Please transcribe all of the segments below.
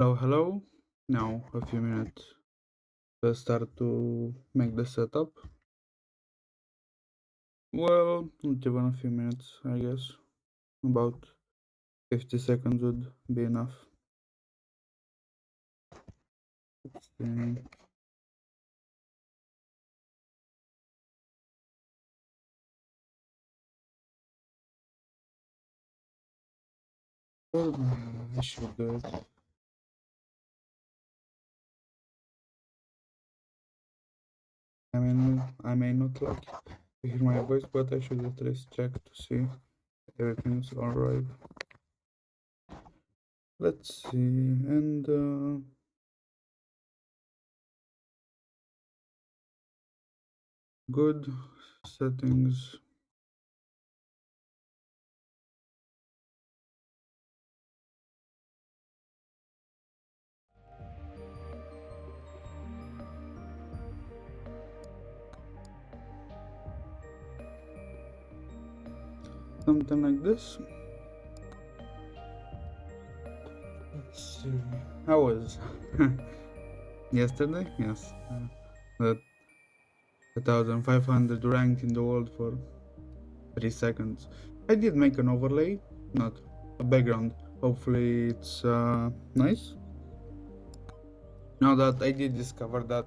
Hello, hello. Now a few minutes to start to make the setup. Well, not even a few minutes, I guess. About 50 seconds would be enough. Mm, Well, I should do it. I may not like to hear my voice, but I should at least check to see everything's alright. Let's see, and good settings. Something like this. Let's see. How was yesterday? Yes. The 1500 ranked in the world for 3 seconds. I did make an overlay, not a background. Hopefully it's nice. Now that I did discover that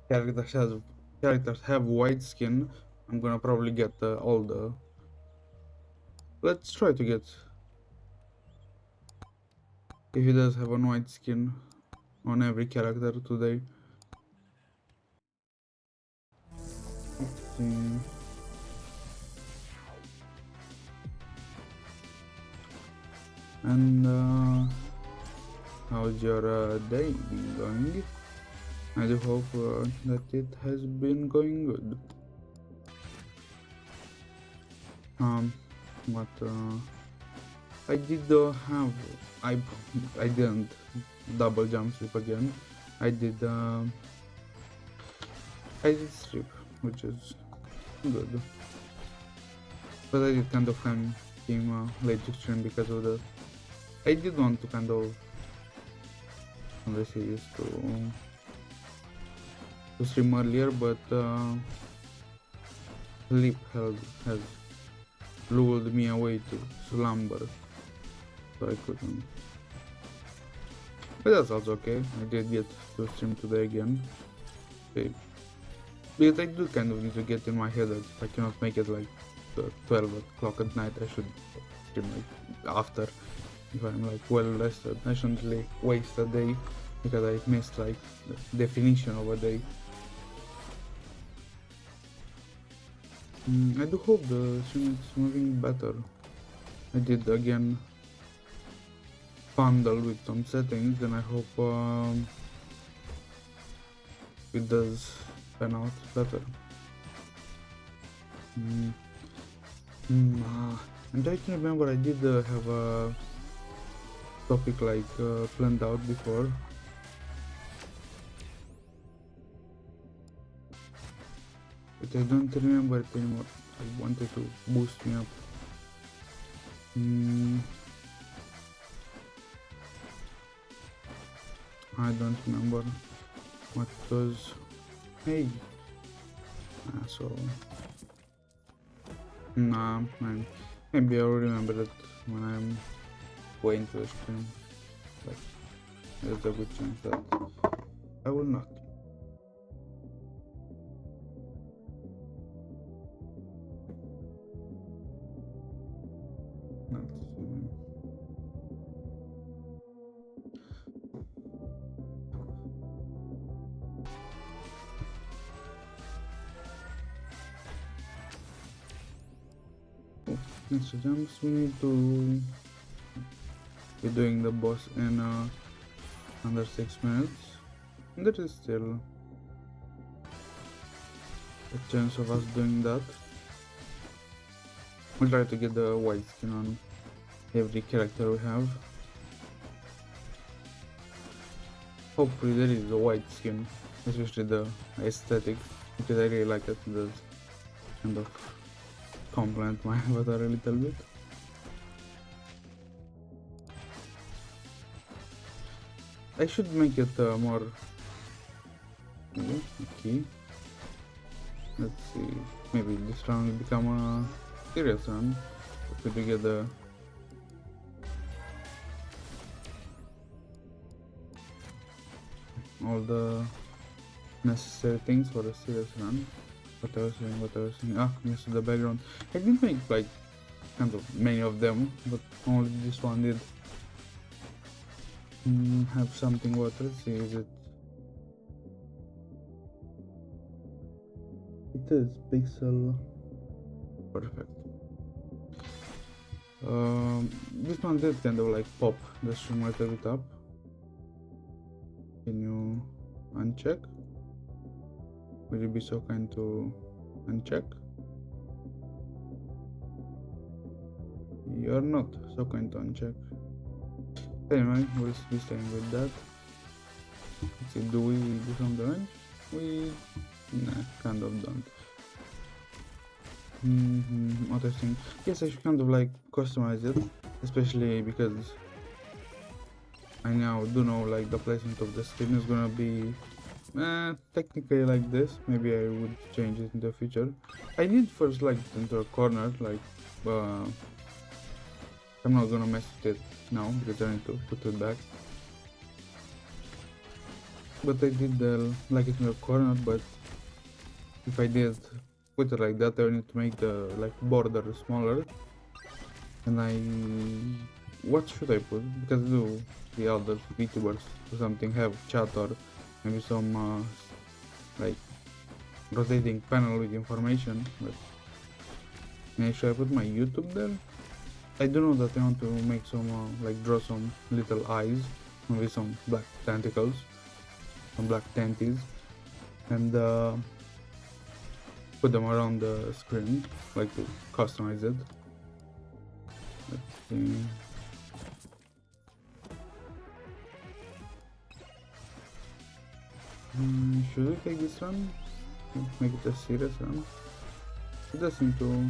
characters have white skin, I'm gonna probably get all the. Let's try to get if he does have a white skin on every character today. Let's see. And how's your day been going? I do hope that it has been going good. What I did have I I didn't double jump strip again. I did I did strip, which is good. But I did kind of came late to stream because of that. I did want to kind of obviously used to stream earlier, but sleep has lulled me away to slumber, so I couldn't. But that's also okay. I did get to stream today again. Okay. Because I do kind of need to get in my head that if I cannot make it like 12 o'clock at night, I should stream like after. If I'm like well rested, I shouldn't really waste a day because I missed like the definition of a day. I do hope the stream is moving better. I did again bundle with some settings and I hope it does pan out better. I'm trying to remember, I did have a topic like planned out before. But I don't remember it anymore. I wanted to boost me up. I don't remember what was. Hey. So. Nah, maybe I'll remember it when I'm going to the stream. But there's a good chance that I will not. Next jumps, we need to be doing the boss in under 6 minutes. And there is still a chance of us doing that. We'll try to get the white skin on every character we have. Hopefully there is a white skin, especially the aesthetic, because I really like it. It does kind of complement my avatar a little bit. I should make it more. Okay. Let's see. Maybe this round will become a serious run. Could we get the all the necessary things for a serious run? What I was saying. Ah, this is the background. I didn't make like kind of many of them, but only this one did. Have something. What? Let's see. Is it? It is pixel. Perfect. This one did kind of like pop the stream right at the top. Can you uncheck? Will you be so kind to uncheck? You're not so kind to uncheck. Anyway, we'll be staying with that. Let's see, do we do some damage? We kind of don't. Other thing. Yes, I should kind of like customize it, especially because I now do know like the placement of the screen is gonna be technically like this. Maybe I would change it in the future. I did first like it into a corner, like I'm not gonna mess with it now because I need to put it back. But I did like it in the corner, but if I did put it like that, I need to make the like border smaller. And what should I put? Because do the other VTubers or something have chat or maybe some like rotating panel with information. But should I put my YouTube there? I do know that I want to make some like draw some little eyes with some black tentacles, some black tenties, and put them around the screen, like to customize it. Let's see. Should we take this one? Make it a serious run? It does seem to.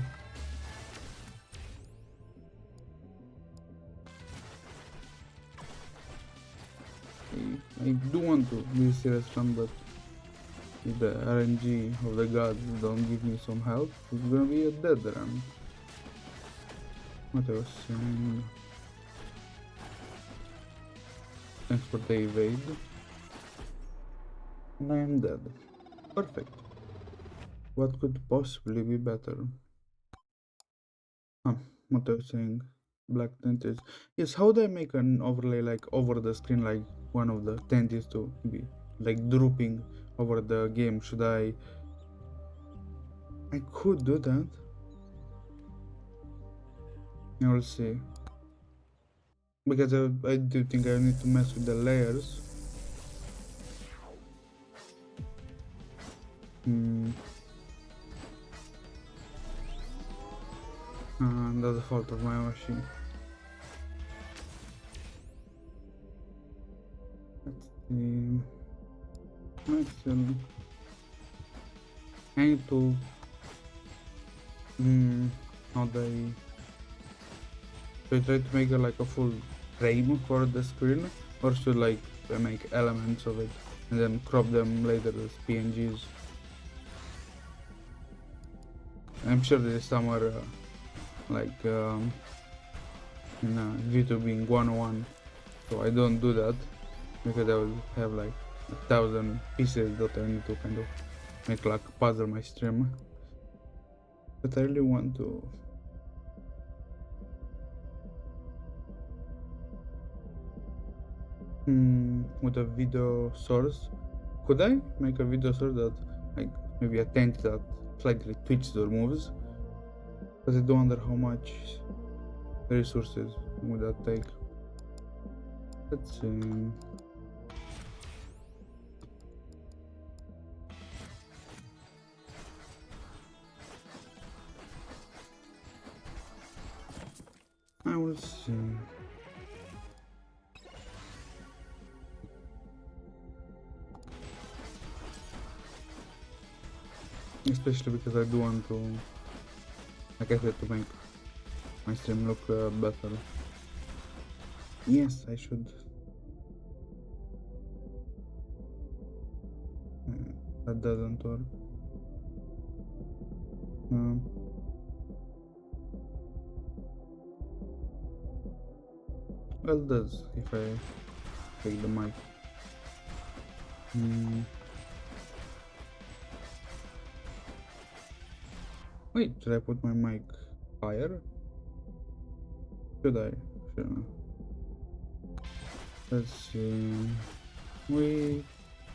I do want to do a serious run, but if the RNG of the gods don't give me some help, it's gonna be a dead run. What I was saying. Thanks for the evade. And I am dead. Perfect. What could possibly be better? What I was saying. Black tenties. Yes, how do I make an overlay like over the screen, like one of the tenties to be like drooping over the game? Should I could do that. I will see. Because I do think I need to mess with the layers. That's the fault of my machine. Let's see. Actually, I need to. How do I try to make it like a full frame for the screen, or should like I make elements of it and then crop them later as PNGs? I'm sure there is somewhere like in YouTube being 101, so I don't do that because I will have like 1,000 pieces that I need to kind of make like puzzle my stream. But I really want to. With a video source, could I make a video source that like maybe a tent that slightly twitches or moves? But I don't wonder how much resources would that take. Let's see. I will see. Especially because I do want to, like I said, to make my stream look better. Yes, I should. That doesn't work. Um, well, it does if I take the mic. Wait, should I put my mic higher? Should I? Should I? Let's see. We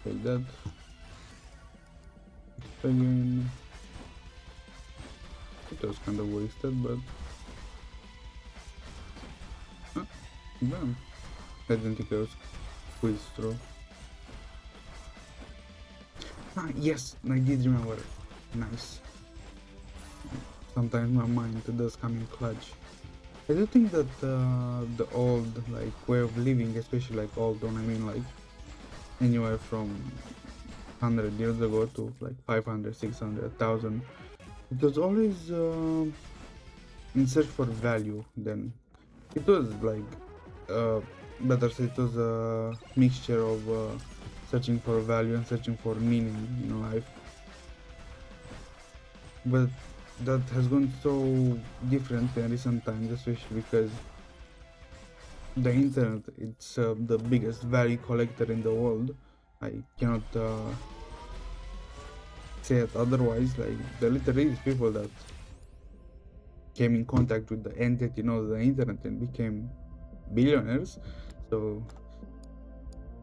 take that again. It was kind of wasted, but damn. I didn't think I was squeezed through. Ah, yes, I did remember. Nice. Sometimes my mind does come in clutch. I do think that the old way of living, especially old one, I mean anywhere from 100 years ago to 500, 600, 1000, it was always in search for value. Then it was better say it was a mixture of searching for value and searching for meaning in life. But that has gone so different in recent times, especially because the internet, it's the biggest value collector in the world. I cannot say it otherwise. There literally is people that came in contact with the entity known as the internet and became billionaires. So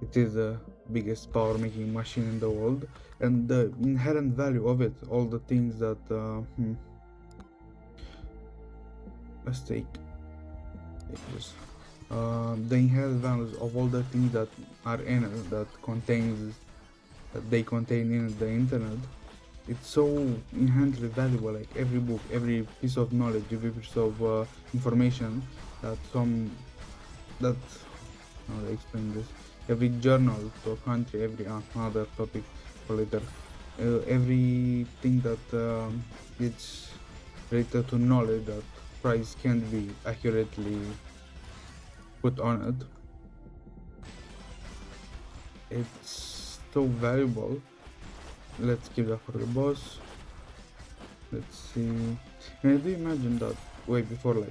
it is the biggest power making machine in the world, and the inherent value of it, all the things that let's take this. The inherent values of all the things that are in it, that they contain in the internet, it's so inherently valuable. Every book, every piece of knowledge, every piece of information that how do I explain this? Every journal to a country, every another topic for later, everything that it's related to knowledge that price can't be accurately put on it. It's so valuable. Let's keep that for the boss. Let's see. And I do imagine that way before,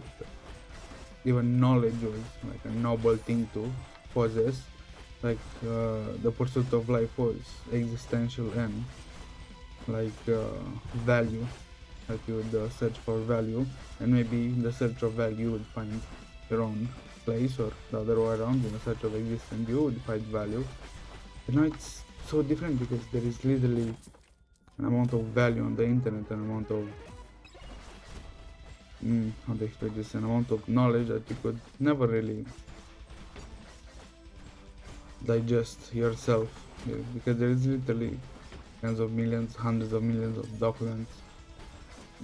even knowledge was a noble thing to possess. The pursuit of life was existential and value, that you would search for value, and maybe in the search of value you would find your own place, or the other way around, in the search of existence you would find value. And now it's so different because there is literally an amount of value on the internet, an amount of how to explain this, an amount of knowledge that you could never really digest yourself, because there is literally tens of millions, hundreds of millions of documents,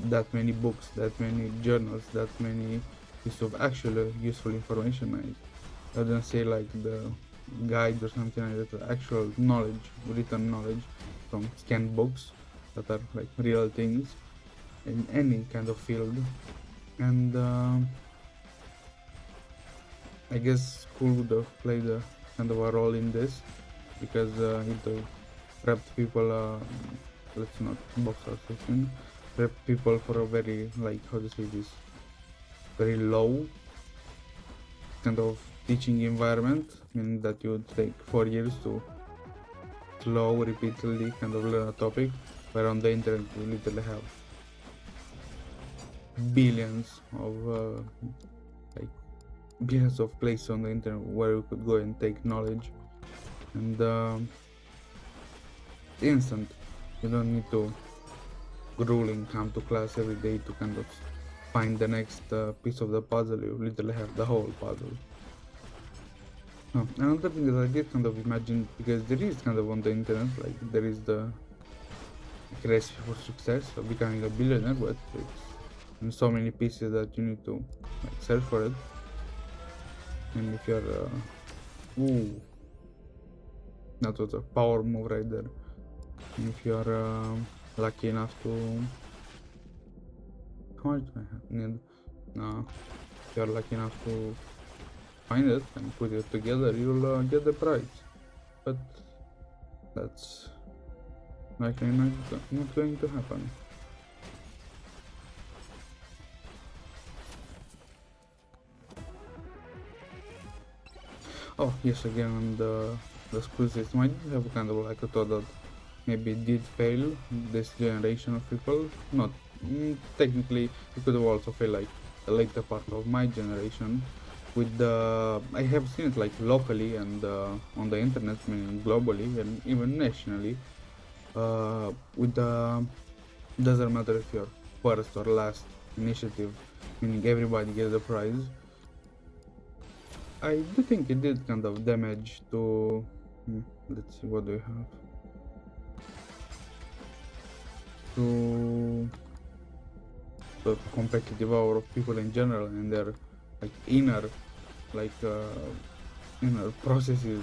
that many books, that many journals, that many pieces of actual useful information. I wouldn't say the guide or something like that, actual knowledge, written knowledge from scanned books that are real things in any kind of field. And I guess school would have played a kind of a role in this, because it prepped people, let's not box ourselves, prep people for a very how to say this, very low kind of teaching environment, meaning that you would take 4 years to slow repeatedly kind of learn a topic, where on the internet you literally have billions of billions of places on the internet where you could go and take knowledge, and instant. You don't need to grueling come to class every day to kind of find the next piece of the puzzle. You literally have the whole puzzle. Another thing that I did kind of imagine, because there is kind of on the internet, there is the recipe for success of becoming a billionaire, but it's in so many pieces that you need to search for it. And if you're that was a power move right there. And if you're lucky enough to, how much do I need? If you're lucky enough to find it and put it together, you'll get the prize. But that's Likely not going to happen. Oh yes, again on the school system, I did have kind of like a thought that maybe it did fail this generation of people. Not technically, it could have also failed like the later part of my generation. With the I have seen it like locally and on the internet, meaning globally and even nationally. With the doesn't matter if you're first or last initiative, meaning everybody gets a prize. I do think it did kind of damage to. Let's see, what do we have? To the competitive hour of people in general and their like like uh, inner processes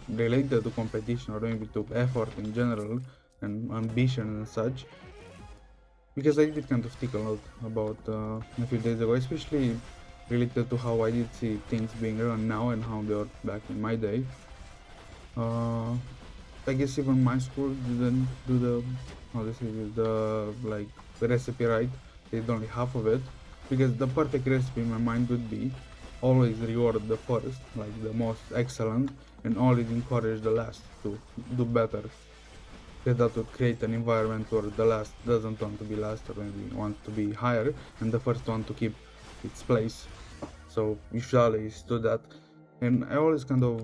related to competition or maybe to effort in general and ambition and such. Because I did kind of think a lot about a few days ago, especially related to how I did see things being run now and how they were back in my day. Uh, I guess even my school didn't do the how to say it, the like the recipe right. They did only half of it because the perfect recipe in my mind would be always reward the first, like the most excellent, and always encourage the last to do better. Because that would create an environment where the last doesn't want to be last or maybe wants to be higher, and the first one to keep its place. So you should always do that. And I always kind of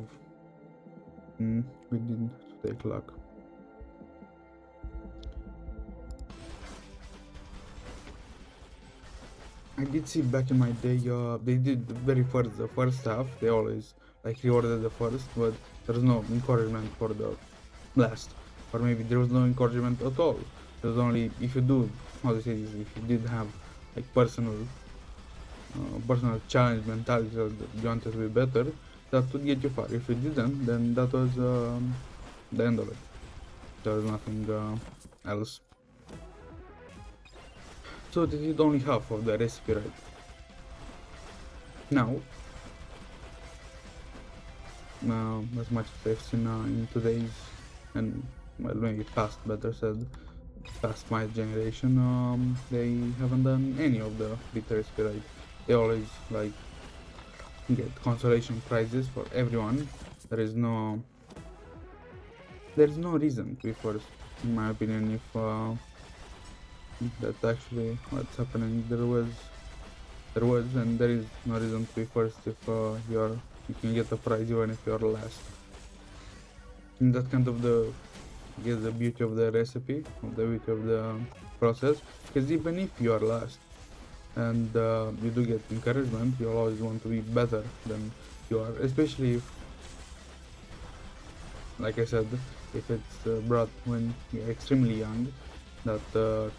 we didn't take luck. I did see back in my day, they did the first half. They always like rewarded the first, but there's no encouragement for the last, or maybe there was no encouragement at all. There's only if you do, how to say this, if you did have like personal challenge mentality that you wanted to be better, that would get you far. If you didn't, then that was the end of it. There was nothing else. So they did only half of the recipe right. Now, as much as I've seen in today's and well maybe past, better said, past my generation, they haven't done any of the bitter recipe right. They always like get consolation prizes for everyone. There is no reason to be first, in my opinion. If that's actually what's happening, there was and there is no reason to be first if you can get a prize even if you're last. And that's kind of the beauty of the recipe, of the beauty of the process. Because even if you are last and you do get encouragement, you'll always want to be better than you are, especially if, like I said, if it's brought when you're extremely young. That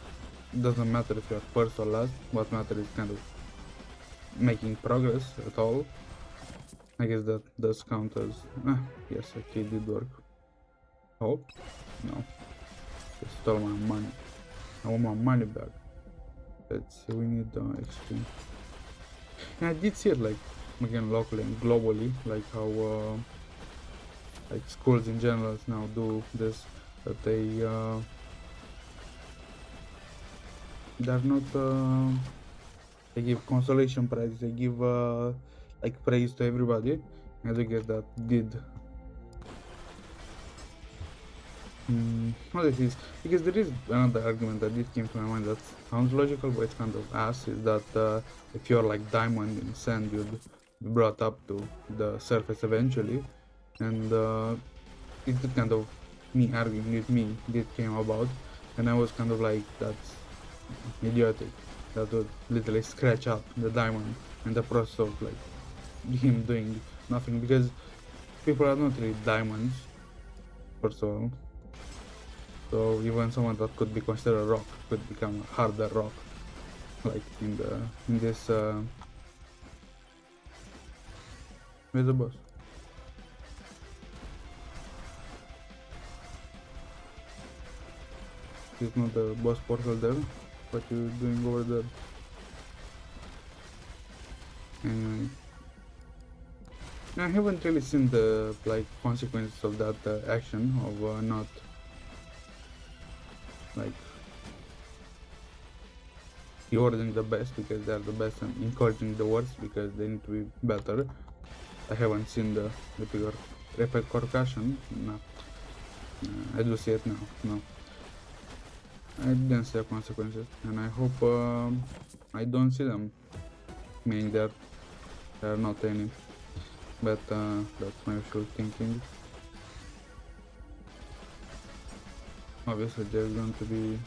doesn't matter if you're first or last. What matters is kind of making progress at all. I guess that does count as yes, okay, it did work. Oh no, they stole my money. I want my money back. Let's see, we need XP. And I did see it like again locally and globally, like how like schools in general now do this, that they're not they give consolation prizes, they give like praise to everybody. And I guess that did what it is, because there is another argument that did came to my mind that sounds logical, but it's kind of ass, is that if you're like diamond in sand, you'd be brought up to the surface eventually. And it did kind of, me arguing with me, did came about, and I was kind of like, that's idiotic. That would literally scratch up the diamond in the process of like him doing nothing, because people are not really diamonds, first of all. So even someone that could be considered a rock could become a harder rock, like in this where's the boss? It's not the boss portal there. What you doing over there? Anyway, I haven't really seen the like consequences of that action of not like rewarding the best because they are the best and encouraging the worst because they need to be better. I haven't seen the repercussion. No, I do see it now. No, I didn't see the consequences, and I hope I don't see them. Meaning there are not any. But that's my usual thinking. Obviously, there's going to be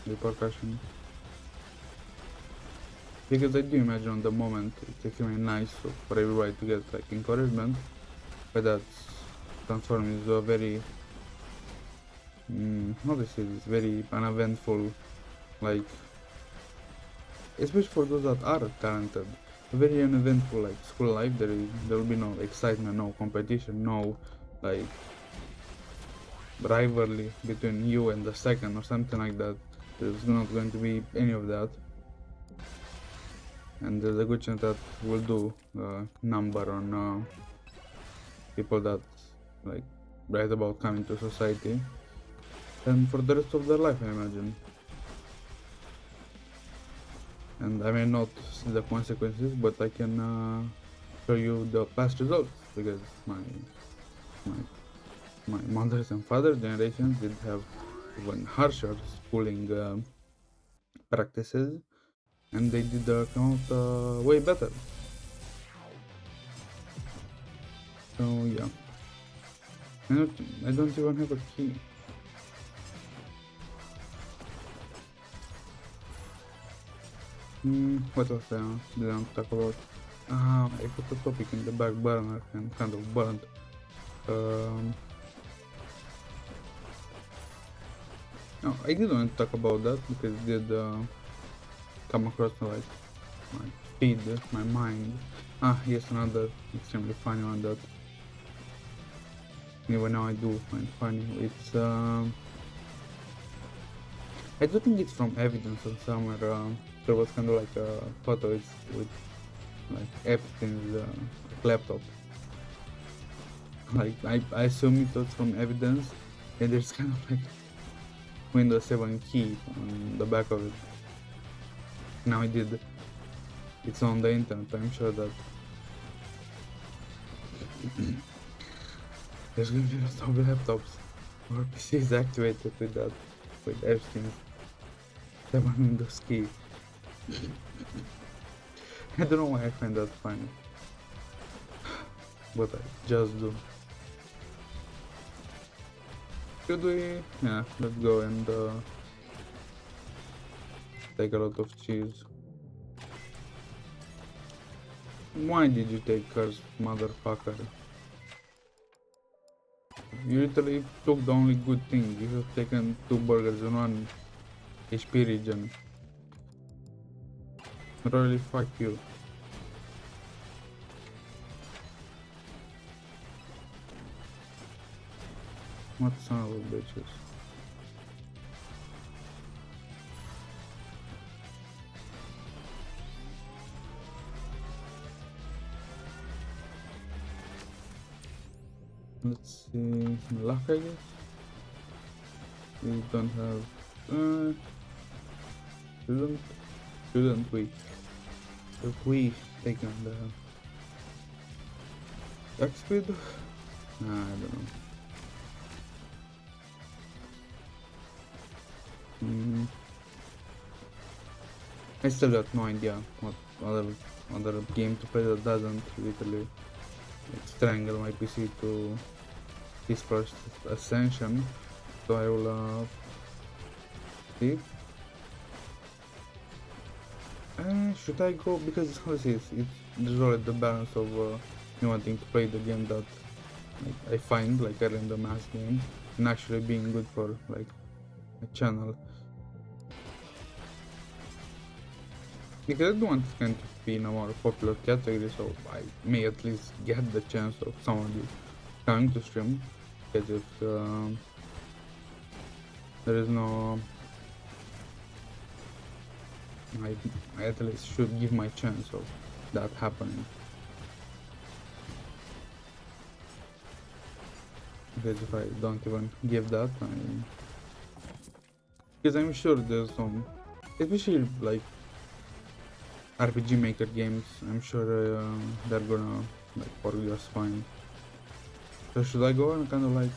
repercussion. Because I do imagine on the moment it's extremely nice for everybody to get like encouragement, but that's transformed into a very, how to say this, very uneventful, like, especially for those that are talented, very uneventful like school life. There will be no excitement, no competition, no like rivalry between you and the second or something like that. There's not going to be any of that. And there's a good chance that we'll do a number on people that like write about coming to society, and for the rest of their life, I imagine. And I may not see the consequences, but I can show you the past results because my my mother's and father's generations did have even harsher schooling practices, and they did come out way better. So yeah, I don't even have a key. What else didn't talk about? I put the topic in the back burner and kind of burned. No, I didn't want to talk about that because it did come across like my feed, my mind. Here's another extremely funny one that even now I do find funny. It's I do think it's from evidence on somewhere. There was kind of like a photo with like Epstein's laptop. Like I assume it was from evidence, and there's kind of like Windows 7 key on the back of it. Now it's on the internet. I'm sure that there's gonna be lots of laptops or PCs activated with that, with Epstein's 7 Windows key. I don't know why I find that funny, but I just do. Should we? Yeah, let's go and take a lot of cheese. Why did you take curse, motherfucker? You literally took the only good thing. You have taken 2 burgers in 1 HP region. Really, fuck you. What son of a bitches. Let's see, luck I guess. We don't have, shouldn't we? If we take on the attack speed? I don't know. I still got no idea what other game to play that doesn't literally like, strangle my PC to his first ascension. So I will see. Should I go? Because honestly, there's already the balance of me wanting to play the game that like, I find like early in the mass game and actually being good for like a channel. Because I don't want to kind of be in a more popular category, so I may at least get the chance of somebody coming to stream. Because if there is no, I at least should give my chance of that happening. Because if I don't even give that, Because I'm sure there's some, especially like RPG Maker games. I'm sure they're gonna like work just fine. So should I go and kind of like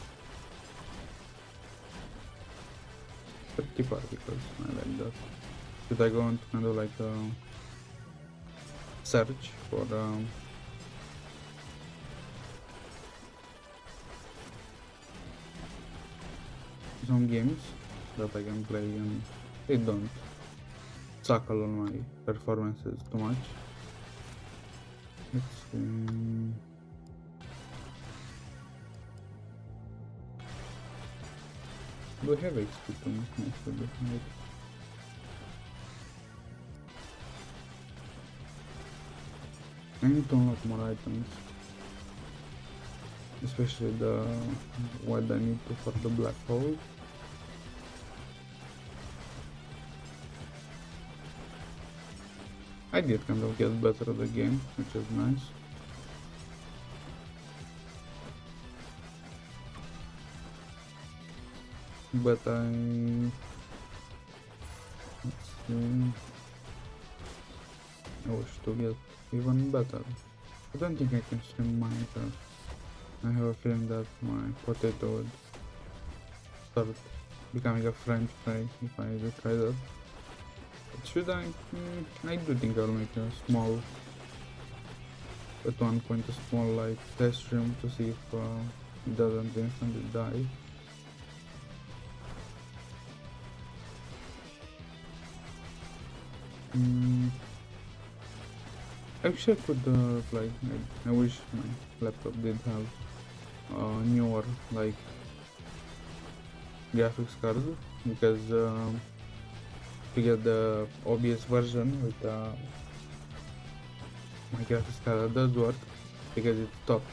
30 particles? I like that. Should I go and kind of like search for some games that I can play and they don't suckle on my performances too much. Let's see. Do I have XP too? Nice. I need to unlock more items. Especially the what I need to for the black hole. I did kind of get better at the game, which is nice. But let's see. I wish to get even better. I don't think I can stream Minecraft. I have a feeling that my potato would start becoming a French fry if I do try that. But should I? I do think I'll make a small, at one point a small like test stream to see if it doesn't instantly die. I wish I could like I wish my laptop did have newer like graphics card, because to get the OBS version with my graphics card does work, because it stopped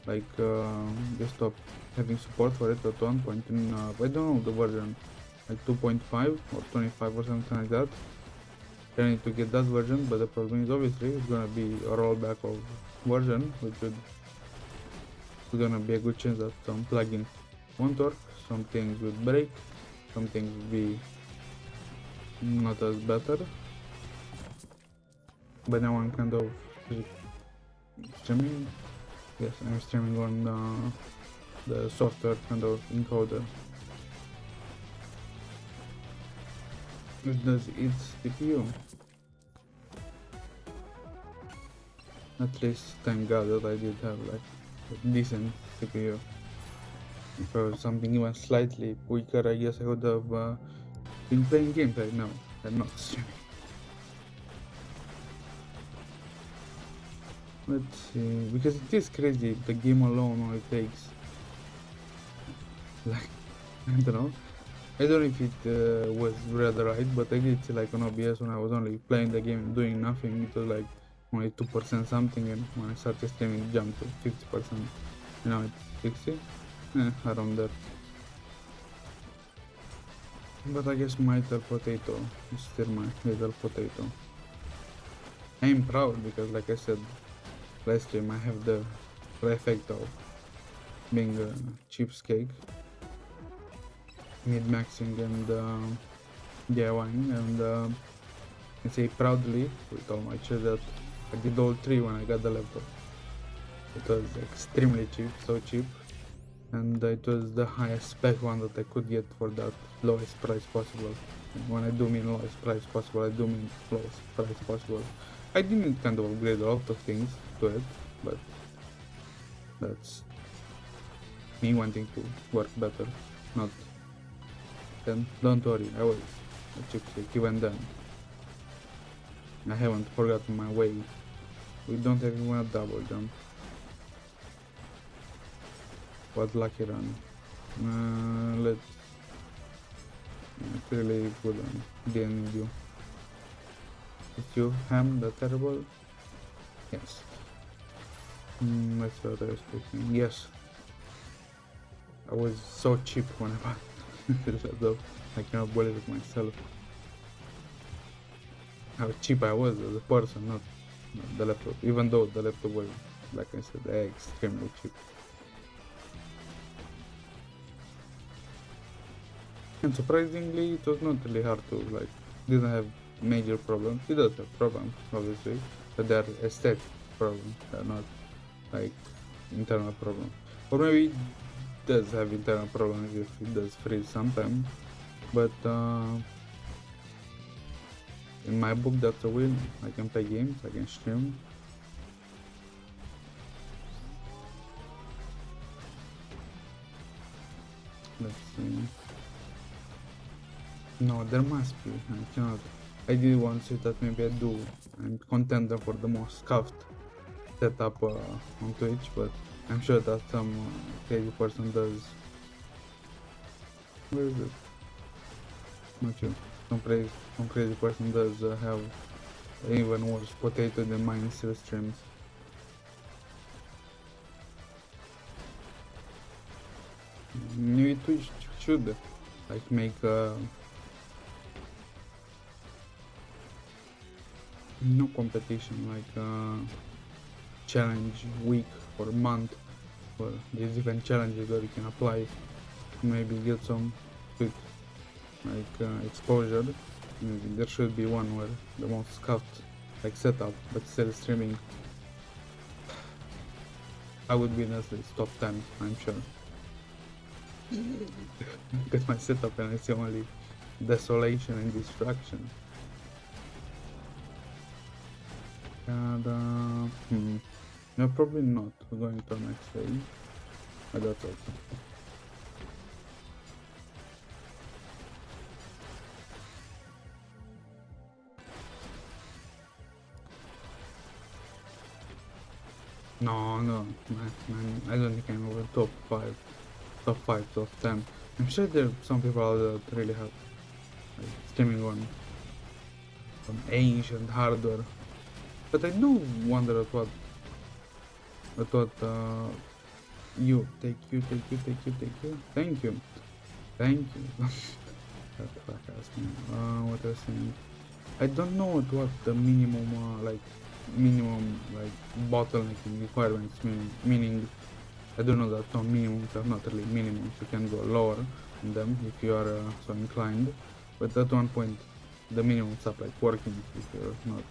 like they stopped having support for it at one point in I don't know the version, like 2.5 or 25 or something like that. I need to get that version, but the problem is obviously it's gonna be a rollback of version, which is gonna be a good chance that some plugins won't work, some things will break, some things will be not as better. But now I'm kind of streaming. Yes, I'm streaming on the software kind of encoder, which does its CPU. At least thank God that I did have like a decent CPU. If I was something even slightly weaker, I guess I would have been playing games right now and not streaming. Let's see, because it is crazy, the game alone only takes like, I don't know. I don't know if it was rather right, but I did see like on OBS when I was only playing the game doing nothing, it was like only 2% something, and when I started streaming it jumped to 50%. Now it's 60, around that. But I guess my little potato is still my little potato. I am proud because, like I said last stream, I have the effect of being a cheapskate, mid-maxing and DIYing, and I say proudly with all my chest that I did all three when I got the laptop. It was extremely cheap, so cheap, and it was the highest spec one that I could get for that lowest price possible. And when I do mean lowest price possible, I do mean lowest price possible. I didn't kind of upgrade a lot of things to it, but that's me wanting to work better, not then. Don't worry, I was a cheapskate even then. I haven't forgotten my way. We don't even a double jump. What lucky run. Let's really good one. Didn't need you. It's you, Ham, the terrible? Yes. That's what I was thinking. Yes. I was so cheap when I bought it. I cannot believe it myself. How cheap I was as a person, not the laptop. Even though the laptop was, like I said, extremely cheap. And surprisingly, it was not really hard to like. Didn't have major problems. It does have problems, obviously, but they're aesthetic problems. They're not like internal problems. Or maybe it does have internal problems if it does freeze sometimes. But in my book, that's a win. I can play games. I can stream. Let's see. No, there must be. I cannot. I did want to say that maybe I do. I'm contender for the most scuffed setup on Twitch, but I'm sure that some crazy person does. Where is it? Not sure. Some crazy person does have even worse potato than mine still streams. Maybe Twitch should like make no competition, like challenge week or month, or there's different challenges that you can apply. Maybe get some quick like exposure. Maybe there should be one where the most scuffed like setup, but still streaming. I would win at least top 10, I'm sure. Get my setup and it's only desolation and destruction. And no, probably not. We're going to the next stage. But that's okay. No, man, I don't think I'm over top 5, top 10. I'm sure there are some people out there that really have like, streaming on some ancient hardware. But I do wonder at what you, thank you, thank you. That fuck ass man. What I was saying, I don't know what the minimum bottlenecking requirements meaning I don't know that some minimums are not really minimums. You can go lower in them if you are so inclined, but at one point the minimums stop like working if you're not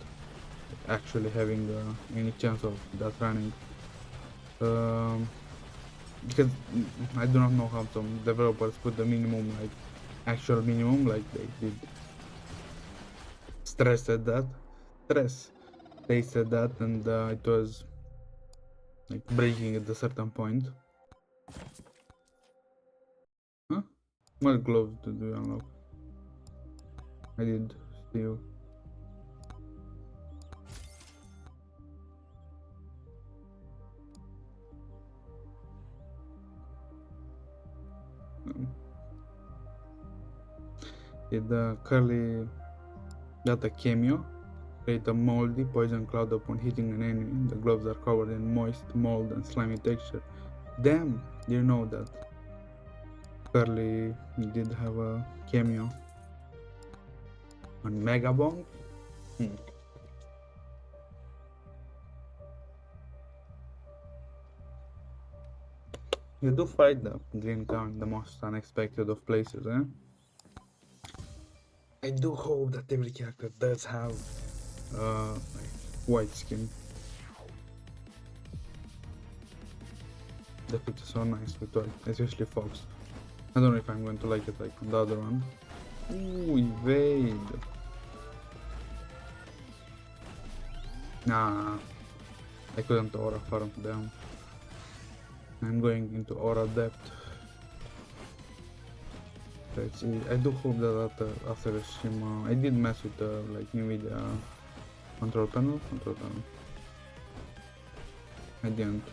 actually having any chance of that running. Because I do not know how some developers put the minimum like actual minimum, like they did they said that, and it was like breaking at a certain point. Huh? What gloves did you unlock? I did steal. Did Curly got a cameo? Create a moldy poison cloud upon hitting an enemy. The gloves are covered in moist mold and slimy texture. Damn, you know that Curly did have a cameo on MEGABONK. You do fight the green cow in the most unexpected of places, eh? I do hope that every character does have like white skin. That looks so nice with white, especially Fox. I don't know if I'm going to like it like on the other one. Ooh, evade. Nah, I couldn't aura farm them. I'm going into aura depth. Let's see. I do hope that after the stream, I did mess with the like NVIDIA control panel. I didn't.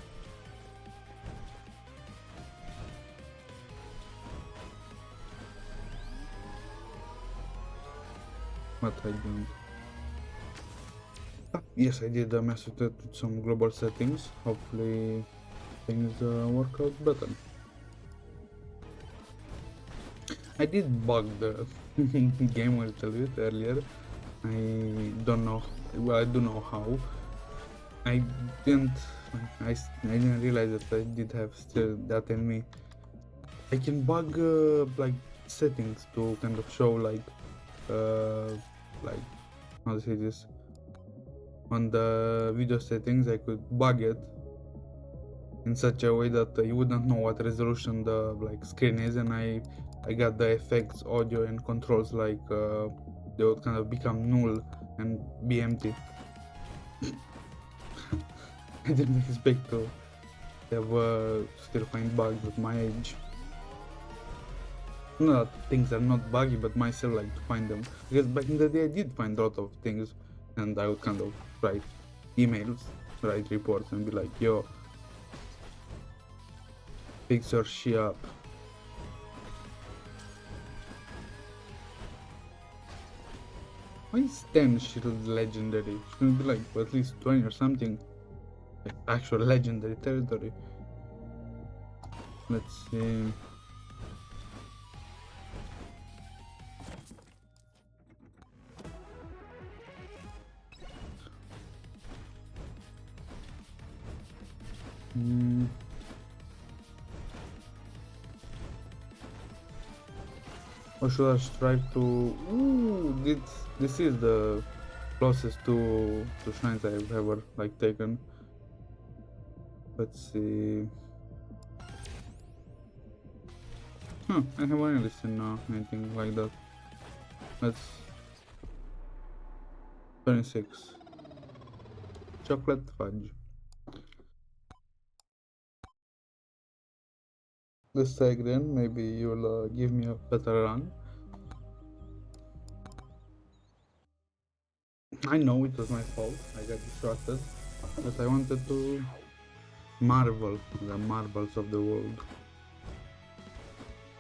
But I didn't. Yes, I did mess with it with some global settings. Hopefully things work out better. I did bug the game a little bit earlier. I don't know. Well, I do know how. I didn't. I didn't realize that I did have still that in me. I can bug like settings to kind of show like how to say this, on the video settings I could bug it in such a way that you wouldn't know what resolution the like screen is, and I got the effects, audio and controls like they would kind of become null and be empty. I didn't expect to have still find bugs at my age. Not that things are not buggy, but myself like to find them, because back in the day I did find a lot of things, and I would kind of write emails, write reports and be like, yo, fix your shit up. Why is 10 shield legendary? Shouldn't be like at least 20 or something, like actual legendary territory. Let's see. Or should I strive to... Ooh, this is the closest to shrines I've ever like taken. Let's see. I haven't really seen anything like that. Let's... 26. Chocolate fudge. Let's try again, maybe you'll give me a better run. I know it was my fault, I got distracted, but I wanted to marvel the marvels of the world.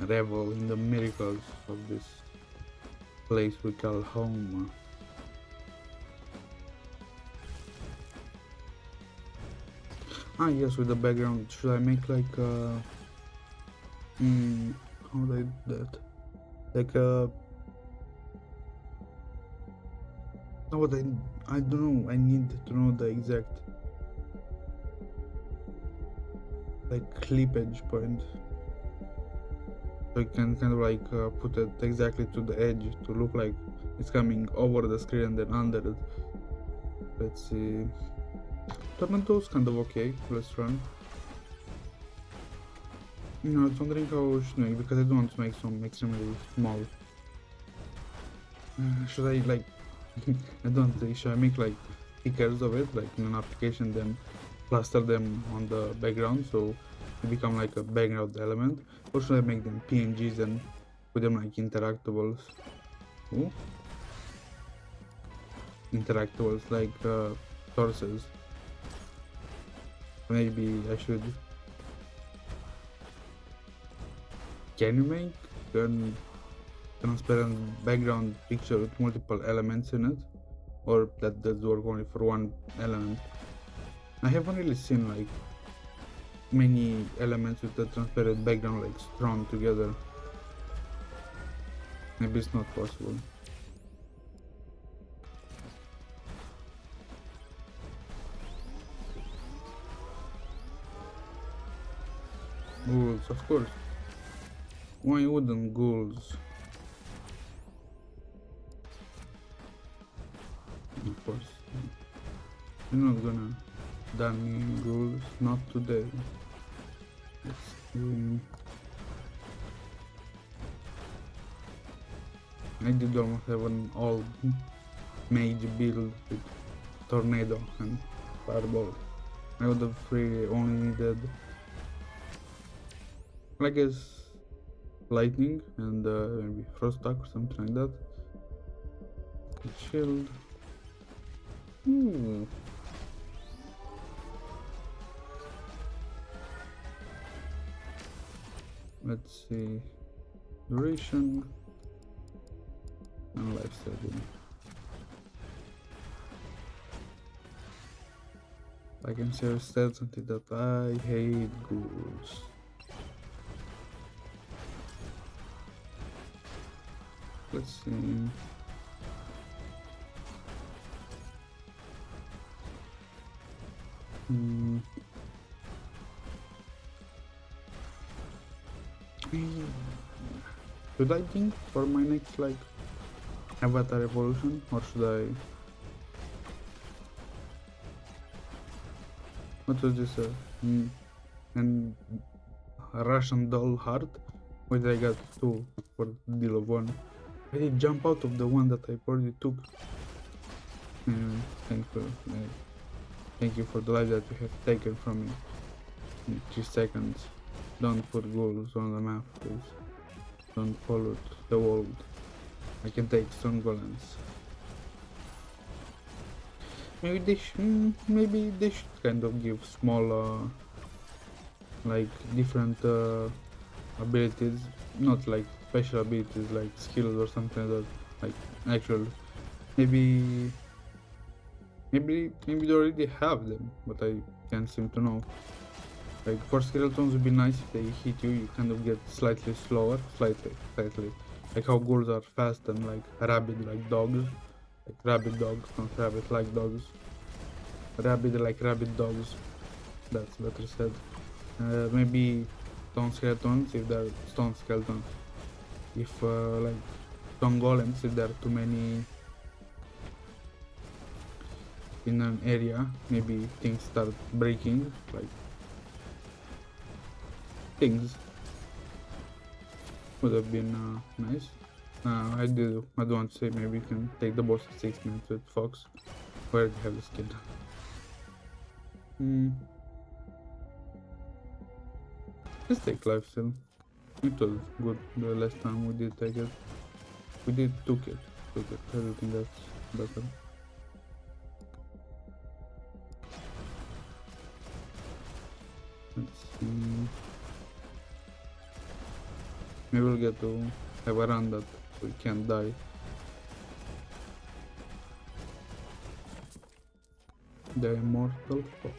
Revel in the miracles of this place we call home. Ah yes, with the background, should I make like how would I do that? Like no, but I don't know, I need to know the exact like clippage point, so I can kind of like put it exactly to the edge to look like it's coming over the screen and then under it. Let's see. Tornado's kind of okay. Let's run. I was wondering how I should make, because I don't want to make some extremely small. Should I like I don't think, should I make like stickers of it, like in an application, then plaster them on the background so they become like a background element, or should I make them PNGs and put them like interactables? Ooh. Interactables like sources. Maybe I should. Can you make a transparent background picture with multiple elements in it, or that does work only for one element? I haven't really seen like many elements with a transparent background like strung together. Maybe it's not possible. Ghouls, of course. Why wouldn't ghouls? Of course. You're not gonna damn me, ghouls. Not today. Let's see. I did almost have an old mage build with tornado and fireball. I would have really only needed, I guess, lightning and maybe frost attack or something like that. Shield. Ooh. Let's see. Duration and life setting. I can share stats until that I hate ghouls. Let's see. Should I think for my next like Avatar evolution, or should I? What was this? Mm, and a Russian doll heart, which I got two for the deal of one. I did jump out of the one that I already took. Anyway, thank you for the life that you have taken from me in 3 seconds. Don't put goals on the map, please. Don't pollute the world. I can take stone golems. Maybe they should kind of give small, like different abilities, not like special abilities like skills or something like that. Like actual, maybe they already have them, but I can't seem to know. Like for skeletons would be nice if they hit you, you kind of get slightly slower, slightly. Like how ghouls are fast and like rabid like dogs. Like rabid dogs, not rabbit like dogs. Rabid like rabid dogs. That's better said. Maybe stone skeletons if they're stone skeletons. If like stone golems if there are too many in an area, maybe things start breaking, like things would have been nice. I do want to say maybe you can take the boss at 6 minutes with Fox. Where do you have the skin? Let's take life still. It was good the last time we did take it. We did took it. I don't think that's better. Let's see. Maybe we'll get to have a run that we can't die. The Immortal Fox.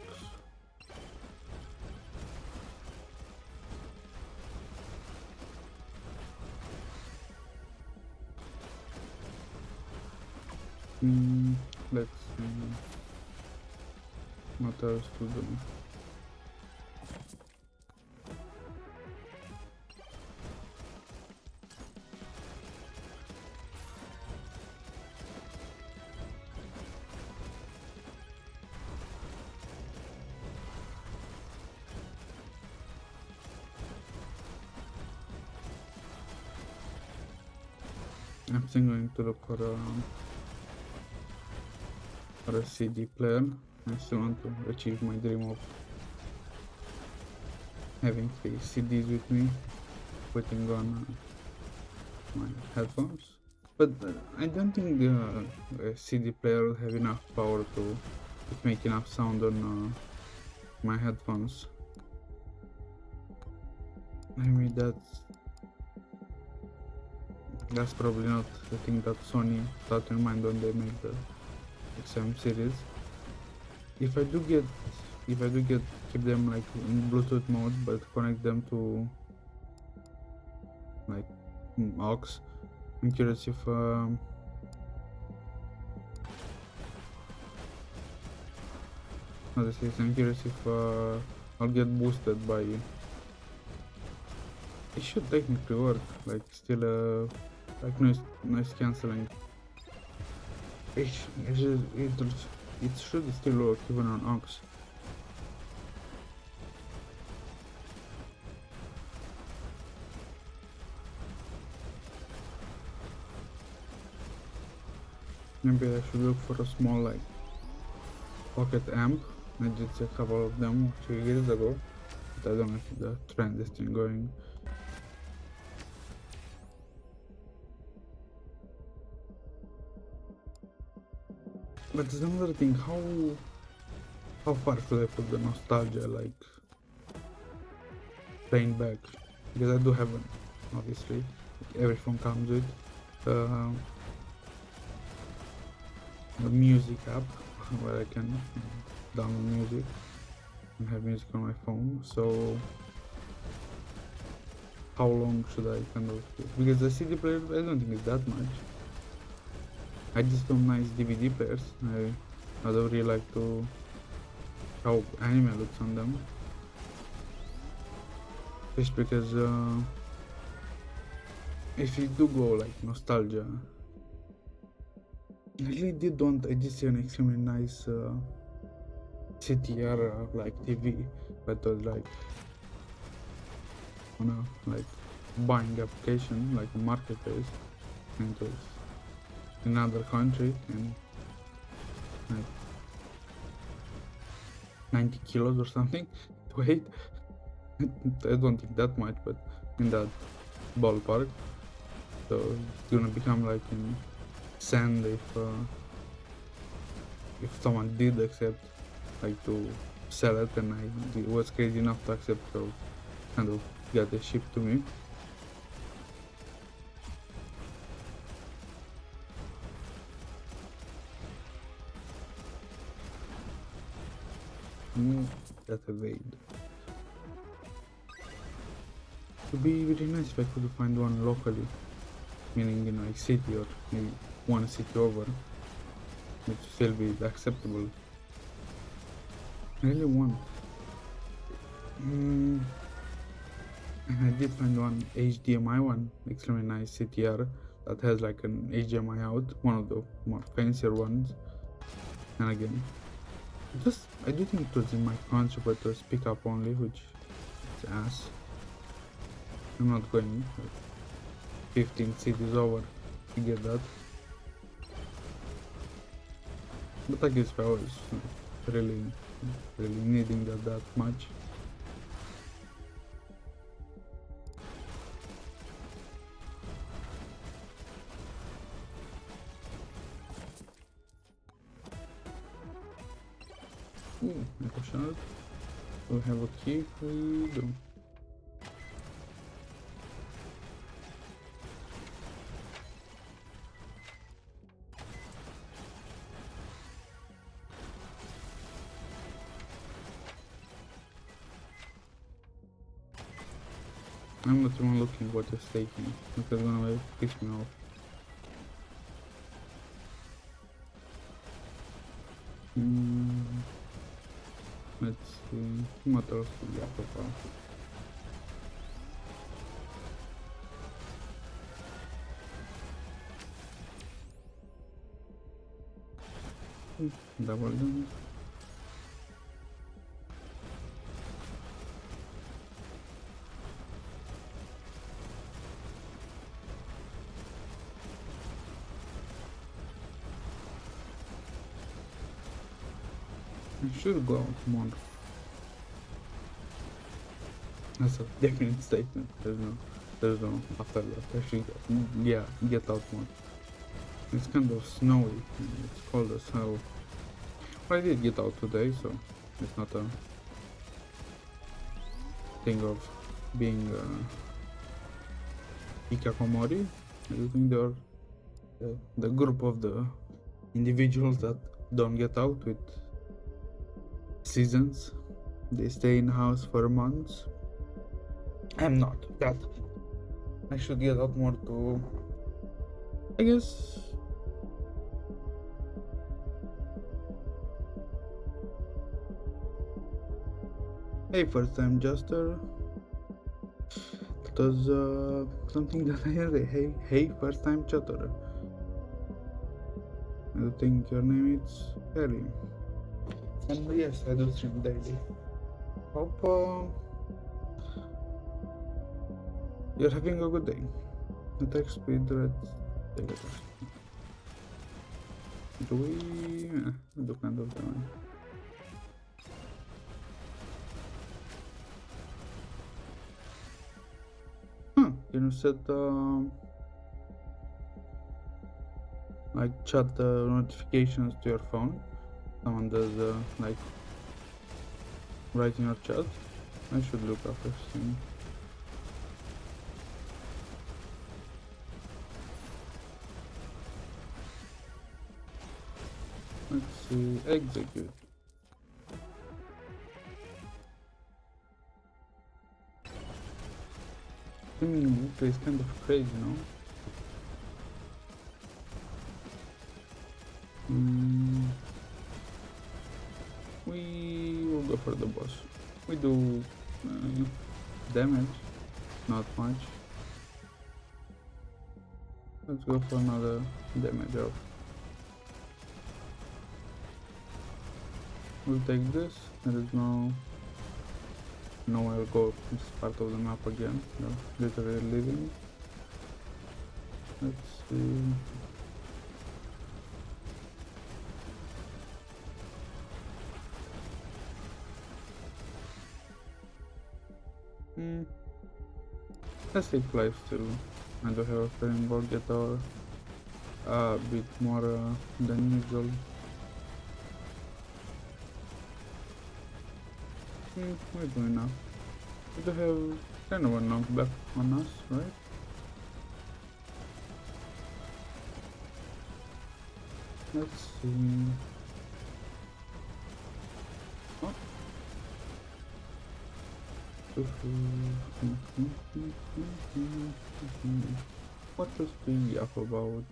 Let's see what else to do. I'm still going to look for a CD player. I still want to achieve my dream of having 3 CDs with me, putting on my headphones. But I don't think the CD player will have enough power to make enough sound on my headphones. I mean that's probably not the thing that Sony thought in mind when they made the XM series. If I do get keep them like in Bluetooth mode but connect them to like aux, I'm curious if I'll get boosted by it. It should technically work, like still like noise cancelling. It should still work even on aux. Maybe I should look for a small like pocket amp. I did a couple of them 2 years ago, but I don't know if the trend is still going. But there's another thing, how far should I put the nostalgia, like playing back? Because I do have one, obviously. Every phone comes with the music app where I can download music and have music on my phone. So how long should I kind of, because the CD player I don't think it's that much. I just some nice DVD players. I don't really like to how anime looks on them, just because if you do go like nostalgia, I did see an extremely nice CTR like TV, but it was like on a like buying application like a marketplace, and it was in another country and like 90 kilos or something weight. I don't think that much, but in that ballpark. So it's gonna become like in sand if someone did accept like to sell it, and I was crazy enough to accept, so kind of got it shipped to me. That's a evade. It would be really nice if I could find one locally, meaning in a city or maybe one city over, which still be acceptable. I really want. And I did find one HDMI one, extremely nice CTR that has like an HDMI out, one of the more fancier ones. And again, I do think it was in my console, but it was pick up only, which is ass. I'm not going like 15 cities over to get that. But I guess if I was really needing that much. Echo shard. We have a key. We do. I'm not even looking what it's taking, because it's gonna piss me off. Let's see what else we got so far. Double damage. I should go out more. That's a definite statement. There's no after that. I should get out more. It's kind of snowy and it's cold as hell. But I did get out today, so it's not a thing of being Hikakomori. I do think they're the group of the individuals that don't get out with seasons. They stay in the house for months. I'm not that. I should get out more to, I guess, hey, first time Juster. That was something that I say. Hey, first time chatter. I think your name is Harry. And yes, I do stream daily. Hope you're having a good day. Attack speed, let's take it. Do we? Do kind of damage. Can you set like chat notifications to your phone? Someone does like write in your chat. I should look up everything. Let's see, execute. It's kind of crazy, no? We will go for the boss. We do damage, not much. Let's go for another damage up. We'll take this. There is no I'll go this part of the map again. No, literally leaving. Let's see. Let's take life still. I don't have a feeling we'll get our a bit more than usual. What are we doing now? We do have kind of a knockback on us, right? Let's see. Oh. What was the yap about?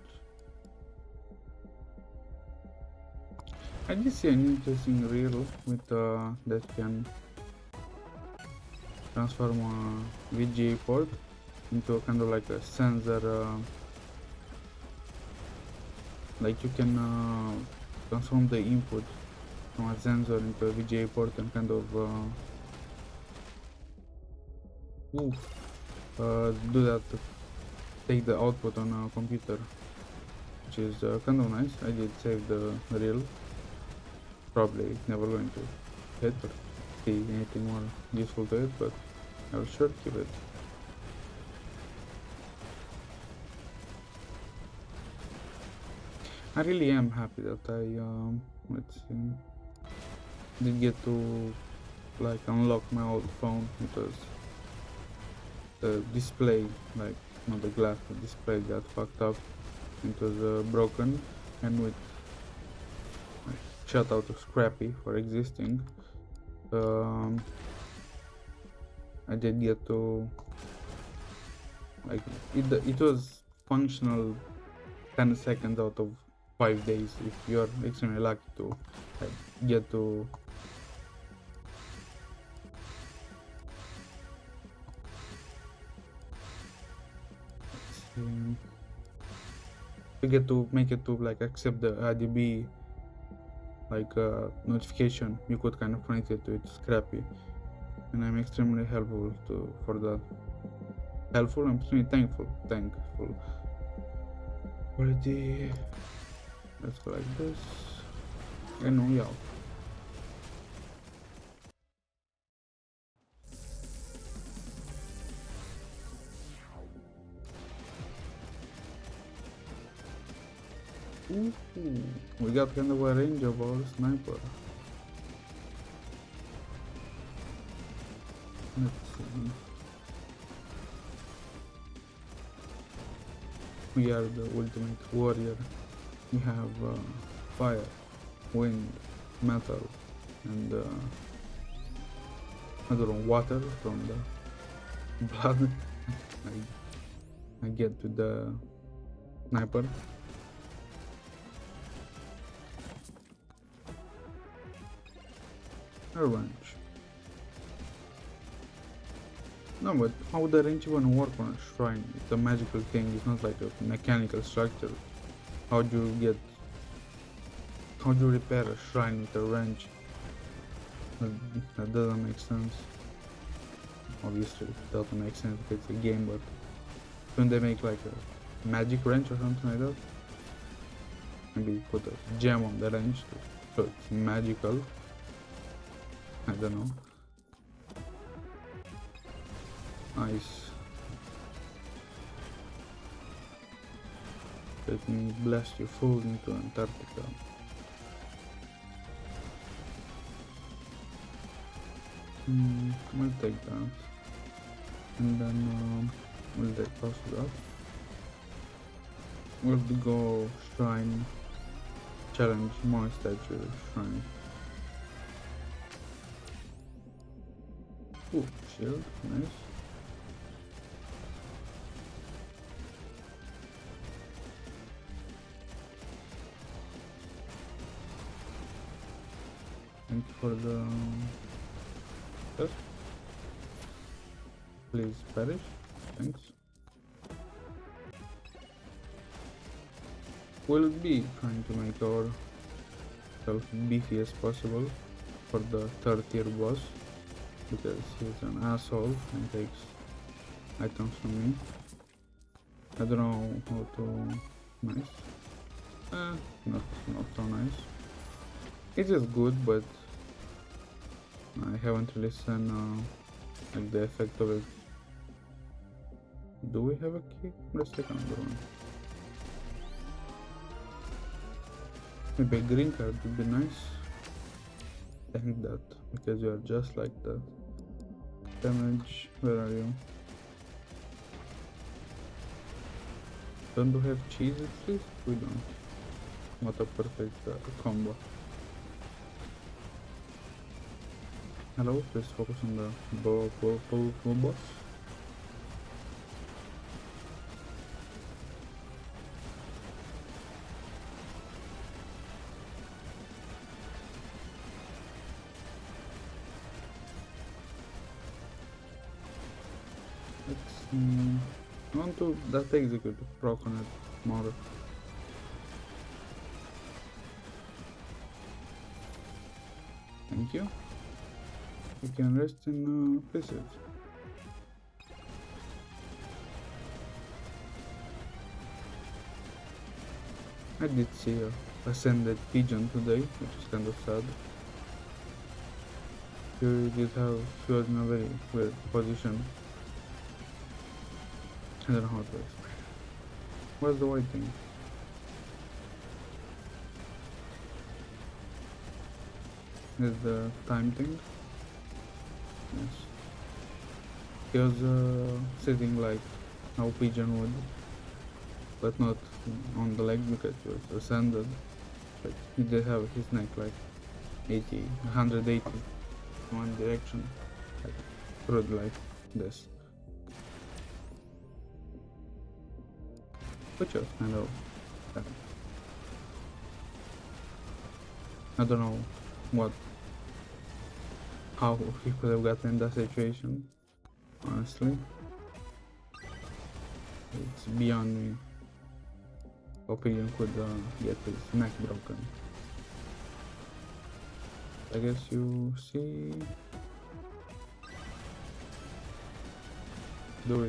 I did see an interesting reel with that can transform a VGA port into a kind of like a sensor. Like you can transform the input from a sensor into a VGA port and kind of do that to take the output on a computer, which is kind of nice. I did save the reel. Probably never going to hit or see anything more useful to it, but I'll sure keep it. I really am happy that I let's see, did get to like unlock my old phone because the display, like not the glass, the display got fucked up. It was broken, and with shout out to Scrappy for existing. I did get to like it was functional 10 seconds out of 5 days if you're extremely lucky to like, get to get to make it to like accept the RDB like notification. You could kind of connect it to it Scrappy, and I'm extremely helpful for that. Helpful, I'm extremely thankful quality. Let's go like this and we out. We got kind of a range of our sniper. Let's see. We are the ultimate warrior. We have fire, wind, metal, and I don't know, water from the blood. I get to the sniper. A range. No, but how would the range even work on a shrine? It's a magical thing, it's not like a mechanical structure. How do you repair a shrine with a wrench? That doesn't make sense. Obviously, it doesn't make sense if it's a game, but when they make like a magic wrench or something like that, maybe put a gem on the wrench so it's magical. I don't know. Nice. Let me blast you full into Antarctica. We'll take that. And then we'll take pass that. We'll go shrine. Challenge my statue shrine. Ooh, shield, nice. Thank you for the test. Please perish. Thanks. We'll be trying to make ourselves beefy as possible for the third tier boss, because he's an asshole and takes items from me. I don't know how to... Nice. Not so nice. It is good, but I haven't really seen like the effect of it. Do we have a key? Let's take another one. Maybe a green card would be nice. Thank that, because you are just like that. Damage, where are you? Don't we have cheese at least? We don't. What a perfect combo. Hello, please focus on the boss. Let's see. I want to that execute proc on it more. Thank you. You can rest in pieces. I did see a ascended pigeon today, which is kind of sad. She was in a very weird position. I don't know how it was. What's the white thing? Is the time thing? Yes. He was sitting like how pigeon would, but not on the leg because he was ascended. But he did have his neck like 180 one direction, like crude like this. Which was kind of I don't know how he could have gotten in that situation, honestly. It's beyond me. How pigeon could get his neck broken. I guess you see... Do we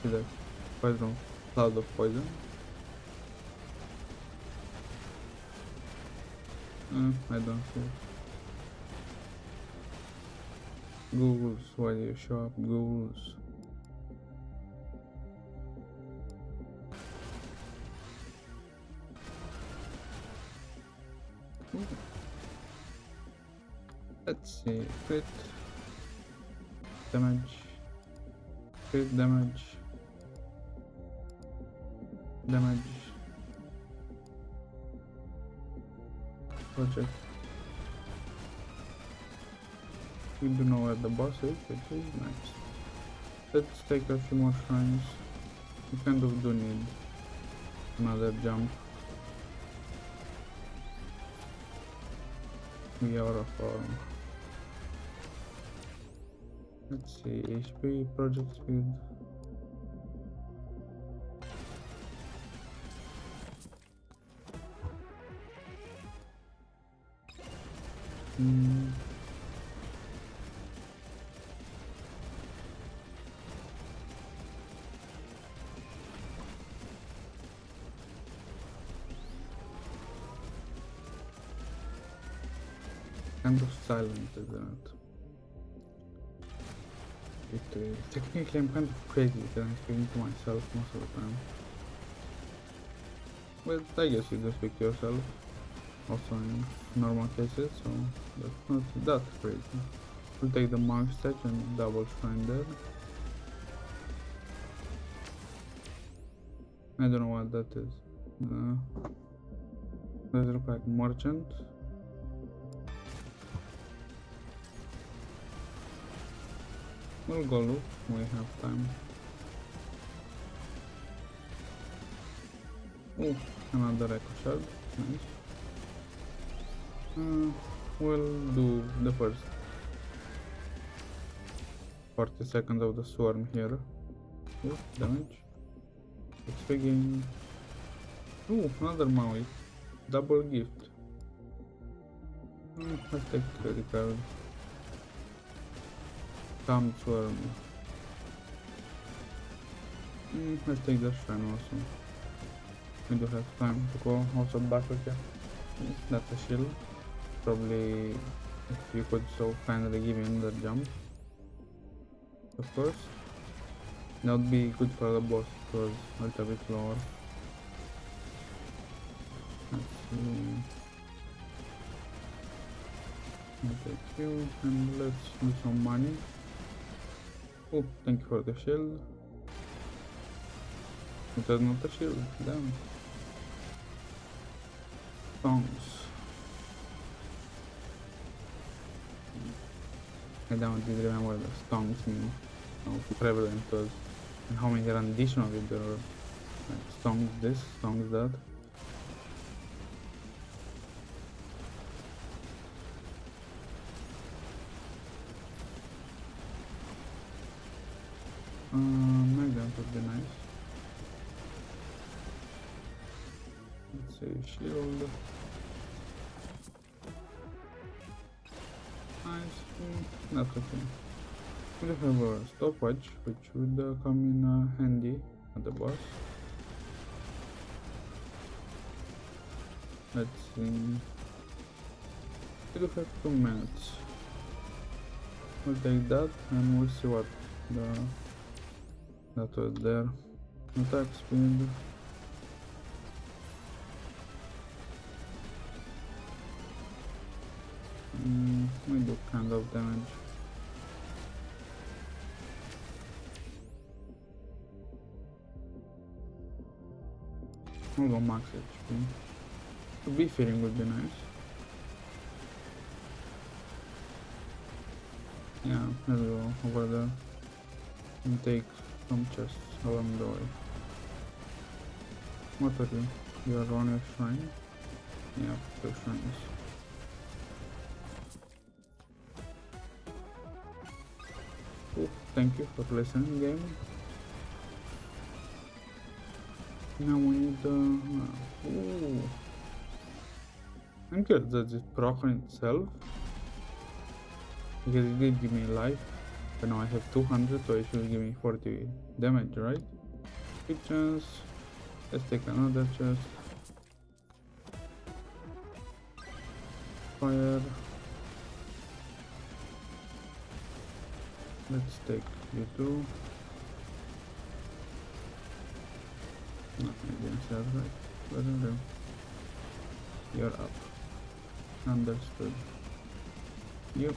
see that poison, cloud of poison? I don't see it. Ghouls, why do you show up? Ghouls. Let's see, crit damage, project. We do know where the boss is, which is nice. Let's take a few more shrines. We kind of do need another jump. We are of let's see, HP, project speed. Kind of silent, isn't it? Technically I'm kind of crazy because I'm speaking to myself most of the time. But I guess you do speak to yourself also in normal cases, so that's not that crazy. We'll take the monk stage and double shrine there. I don't know what that is. Does it look like merchant? We'll go look, we have time. Oh, another echo shard, nice. We'll do the first 40 seconds of the swarm here. Ooh, damage. XP gain. Ooh, another Maui. Double gift. Let's take the card. Come Swarm. Let's take the shrine also. We do have time to go also back again. That's a shield. Probably if you could so kindly give me another jump. Of course. That would be good for the boss because a little bit lower. Let's see. I'll take you and let's do some money. Oh, thank you for the shield. It was not a shield, damn. Songs. I don't did remember the songs mean, how prevalent it was, and how many renditions of it there were. Like songs this, songs that. Megabonk would be nice. Let's say shield. Nice. Not okay. We have a stopwatch, which would come in handy at the boss. Let's see. We do have 2 minutes. We'll take that and we'll see what that was there. Attack speed. We do kind of damage. We'll go max HP. To be feeling would be nice. Yeah, let's go over there and take some chests along the way. What are you? You are on a shrine? Yeah, 2 shrines. Oh, thank you for listening, game. Now we need ooh. I'm good that it proc on itself because it did give me life. But now I have 200, so it should give me 40 damage, right? Good chance. Let's take another chest. Fire. Let's take you two. No, I didn't say that right. Whatever. You're up. Understood. You.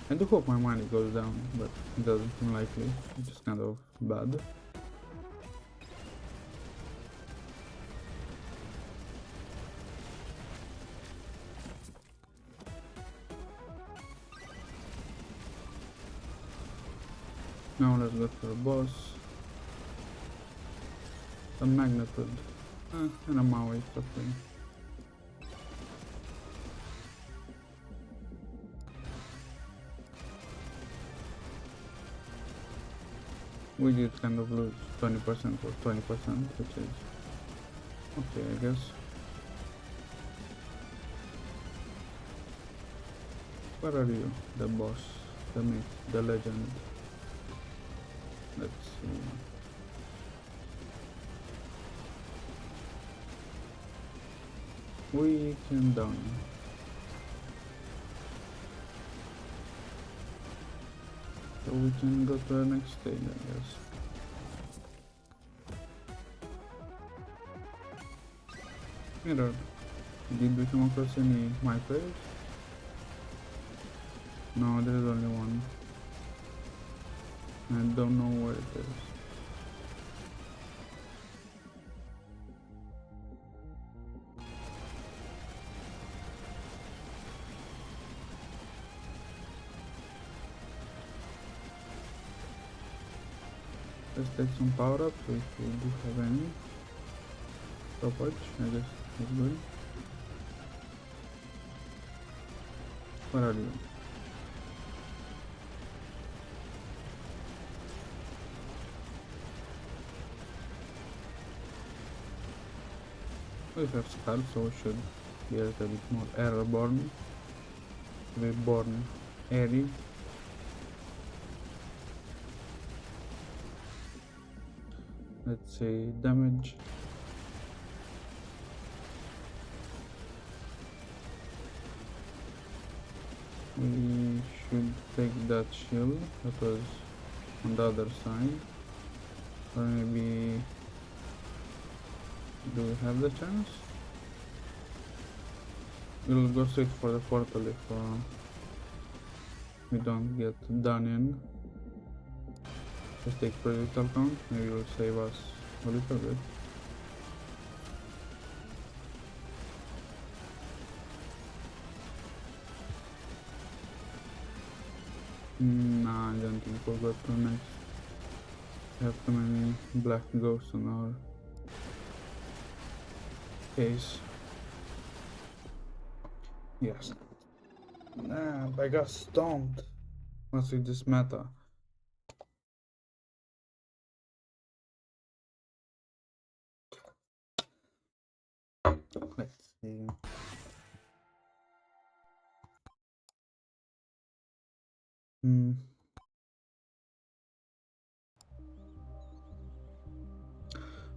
I do hope my money goes down, but it doesn't seem likely. It's just kind of bad. Now let's go to the boss. A magnitude. And a Maui, it's okay. We did kind of lose 20% or 20%, which is okay, I guess. Where are you? The boss, the myth, the legend. Let's see. We can down. So we can go to the next stage, I guess. Mirror. Did we come across any microwaves? No, there is only one. I don't know where it is. Let's take some power ups if we do have any. Stopwatch, I guess is good. Where are you? We have scarf, so we should be a little bit more airborne. Be born airy. Let's say damage. We should take that shield that was on the other side. Or maybe... do we have the chance? We'll go straight for the portal if we don't get done in. Let's take projectile count, maybe it will save us a little bit. Nah, I don't think we'll go to next. We have too many black ghosts on our case. Yes. Nah, I got stomped. What's with this meta? Let's see.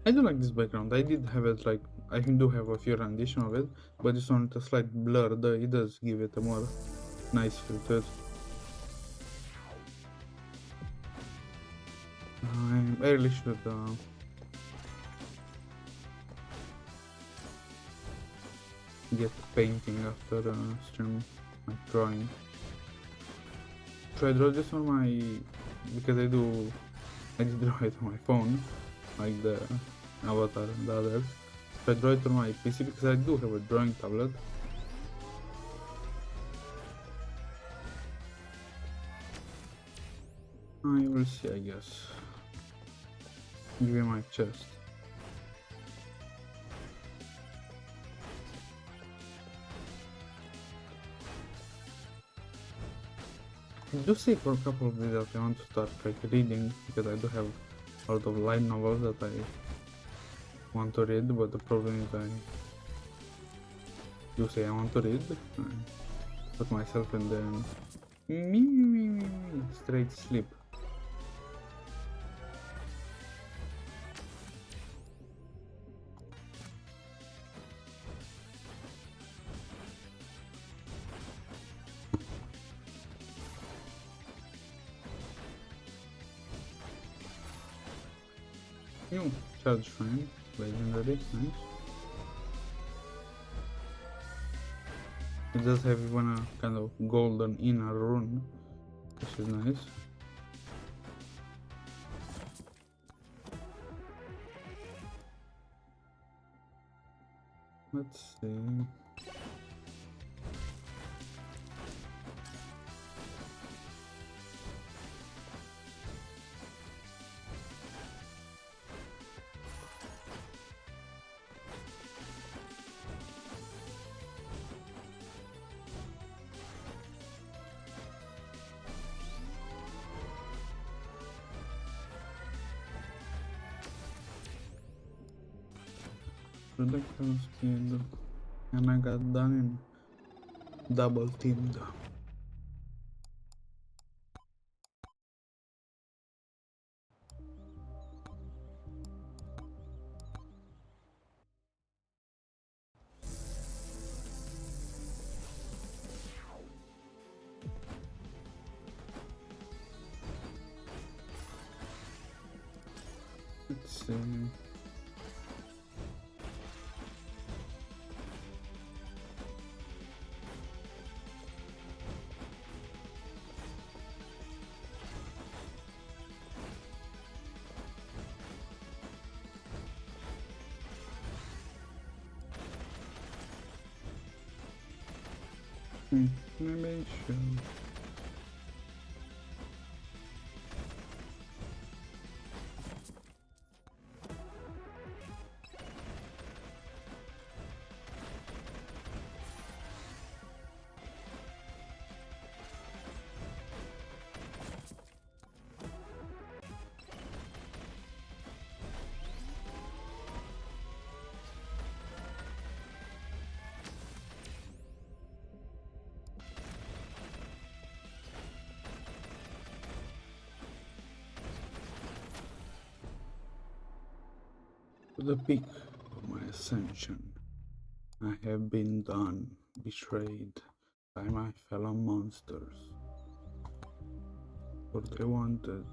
I do like this background. I did have it like I do have a few rendition of it, but this one with a slight blur. It does give it a more nice feel to it. I really should get painting after stream, like drawing. Should I draw this on my, because I did draw it on my phone, like the avatar and the others. Should I draw it on my PC because I do have a drawing tablet. I will see, I guess. Give me my chest. I do see for a couple of videos I want to start like reading, because I do have a lot of light novels that I want to read, but the problem is I do say I want to read, I put myself in the straight sleep. New charge frame, legendary, nice. It does have even a kind of golden inner rune, which is nice. Let's see. Projectile skill, and I got done in double teamed. Let's see. Maybe I should. To the peak of my ascension, I have been done, betrayed by my fellow monsters. For they wanted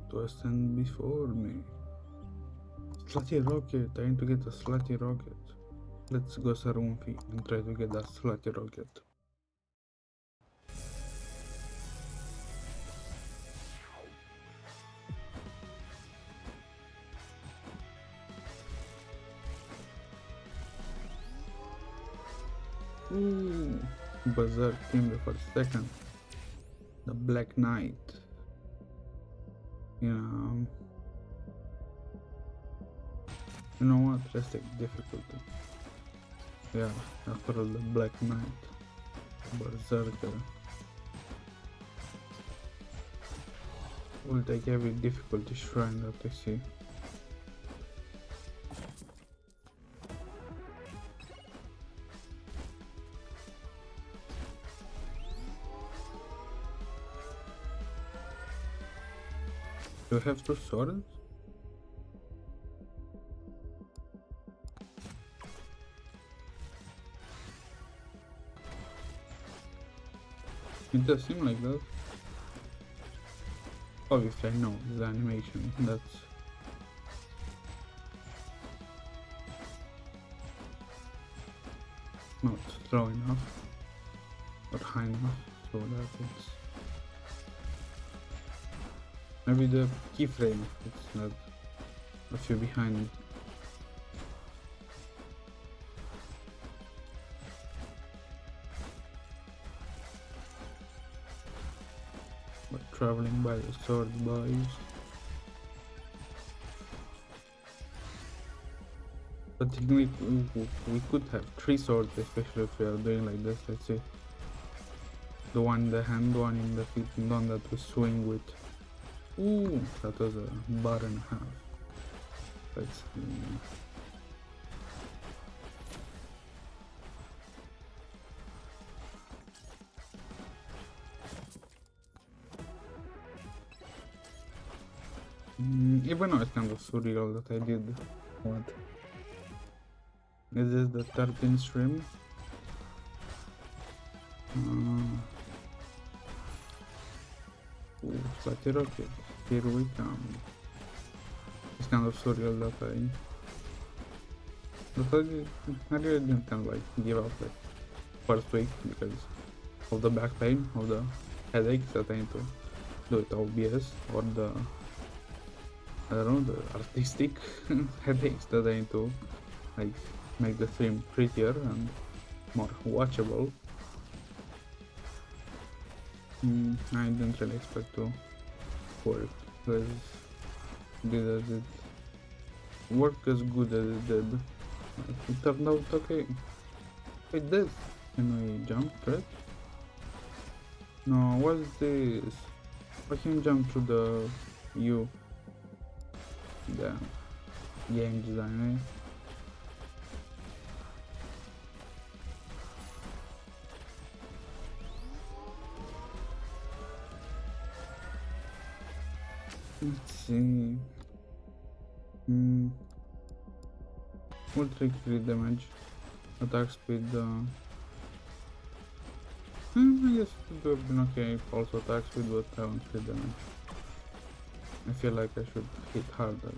to ascend before me. Slutty rocket, I need to get a slutty rocket. Let's go Sarunfi and try to get that slutty rocket. Ooh, Berserk Timber for second. The Black Knight. You know what? Let's take difficulty. Yeah, after all, the Black Knight. Berserker. We'll take every difficulty shrine that I see. Do you have two swords? It does seem like that. Obviously I know the animation, that's not low enough or high enough, so that it's maybe the keyframe, it's not a few behind. But traveling by the sword, boys. But technically we could have three swords, especially if we are doing like this. Let's see, the one in the hand, one in the feet, and one that we swing with. Ooh, that was a bar and a half. Let's see. Even though it's kind of surreal that I did. What? Is this the 13th stream? Slutty rocket, here we come. It's kind of surreal that I really didn't kind of like give up like first week because of the back pain, of the headaches that I need to do it OBS, or the I don't know, the artistic headaches that I need to like make the stream prettier and more watchable. I didn't really expect to work because it worked as good as it did. It turned out okay. Wait, this? Can we jump, right? No, what's this? I can jump through the the game design, eh? Let's see. Will take 3 damage. Attack speed. I guess it would have been okay. Also attack speed, but I want 3 damage. I feel like I should hit harder.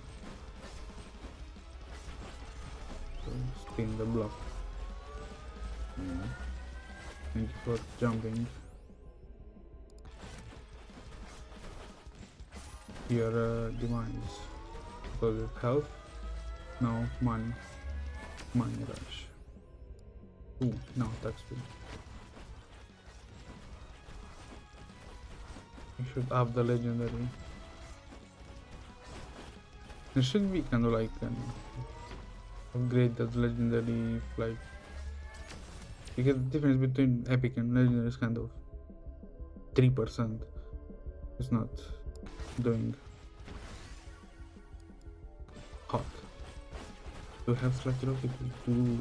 So spin the block. Thank you for jumping. Your demise. Was it health? No, money. Money rush. Ooh, no, attack speed. You should up the legendary. There should be kind of like an upgraded legendary, like, because the difference between epic and legendary is kind of 3%. It's not doing hot. To have Slutty Rocket to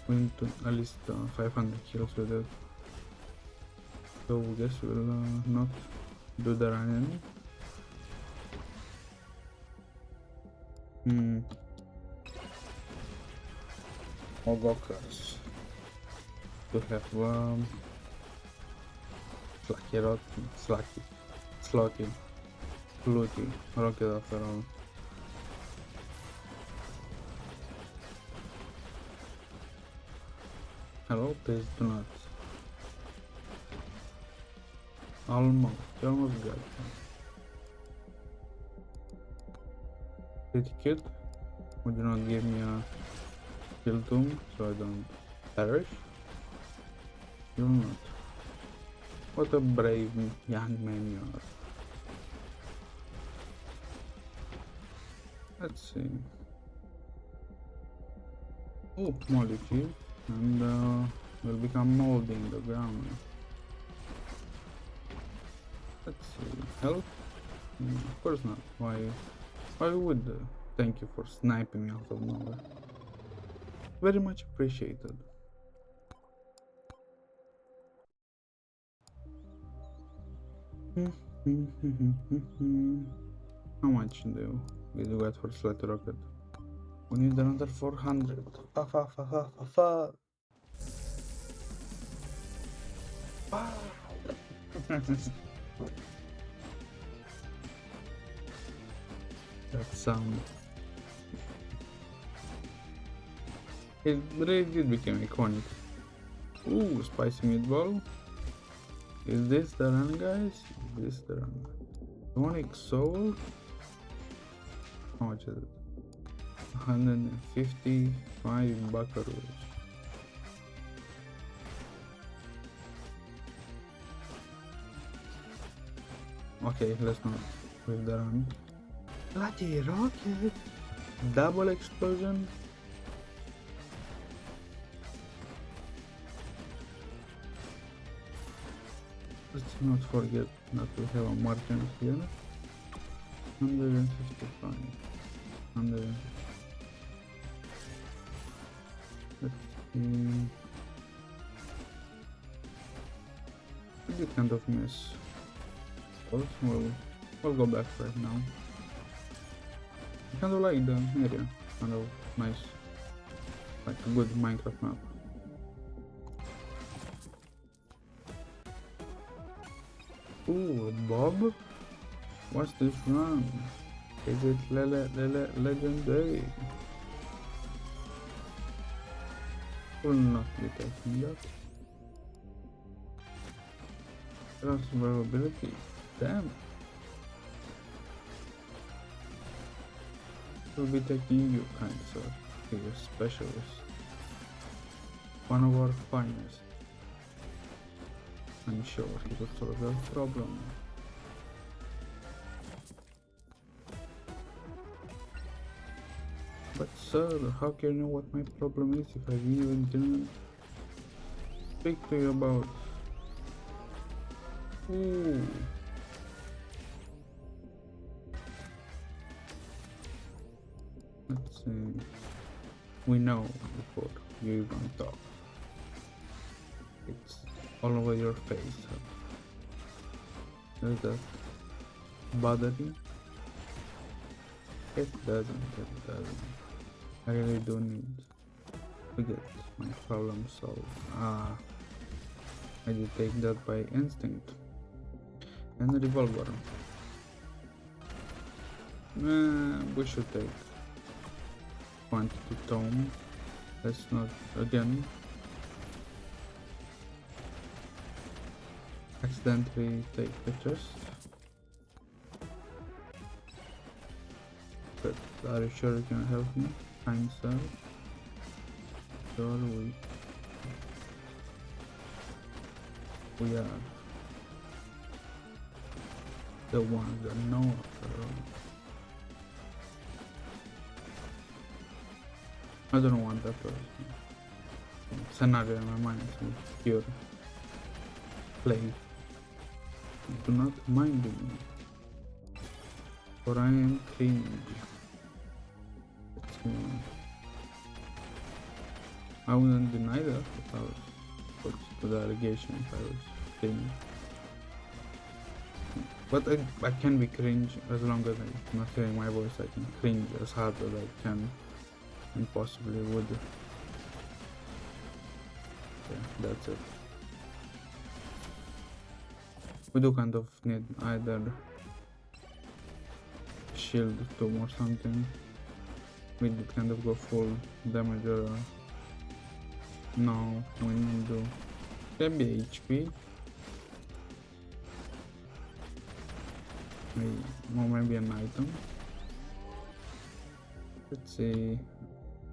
win to at least 500 kills with it. So I guess we'll not do the run. Mogokers. To have Slotty, Fluty, Rocket after all. Hello, please do not. Almost, you almost got it. Pretty cute. Would you not give me a kill tomb so I don't perish? You'll not. What a brave young man you are. Let's see. Oh, moldy cheese. And will become moldy in the ground. Let's see. Health? Of course not. Why would? Thank you for sniping me out of nowhere. Very much appreciated. How much do you get for Sled Rocket? We need another 400. That sound. It really did become iconic. Ooh, spicy meatball. Is this the run, guys? Is this the run? Sonic Soul? How much is it? 155 buckaroos. Okay, let's not with the run. Bloody rocket! Double explosion? Let's not forget that we have a merchant here. 155. 100. Let's see. It's a kind of mess. We'll go back right now. I kind of like the area. Kind of nice. Like a good Minecraft map. Ooh, Bob? What's this run? Is it legendary? Will not be taking that. Survivability. Damn. We'll be taking you, kind sir. You're a specialist. One of our finest. I'm sure he could solve that problem. But sir, how can you know what my problem is if I even didn't speak to you about? Ooh. Let's see. We know before you even talk. It's all over your face. Does that bother you? It doesn't. I really do need to get my problem solved. I did take that by instinct. And a revolver. We should take quantity tome. Let's not again accidentally take the chest. But are you sure you can help me? Kind sir. Sure we are the ones that know after all. I don't want that scenario in my mind, so pure play. Do not mind me, for I am cringe. I wouldn't deny that if I was put to the allegation if I was cringe. But I can be cringe as long as I'm not hearing my voice. I can cringe as hard as I can and possibly would. Okay, that's it. We do kind of need either shield tomb or something. We did kind of go full damage or no, we need to maybe HP. Maybe, or maybe an item. Let's see.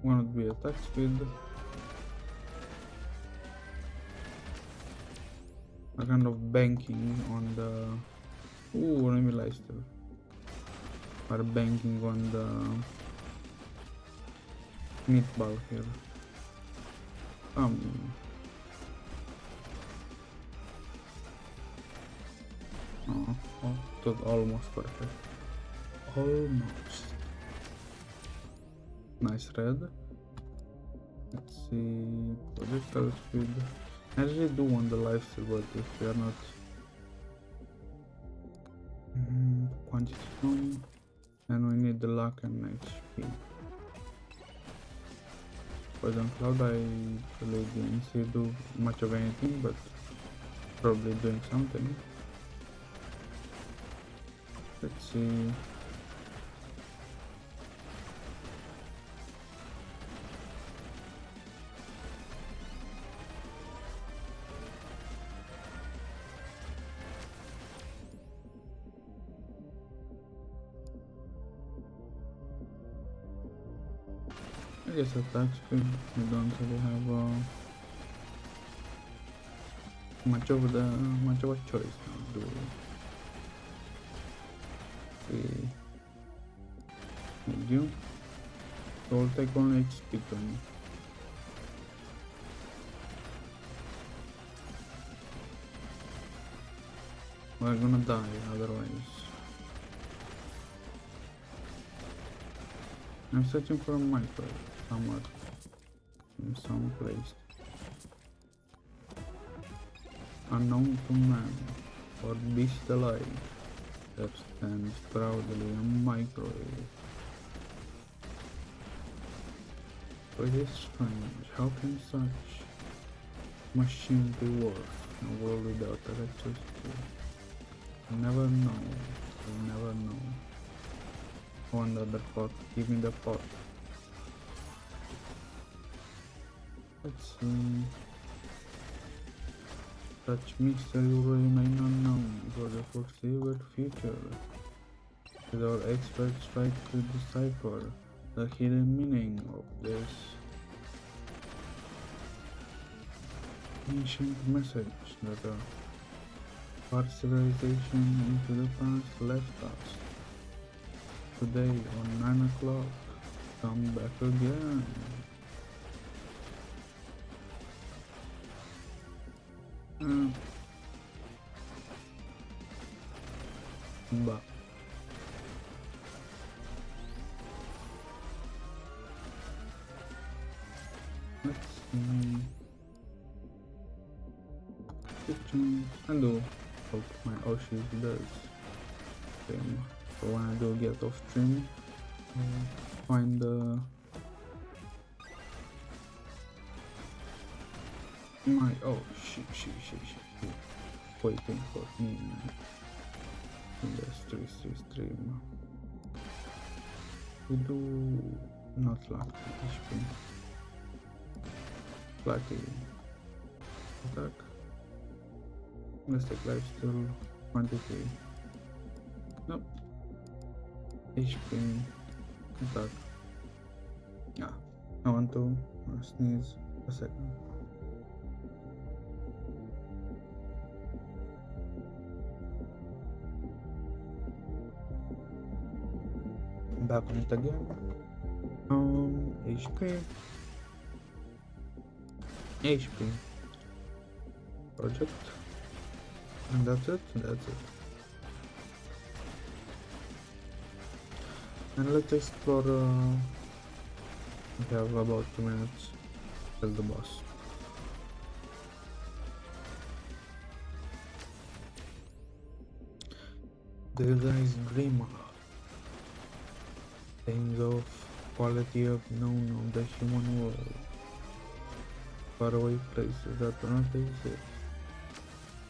One would be attack speed. A kind of banking on the. Ooh, enemy lifesteal. Are banking on the meatball here. Oh, it was almost perfect. Almost. Nice red. Let's see. Projectile speed. I really do want the lifesteal, but if we are not. Quantity from. And we need the luck and HP. Poison Cloud, I really didn't see do much of anything, but probably doing something. Let's see. I guess attack speed, we don't really have much of a choice now, do we? Need you. So we'll take only HP turn. We're gonna die otherwise. I'm searching for a microwave somewhere, in some place. Unknown to man, or beast alive, that stands proudly a microwave. But it is strange, how can such machines be worth in a world without electricity? I'll never know, I'll never know. On the other pot, give me the pot. Let's see. Such mystery will remain unknown for the foreseeable future, as our experts try to decipher the hidden meaning of this ancient message that our civilization into the past left us. Today on 9 o'clock, come back again. But let's see. I do hope my Oshi does stream. So when I do get off stream, I'll find my shit waiting for me in the stream. We do not lack HP. Lucky attack. Let's take lifesteal quantity. Nope. HP attack. Yeah. I want to sneeze a second. Back on it again. HP. Project. And that's it. And let's explore. We have about 2 minutes till the boss. These guys dream a lot. Things of quality of known of the human world. far away places that are not easy.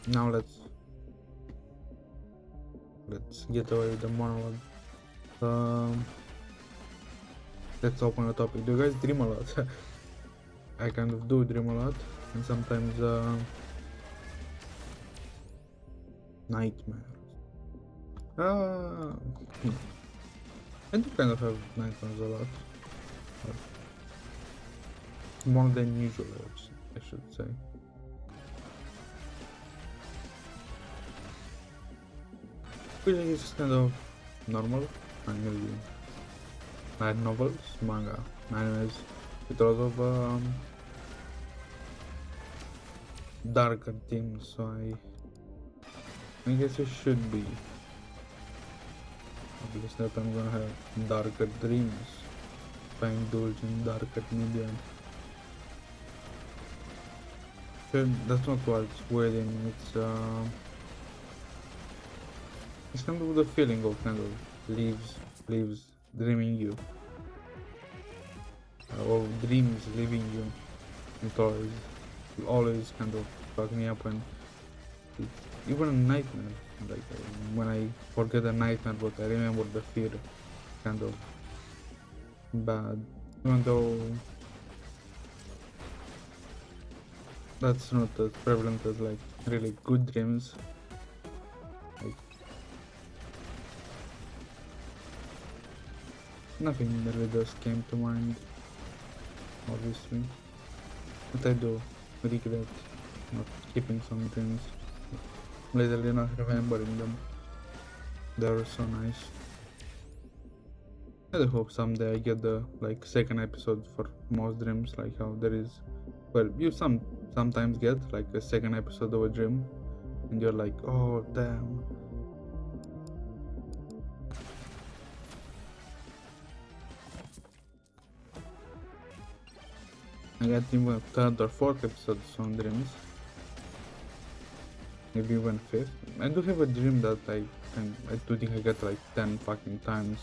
Now let's get away with the monologue. Let's open the topic. Do you guys dream a lot? I kind of do dream a lot, and sometimes nightmares. I do kind of have nightmares a lot, but more than usual, I should say. Which is kind of normal. I really like novels, manga, animes, with a lot of darker themes, so I guess it should be obvious that I'm gonna have darker dreams if I indulge in darker media. That's not what's weird in me, it's kind of the feeling of kind of leaves dreaming you, or dreams leaving you. It always kind of fuck me up, and even a nightmare, like when I forget a nightmare but I remember the fear, kind of bad, even though that's not as prevalent as like really good dreams. Like nothing really just came to mind, obviously, but I do regret not keeping some dreams, literally not remembering them. They were so nice. I do hope someday I get the like second episode for most dreams, like how there is, well, you sometimes get like a second episode of a dream and you're like, oh damn. I got even third or fourth episodes on dreams, maybe even fifth. I do have a dream that I do think I get like 10 fucking times.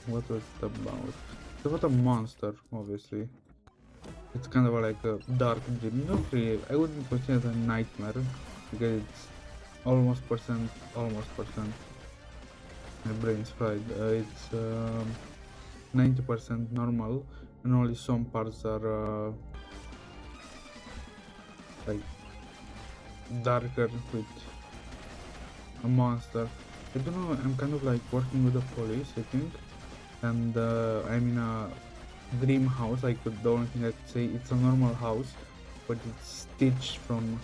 What was it about? It's about a monster, obviously. It's kind of like a dark dream. Not really, I wouldn't consider it a nightmare because it's almost percent. My brain's fried. It's 90% normal, and only some parts are like darker with a monster. I don't know, I'm kind of like working with the police, I think, and I'm in a dream house. Like the only thing I could say, it's a normal house, but it's stitched from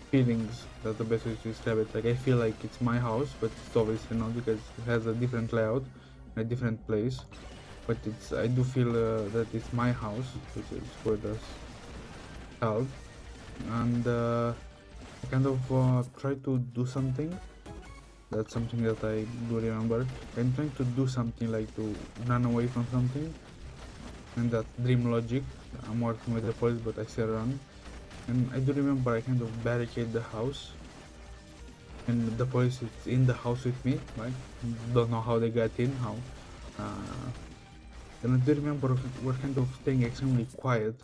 feelings. That's the best way to describe it. Like I feel like it's my house, but it's obviously not because it has a different layout, a different place. But I do feel that it's my house, which is for the hell, and I kind of try to do something. That's something that I do remember. I'm trying to do something like to run away from something, and that dream logic. I'm working with the police, but I still run. And I do remember I kind of barricade the house, and the police is in the house with me. Right? Don't know how they got in. How? And I do remember we're kind of staying extremely quiet.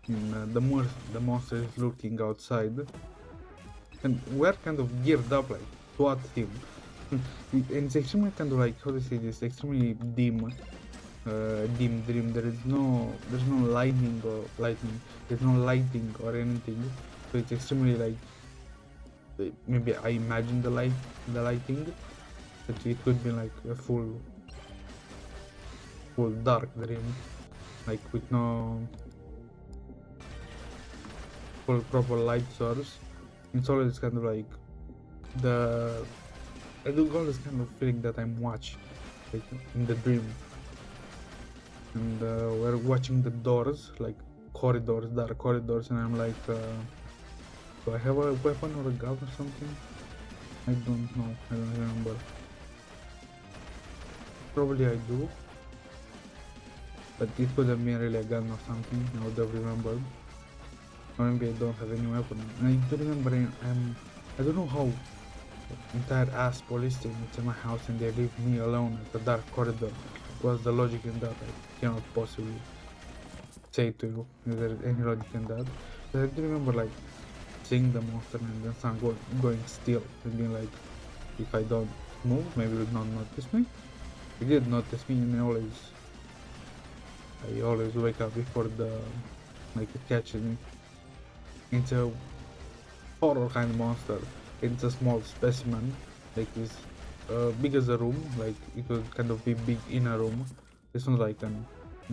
And, the monster is looking outside, and we're kind of geared up like SWAT team. And it's extremely kind of like, how to say this, extremely dim dream. There's no lightning, there's no lighting or anything, so it's extremely like, maybe I imagine the lighting, but it could be like a full dark dream, like with no full proper light source. It's always kind of like I do got this kind of feeling that I'm watching, like in the dream, and we're watching the doors, like corridors, dark corridors, and I'm like, do I have a weapon or a gun or something? I don't know, I don't remember. Probably I do, but it could have been really a gun or something, I would have remembered. Or maybe I don't have any weapon. And I do remember I don't know how entire ass police team into my house and they leave me alone at the dark corridor. What's the logic in that? I cannot possibly say to you if there is any logic in that. But I do remember like seeing the monster and then some going still and being like, if I don't move, maybe it will not notice me. It did notice me, and I always wake up before the like it catches me. It's a horror kind of monster. It's a small specimen, like it's big as a room, like it would kind of be big in a room. This one's like an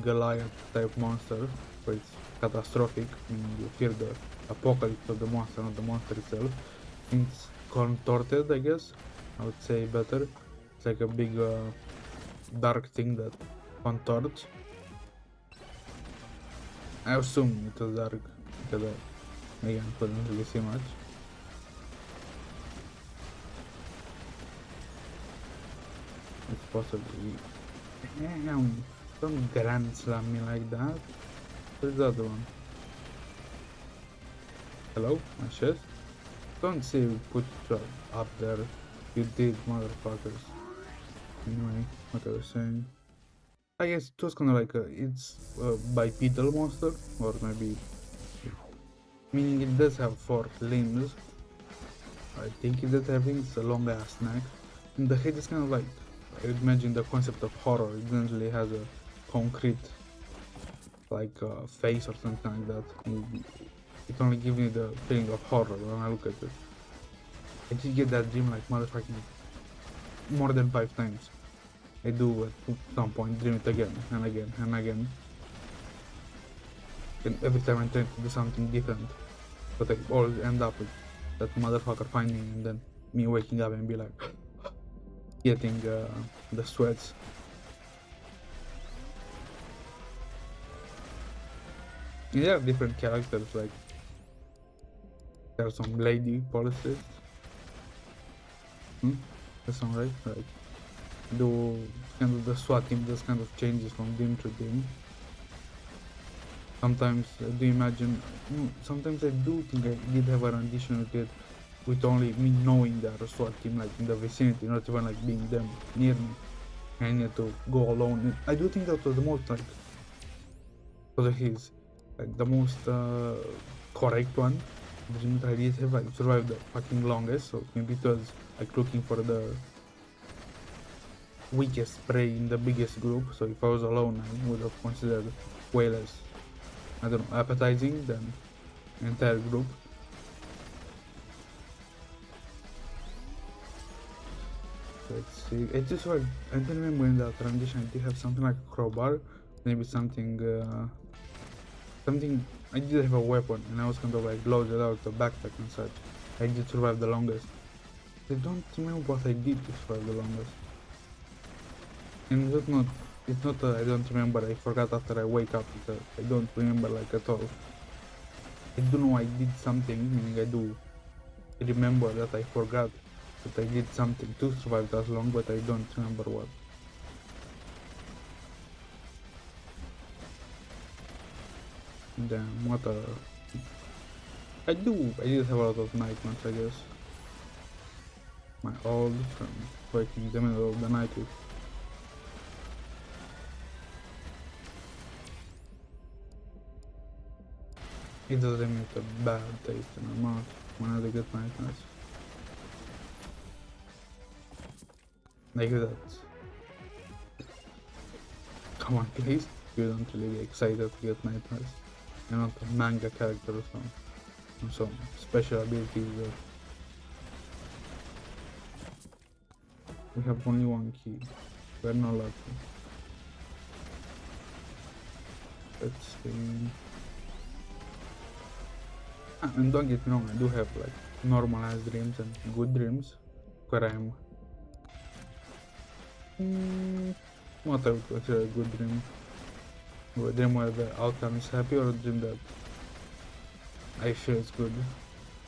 Goliath type monster, but it's catastrophic, meaning you fear the apocalypse of the monster, not the monster itself. It's contorted, I guess, I would say better. It's like a big dark thing that contorts. I assume it was dark because again couldn't really see much. It's possibly don't grand slam me like that. Where's the other one? Hello, my chest? Don't say you put it up there. You did, motherfuckers. Anyway, what I was saying. I guess it was kind of like it's a bipedal monster, or maybe meaning it does have 4 limbs. I think it does have limbs. It's a long ass neck, and the head is kind of like, I would imagine the concept of horror. It doesn't really has a concrete like face or something like that. It only gives me the feeling of horror when I look at it. I did get that dream like motherfucking more than 5 times. I do at some point dream it again and again and again. And every time I try to do something different, but I always end up with that motherfucker finding me and then me waking up and be like getting the sweats. And there are different characters, like there's some lady policies. That's not right. Like do kind of the SWAT team just kind of changes from team to team. Sometimes I do imagine, sometimes I do think I did have an additional kid with only me knowing there a SWAT team like in the vicinity, not even like being them near me. I need to go alone. I do think that was the most like, because he's like the most correct one. The dream that I did have like survived the fucking longest, so maybe it was like looking for the weakest prey in the biggest group. So if I was alone, I would have considered way less, I don't know, appetizing than entire group. Let's see. I just I don't remember in that rendition. I did have something like a crowbar, maybe something. Something. I did have a weapon, and I was kind of like loaded out the backpack and such. I did survive the longest. I don't remember what I did to survive the longest. And it's not. It's not. I don't remember. I forgot after I wake up. I don't remember like at all. I do know I did something, meaning I do remember that I forgot that I did something to survive that long, but I don't remember what. Damn, what a... I did have a lot of nightmares, I guess. My old friend waking in the middle of the night with... It does leave me with a bad taste in my mouth when I get nightmares. Like that. Come on, please. You don't really get excited to get nightmares. You're not a manga character or some special abilities. We have only one key. We're not lucky. Let's see. And don't get me wrong, I do have like normalized dreams and good dreams where I'm what I would consider a good dream. A dream where the outcome is happy, or a dream that I feel is good.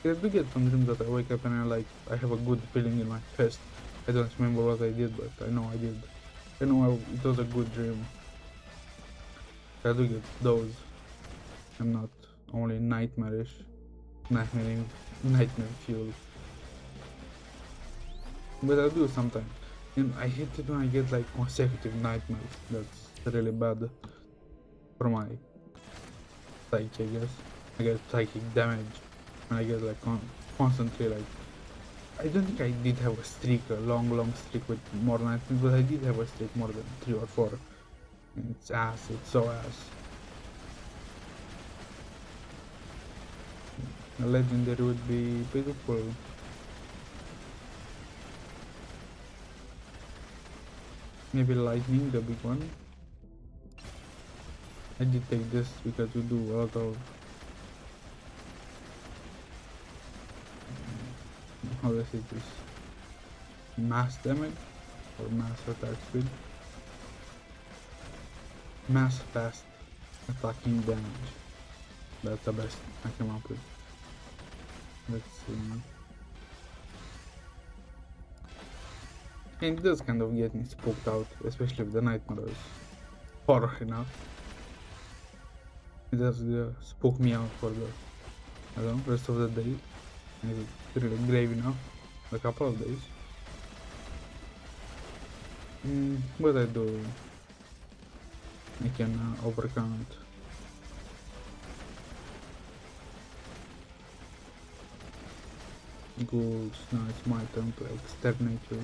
I do get some dreams that I wake up and I have a good feeling in my chest. I don't remember what I did, but I know I did. I know it was a good dream. I do get those. I'm not only nightmare fuel. but I do sometimes. And I hate it when I get like consecutive nightmares. That's really bad for my psyche, I guess. I get psychic damage when I get like constantly like. I don't think I did have a streak, a long streak with more nightmares, but I did have a streak more than 3 or 4. And it's ass, it's so ass. A legendary would be pretty cool. Maybe lightning, the big one. I did take this because we do a lot of how do I say this? Mass damage or mass attack speed. Mass fast attacking damage. That's the best I came up with. Let's see. And it does kind of get me spooked out, especially with the nightmares. Horror enough. It does spook me out for the rest of the day. And it's really grave enough. A couple of days. But I do. I can overcome it. Ghouls, now it's my turn to exterminate you.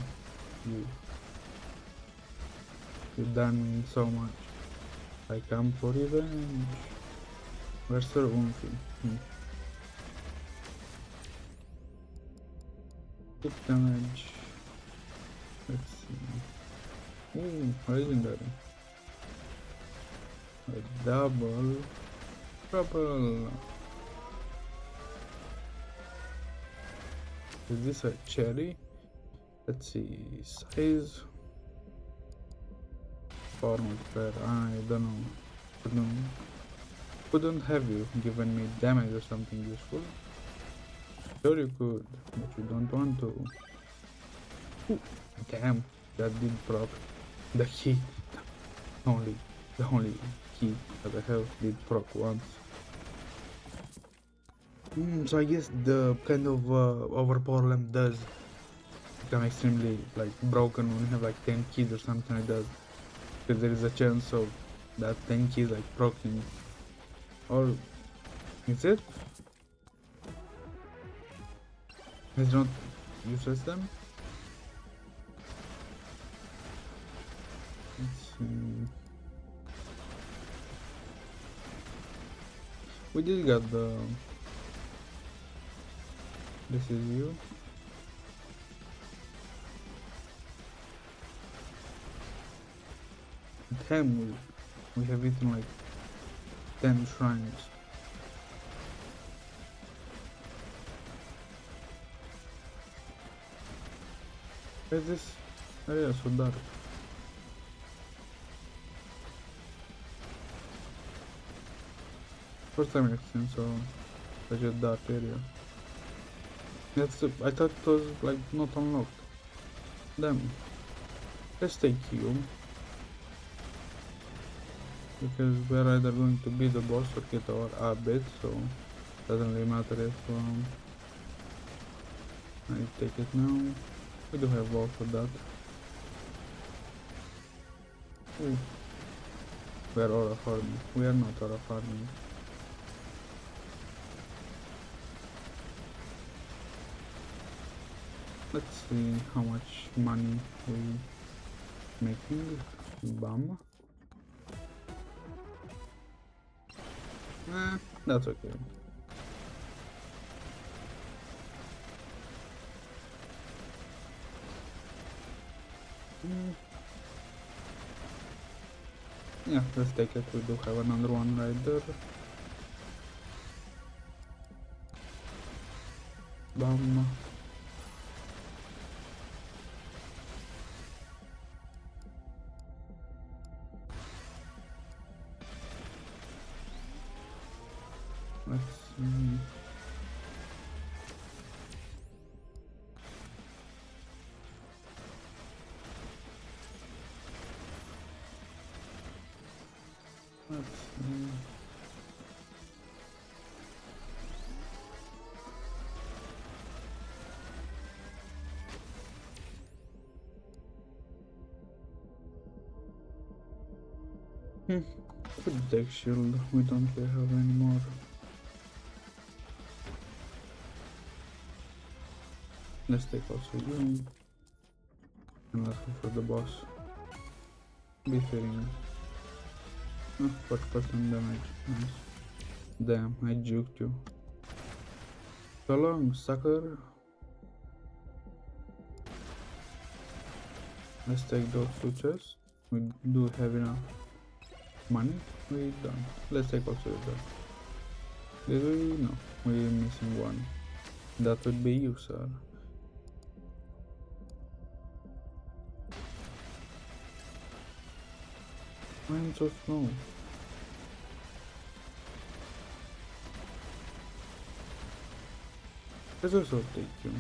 You've done me so much. I come for revenge. Where's the Unfi? Good damage. Let's see. Ooh, legendary. A double trouble. Is this a cherry? Let's see. Size. Format pair. I don't know. Couldn't have you given me damage or something useful? Sure you could, but you don't want to. Ooh, damn, that did proc. The key, the only key that I have did proc once. So I guess the kind of overpower lamp does become extremely like broken when you have like 10 keys or something like that. Because there is a chance of that 10 keys like proccing. Or is it? It's not useless them? Let's see. We did got the. This is you. Damn, we have eaten like 10 shrines. Why is this area so dark? First time I've seen such a dark area. I thought it was like not unlocked. Damn. Let's take you. Because we're either going to be the boss or get our abbot, so doesn't really matter if I take it now. We do have wall for that. Ooh. We are aura farming. We are not aura farming. Let's see how much money we making. Bam. That's okay. Yeah, let's take it. We do have another one right there. Bam. Let's see. Let's see. Could take shield, we don't really have any more. Let's take also you. And let's go for the boss. Be fearing. Oh, 40% damage. Nice. Damn, I juked you. So long, sucker. Let's take those two chests. We do have enough money. We don't. Let's take also that. Did we? No. We're missing one. That would be you, sir. Why am I so slow? Let's also take you.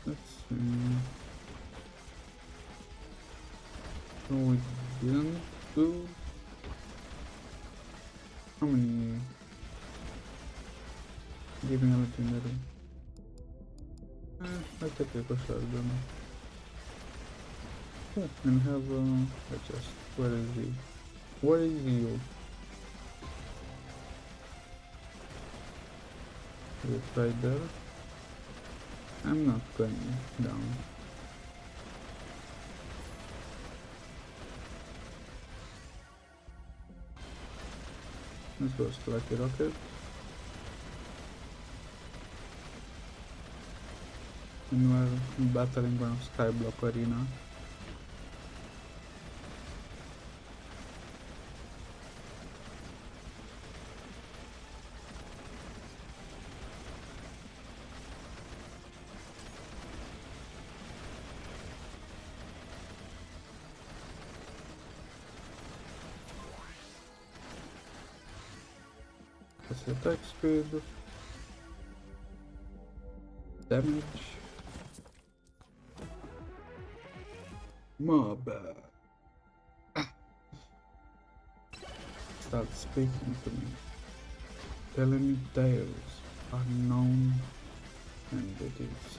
Let's see. So we didn't do. How many? Giving a legendary. Let's take a shotgun. Oh, and have a chest. Where is he? Where is you? It's right there. I'm not going down. Let's go Lucky Rocket. And we're battling on Skyblock Arena. Let's attack speed. Damage. Mob. Start speaking to me. Telling me tales, unknown entities.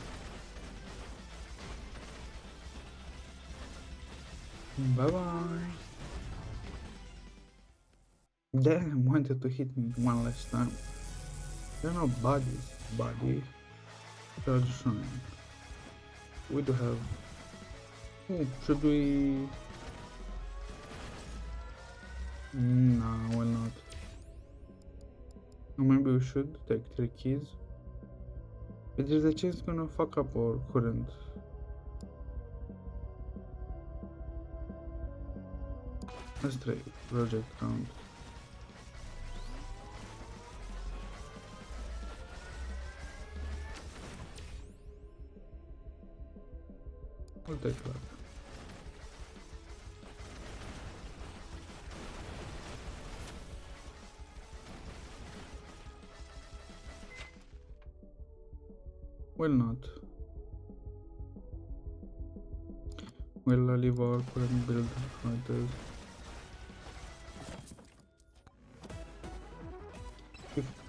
Bye bye. Damn, wanted to hit me one last time. There are no bodies, buddy. Third shrine. We do have. Oh, should we? No, we're not. Or maybe we should take 3 keys. But there's a chance gonna fuck up or couldn't. Let's try project count. I'll take luck. Will not. Will leave our current build fighters.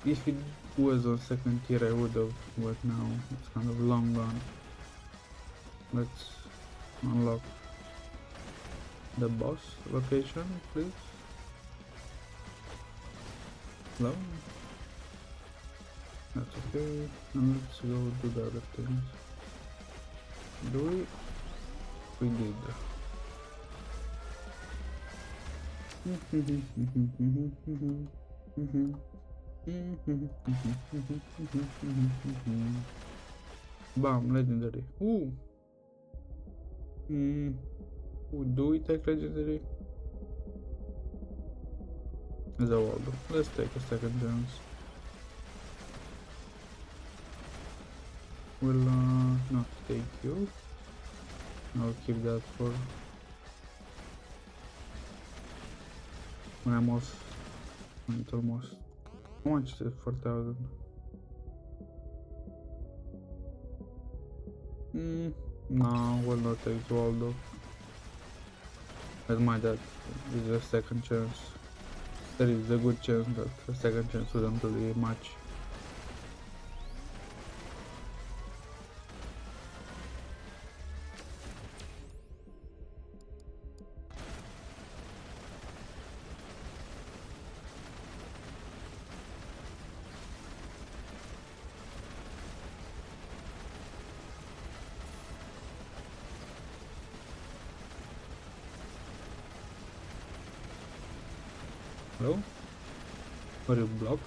If it was on second tier I would have, but now it's kind of long gone. Let's unlock the boss location, please. Hello? That's okay. And let's go do the other things. Do we? We did. Bam, legendary. Ooh. Do we take legendary? Zawaldo. Let's take a second chance. We'll not take you. I'll keep that for when I'm off. It's almost. How much is it? 4,000. No, we'll not take Waldo. As my dad is a second chance. There is a good chance that a second chance wouldn't really match Hello? Are you blocked?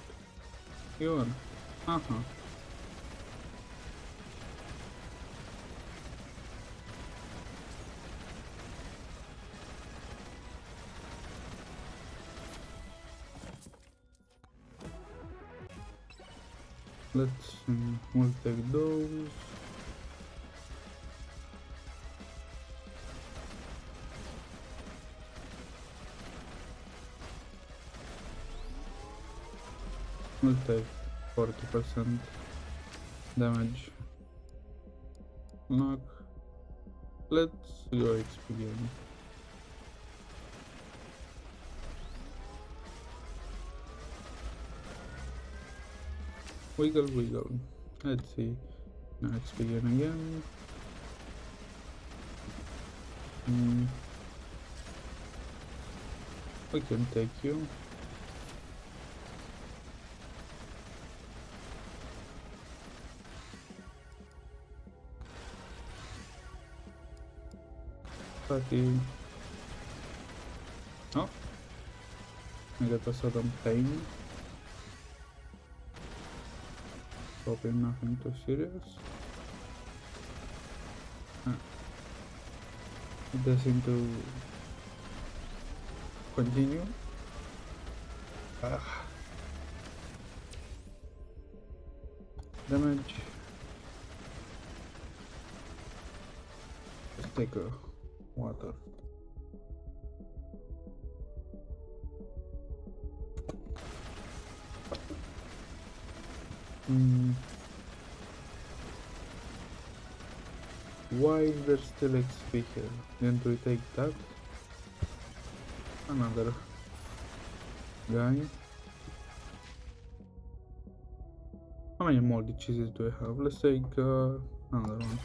You are. Uh-huh. Let's see. We'll take those. We'll take 40% damage. Knock. Let's go XP again. Wiggle, wiggle. Let's see. Now XP again. We can take you. Party. Oh, I got a sudden pain. Hoping nothing too serious. It does seem to continue. Damage. Let's take a water. Why is there still XP here? Didn't we take that? Another guy. How many moldy cheeses do I have? Let's take another one.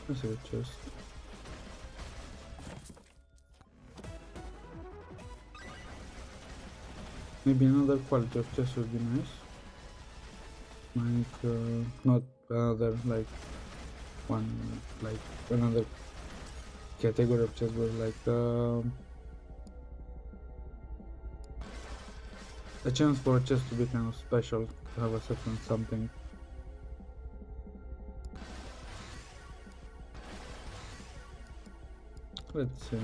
Let's see a chest. Maybe another quality of chest would be nice. Like, not another, like, one, like, another category of chest, but like, a chance for a chest to be kind of special, to have a certain something. Let's see.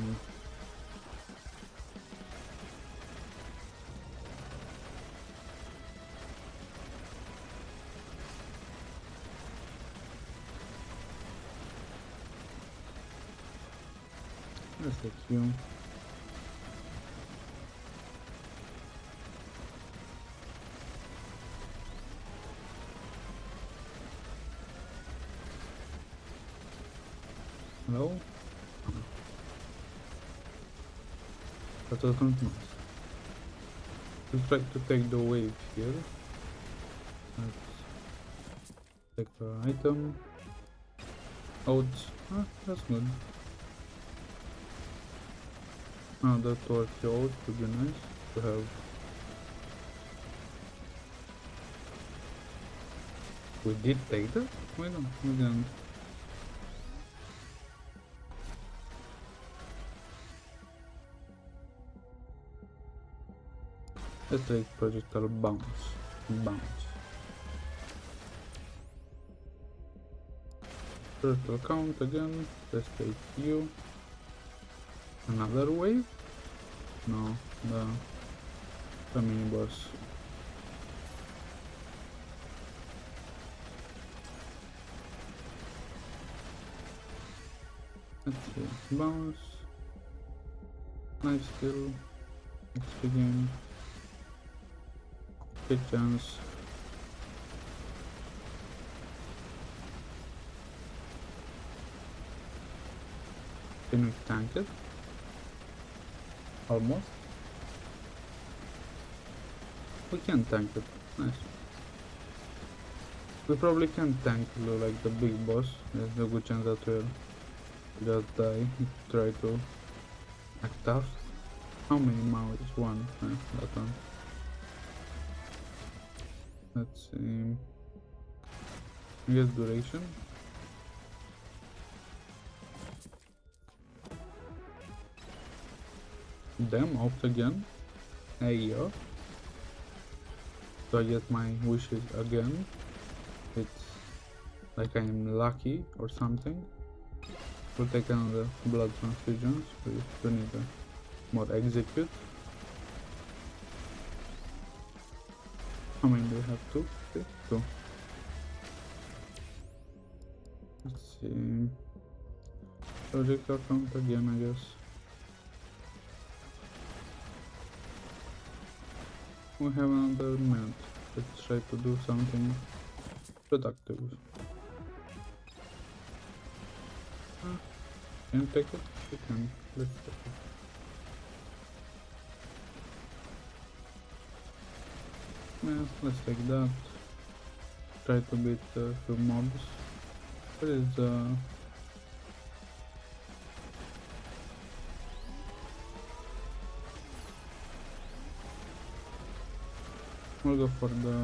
Let's take you. Hello? That was not nice. We'll try to take the wave here. Let's take the item. Oats. Ah, that's good. Another torch out would be nice to have. We did take that? Why not? We didn't. Let's take projectile bounce. Bounce. Turtle count again. Let's take you. Another wave? No, the mini boss. Let's see. Bounce. Nice still. XP game. Big chance. Can we tank it? Almost. We can tank it. Nice. We probably can tank like the big boss. There's a good chance that we'll just die. Try to act tough. How many mouths? One. That one. Let's see. I guess duration. Damn, out again. Hey yo. So I get my wishes again. It's like I'm lucky or something. We'll take another blood transfusions. We need a more execute. How many do we have? Two? Okay, two. Let's see. Projector count again, I guess. We have another minute. Let's try to do something productive. Can you take it? You can. Let's take it. Yeah, let's take that. Try to beat a few mobs. What is we'll go for the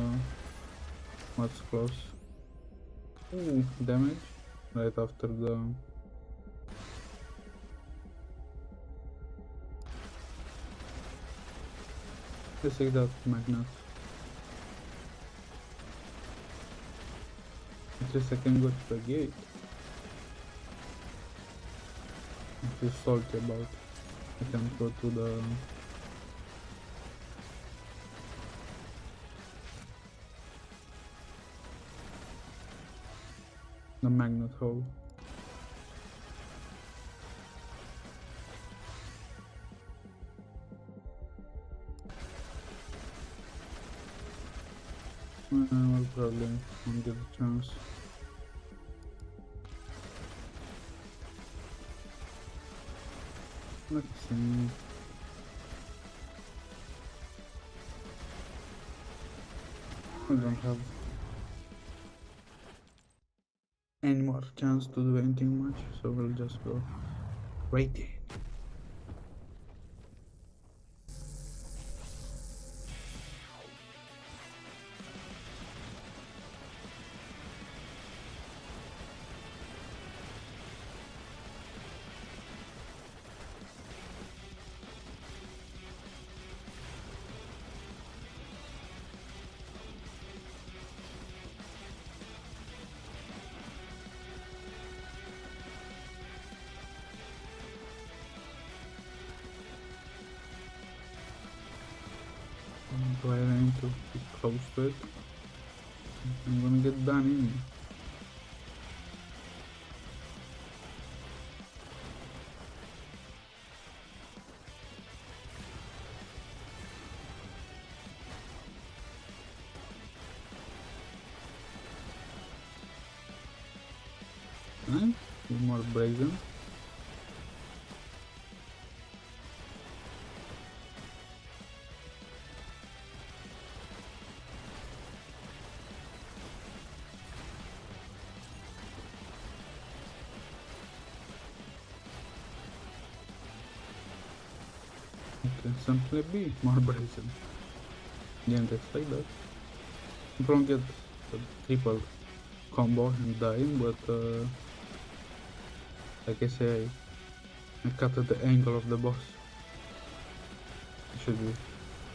what's close. Ooh, damage right after the let's take that magnet. At least I can go to the gate. I feel salty about I can't go to the magnet hole. We'll probably won't get a chance. Let's see. I don't have any more chance to do anything much, so we'll just go right in. Do I need to be close to it? I'm gonna get done in. Nice. Few more brazen. Can simply be more brazen. Didn't expect that. You don't get a triple combo and dying, but like I say, I cut at the angle of the boss. It should be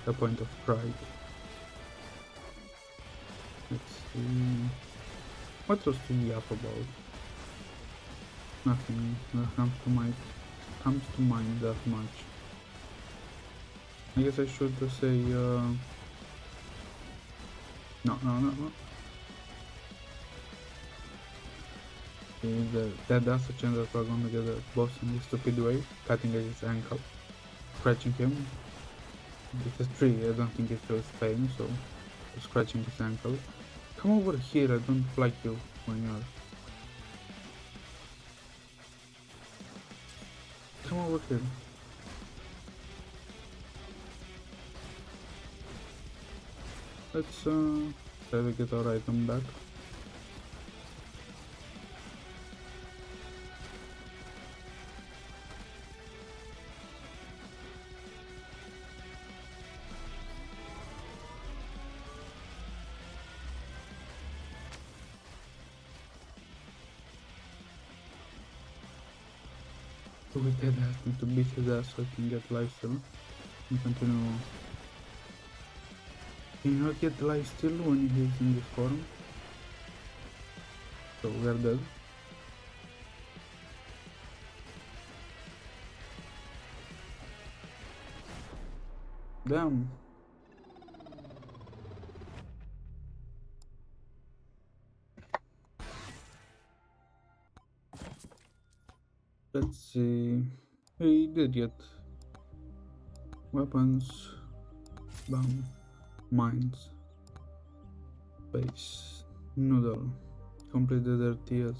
a point of pride. Let's see. What was to yap about? Nothing comes to mind that much. I guess I should say no. That's a chance that we're gonna get a boss in a stupid way, cutting at his ankle, scratching him. It is 3, I don't think it feels pain, so scratching his ankle. Come over here, I don't like you when you're... Come over here. Let's try to get our item back. with that I need to beat his ass so I can get lifesteal and continue. Can you not get lifesteal when he's in this form? So we're dead. Damn. Let's see. He did get weapons, bomb, mines, base, noodle, completed RTS,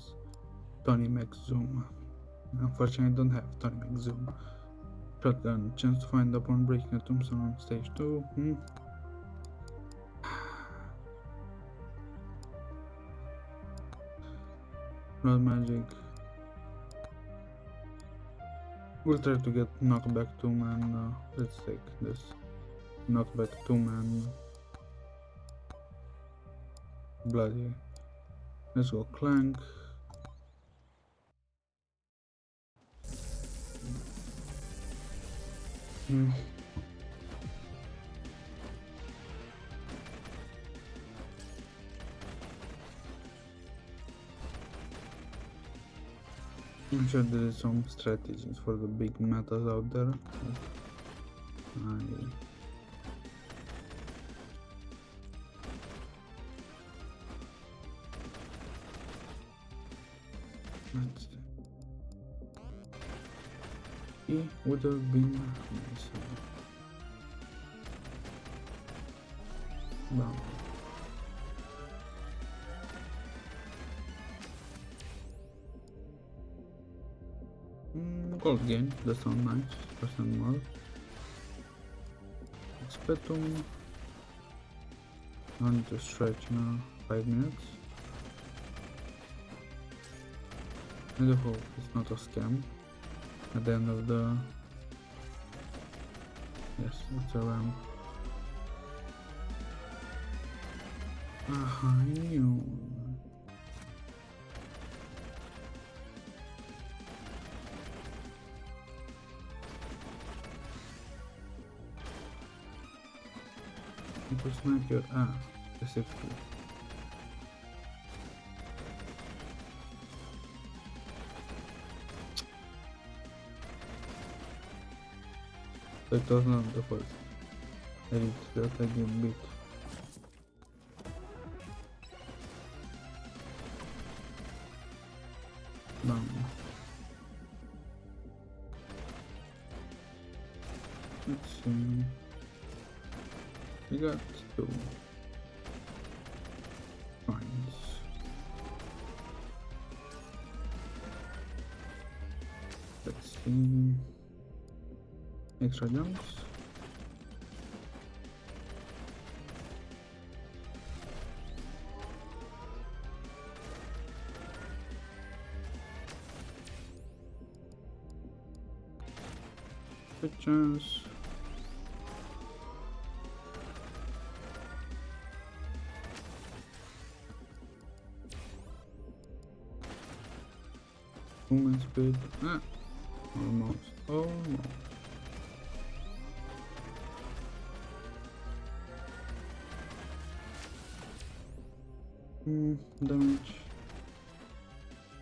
Tony Max Zoom. Unfortunately, I don't have Tony Max Zoom. Shotgun, chance to find upon breaking a tombstone on stage 2. Blood magic. We'll try to get knockback 2-man. Let's take this. Knockback 2-man. Bloody. Let's go clank. I'm sure there is some strategies for the big metas out there. It would have been nice. Bam. Gold gain, that sounds nice. Percent more. Expetum. I need to stretch now. 5 minutes. I do hope it's not a scam at the end of the. Yes, it's a ramp. I knew. It was not your specifically. So it was not the first edit that I did beat. Bam. Let's see. We got 2 coins. Let's see. Extra jumps. Pictures. Movement speed. Almost. Damage.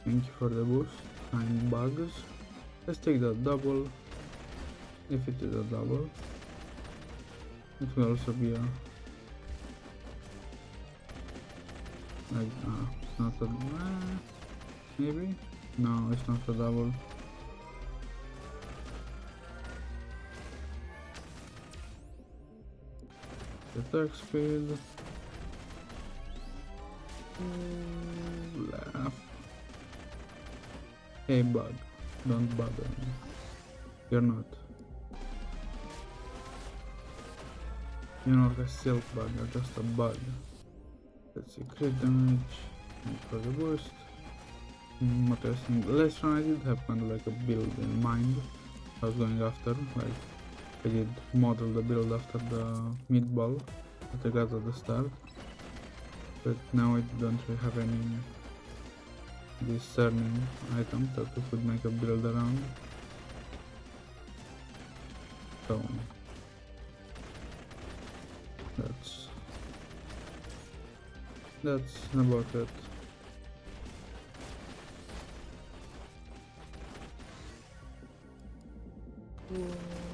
Thank you for the boost. 9 bugs. Let's take the double. If it is a double, it will also be a like it's not a maybe no, it's not a double. Attack speed. Laugh. Hey bug, don't bother me. You're not. You're not a silk bug, you're just a bug. Let's see, crit damage. And for the boost. Interesting. Last run I did have kind of like a build in mind. I was going after, like I did model the build after the meatball that I got at the start. But now I don't really have any discerning items that we could make a build around. So that's about it.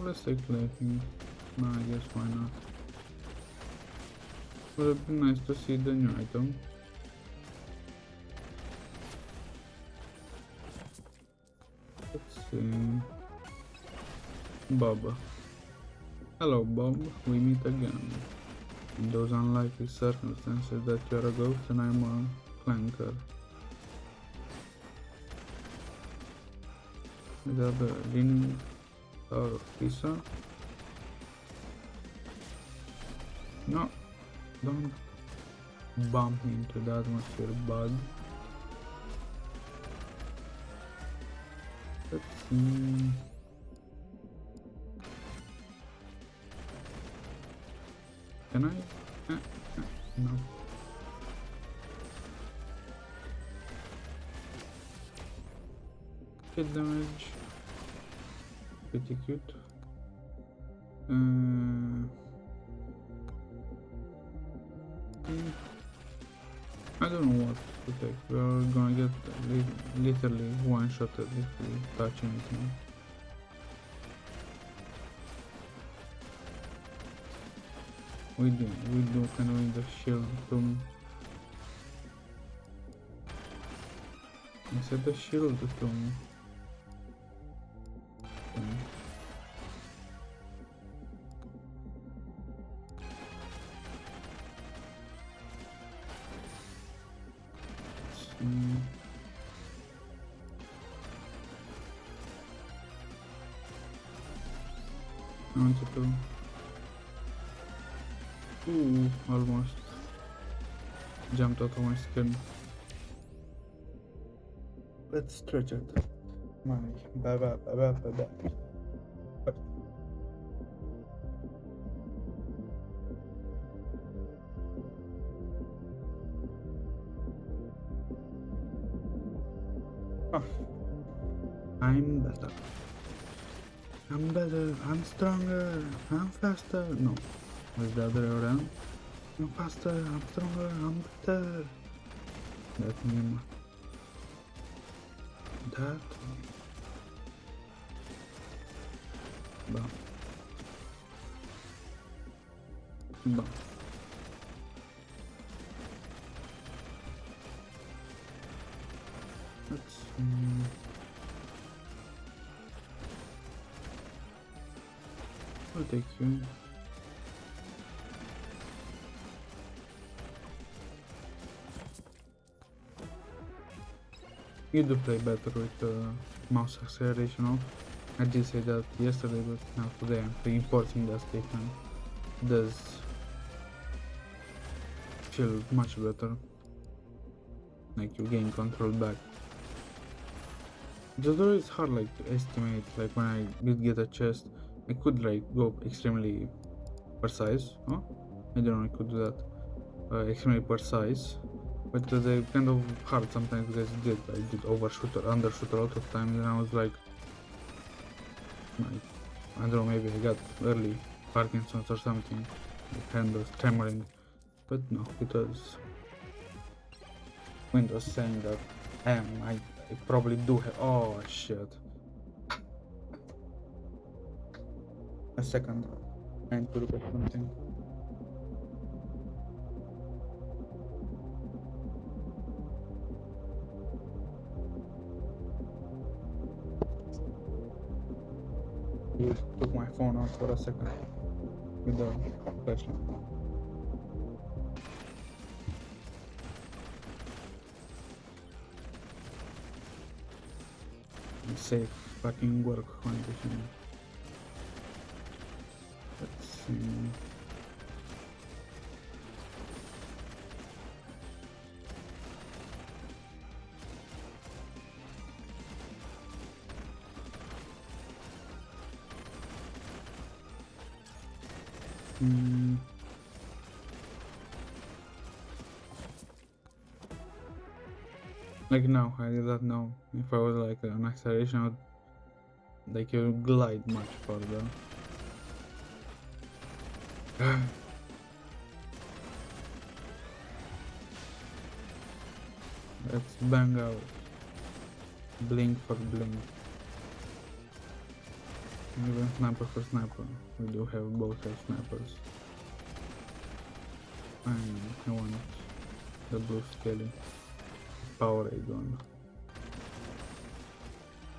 Let's take lightning. No, I guess why not. Would have been nice to see the new item. Let's see. Bob. Hello, Bob. We meet again. In those unlikely circumstances that you're a ghost and I'm a clanker. Is that the leaning tower of Pisa? No, don't bump me into the atmosphere, bud. Let's see. Can I? No. Hit damage. Pretty cute. I don't know what to take. We're gonna get literally one-shotted if we touch anything. We do kind of need the shield to... I said the shield to... I wanted to... Ooh, almost jumped out of my skin. Let's stretch it. My baba. Oh, I'm better. I'm stronger, I'm faster. No, it's the other way around. I'm faster, I'm stronger, I'm better. That meme. That. Bam. Bam. Let's see. I'll take you. You do play better with mouse acceleration off. I did say that yesterday, but now today I'm reinforcing that statement. It does feel much better. Like you gain control back. It's always hard like to estimate, like when I did get a chest, I could like go extremely precise. Oh, I don't know I could do that. Extremely precise. But they're kind of hard sometimes because I did overshoot or undershoot a lot of times, and I was like, I don't know, maybe I got early Parkinson's or something, like hand was tremoring, but no, it was Windows saying that I probably do have, oh shit. A second, I need to look at something. Took my phone out for a second with the flashlight. Safe fucking work condition. Let's see. Like now, I did not know if I was like an acceleration, like you glide much further. Let's bang out. Blink for blink. Even sniper for sniper. We do have both have snipers. And I want the blue skelly. Power aid one.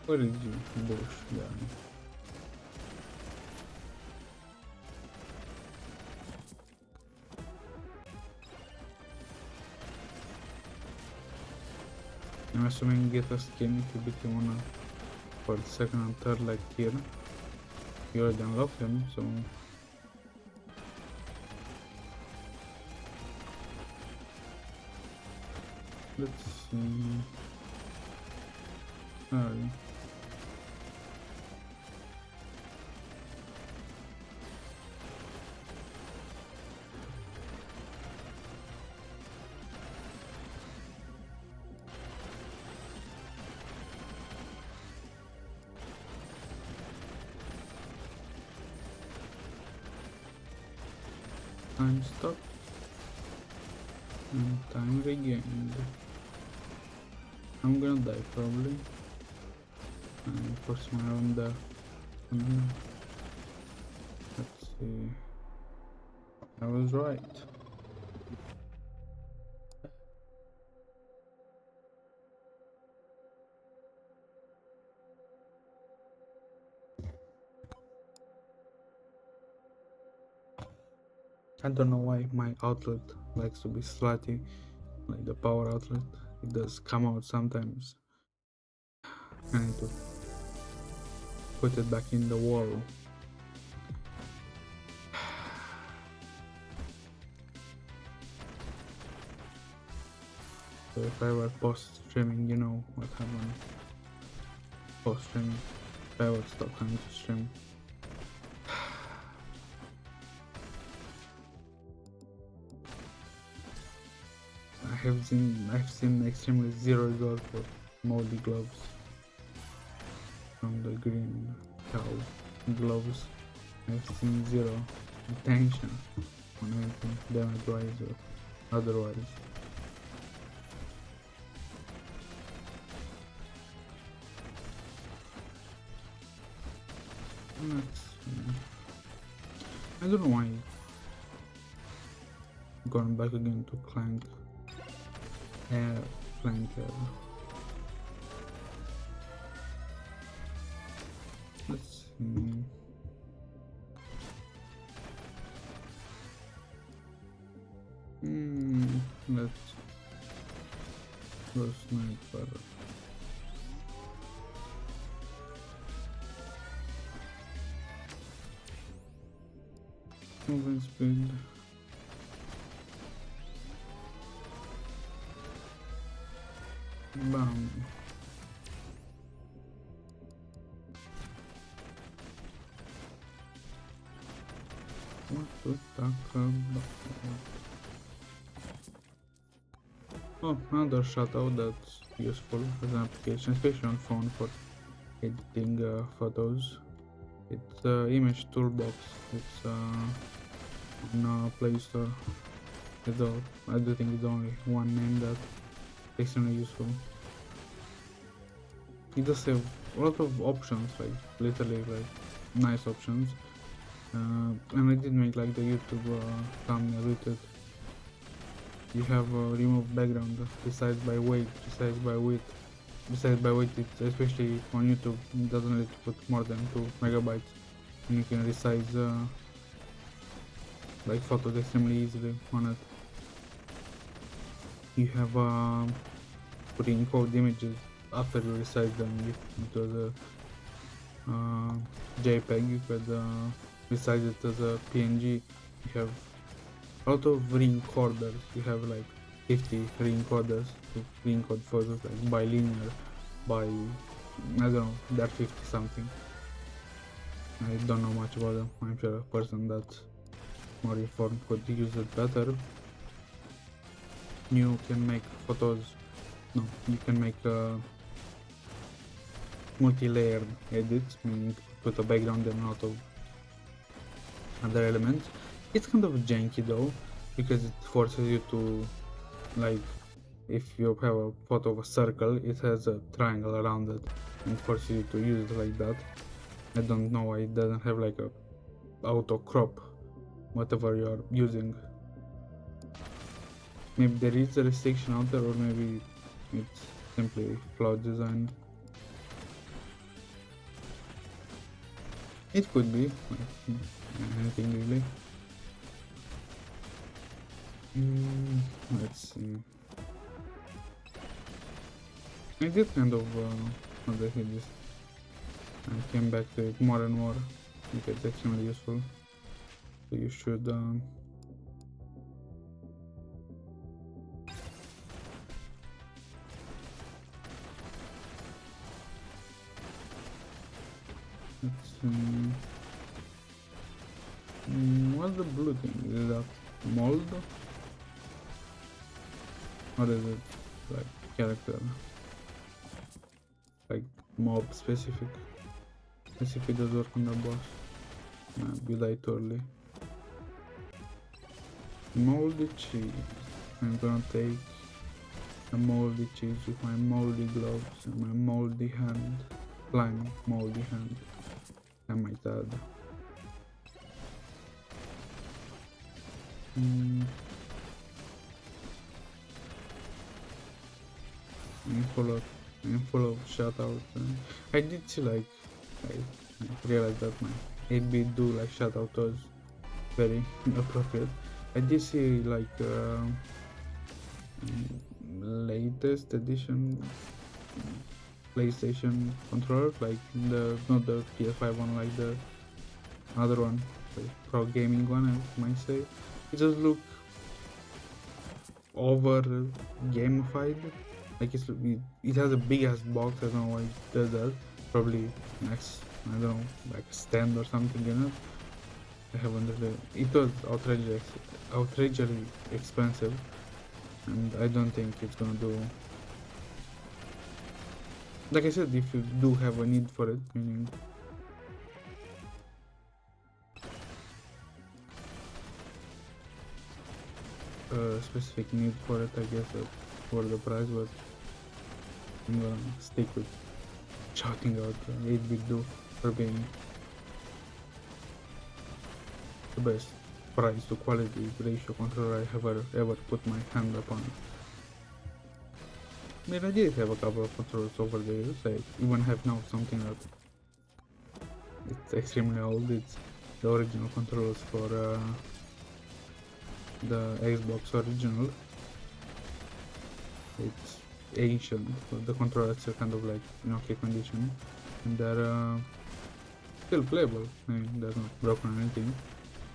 Where is you? Bush guy. I'm assuming get a skin if you beat him on a for the second and third like here. You already unlocked him, so let's see. Alright. Time stop and time regained. I'm gonna die probably. And for my own death. Let's see. I was right. I don't know why my outlet likes to be slutty, like the power outlet. It does come out sometimes. I need to put it back in the wall. So if I were post streaming, you know what happened. Post streaming. If I would stop trying to stream. I've seen extremely zero result for moldy gloves from the green cow gloves. I've seen zero attention on anything damage wise or otherwise. I don't know why going back again to Clank. Flanker. Let's see. Let's go sniper. Moving speed. Bam. What to talk about? Oh, another shutout that's useful as an application, especially on phone for editing photos. It's image toolbox. It's on Play Store. It's all. I do think it's only one name that extremely useful. It does have a lot of options, like literally like nice options. And I did make like the YouTube thumbnail with it. You have remove background, resize by weight, resize by width. Resize by weight, it's especially on YouTube, it doesn't let you put more than 2 megabytes. And you can resize like photos extremely easily on it. You have pre-encode images after you resize them. If it was a JPEG, you could resize it as a PNG. You have a lot of re-encoders. You have like 50 re-encoders to re-encode photos, like bilinear, by I don't know, they're 50 something. I don't know much about them. I'm sure a person that's more informed could use it better. You can make photos. No, you can make multi-layered edits, meaning put a background and a lot of other elements. It's kind of janky though, because it forces you to, like, if you have a photo of a circle, it has a triangle around it, and forces you to use it like that. I don't know why it doesn't have like a auto crop, whatever you are using. Maybe there is a restriction out there, or maybe it's simply flawed design. It could be, like, anything really. Let's see. I did kind of, how do I say this? I came back to it more and more because it's extremely useful. So you should, let's see. What's the blue thing? Is that mold? Or is it like character? Like mob specific? Let's see if it does work on the boss. Nah, we died early. Moldy cheese. I'm gonna take a moldy cheese with my moldy gloves and my moldy hand. Slime moldy hand. I might add. I'm full of shout outs. I did see like I realized that my 8-bit do like shout out was very appropriate. I did see like latest edition PlayStation controller, like not the PS5 one, like the other one, the pro gaming one, I might say. It does look over gamified. Like it has a big ass box. I don't know why it does that. Probably next, I don't know, like a stand or something in it. I haven't really. It was outrageously expensive, and I don't think it's gonna do. Like I said, if you do have a need for it, meaning a specific need for it, I guess, for the price, but I'm gonna stick with shouting out 8-bit do for being the best price to quality ratio controller I have ever put my hand upon. I mean, I did have a couple of controllers over the years. I even have now something that it's extremely old. It's the original controllers for the Xbox original. It's ancient, but the controllers are kind of like in okay condition, and they're still playable. I mean, they're not broken or anything.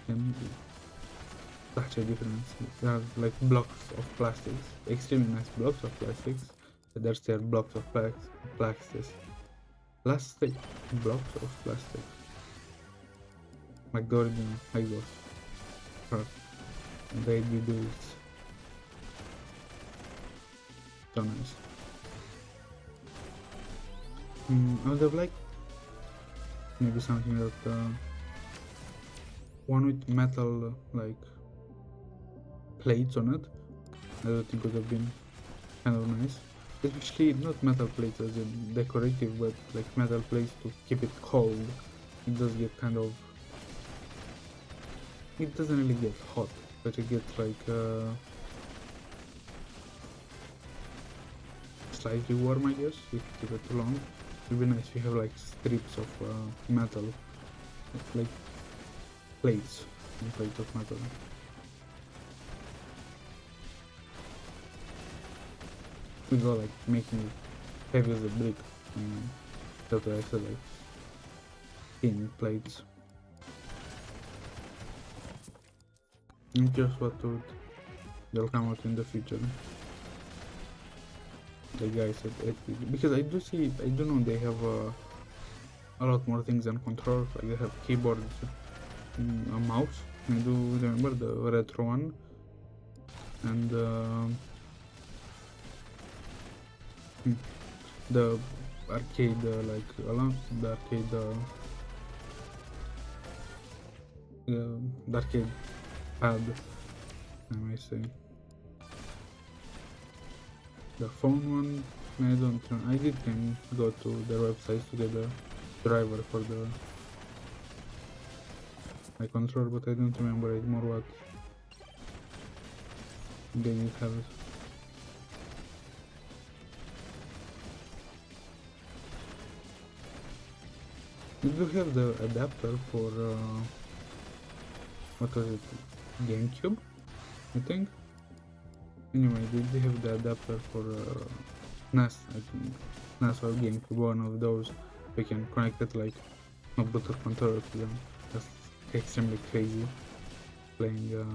And such a difference. They are like blocks of plastics, extremely nice blocks of plastics. But they're still blocks of plastics. Plastic blocks of plastic. Like the original Xbox. And the 8-bit do it. So nice. I would have liked maybe something that one with metal like plates on it. I don't think would have been kind of nice. Especially not metal plates as in decorative, but like metal plates to keep it cold. It does get kind of. It doesn't really get hot, but it gets like slightly warm, I guess, if you keep it too long. It would be nice if you have like strips of metal, like plates of metal. We go like making it heavy as a brick. That's what I said, like thin plates. And just what they'll come out in the future. The guys at because I do know they have a lot more things than controllers. Like they have keyboards, a mouse. I do remember the retro one, and the arcade like the arcade pad, I may say. The phone one, I don't know. I did can go to their website to get a driver for my controller, but I don't remember anymore what they did have. They do have the adapter for what was it? GameCube, I think. Anyway, they have the adapter for NES, I think. NES or GameCube, one of those. We can connect it like a Bluetooth controller to them. That's extremely crazy. Playing,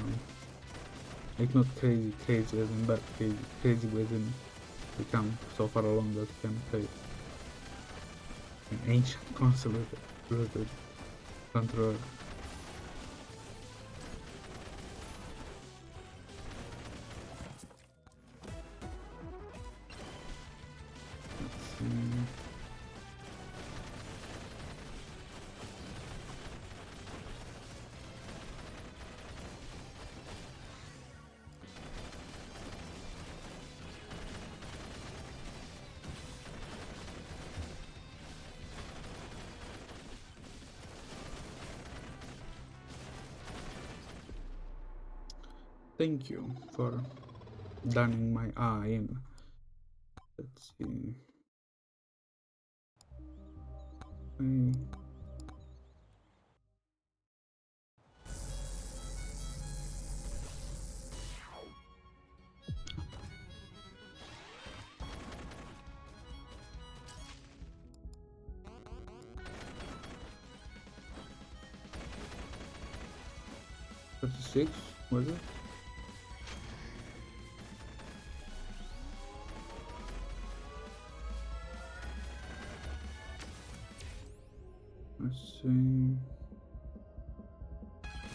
like not crazy as in bad crazy as in become so far along that you can play an ancient console with a Bluetooth controller. Let's see. Thank you for dunning my eye in. Let's see. I 36, was it? Let's see.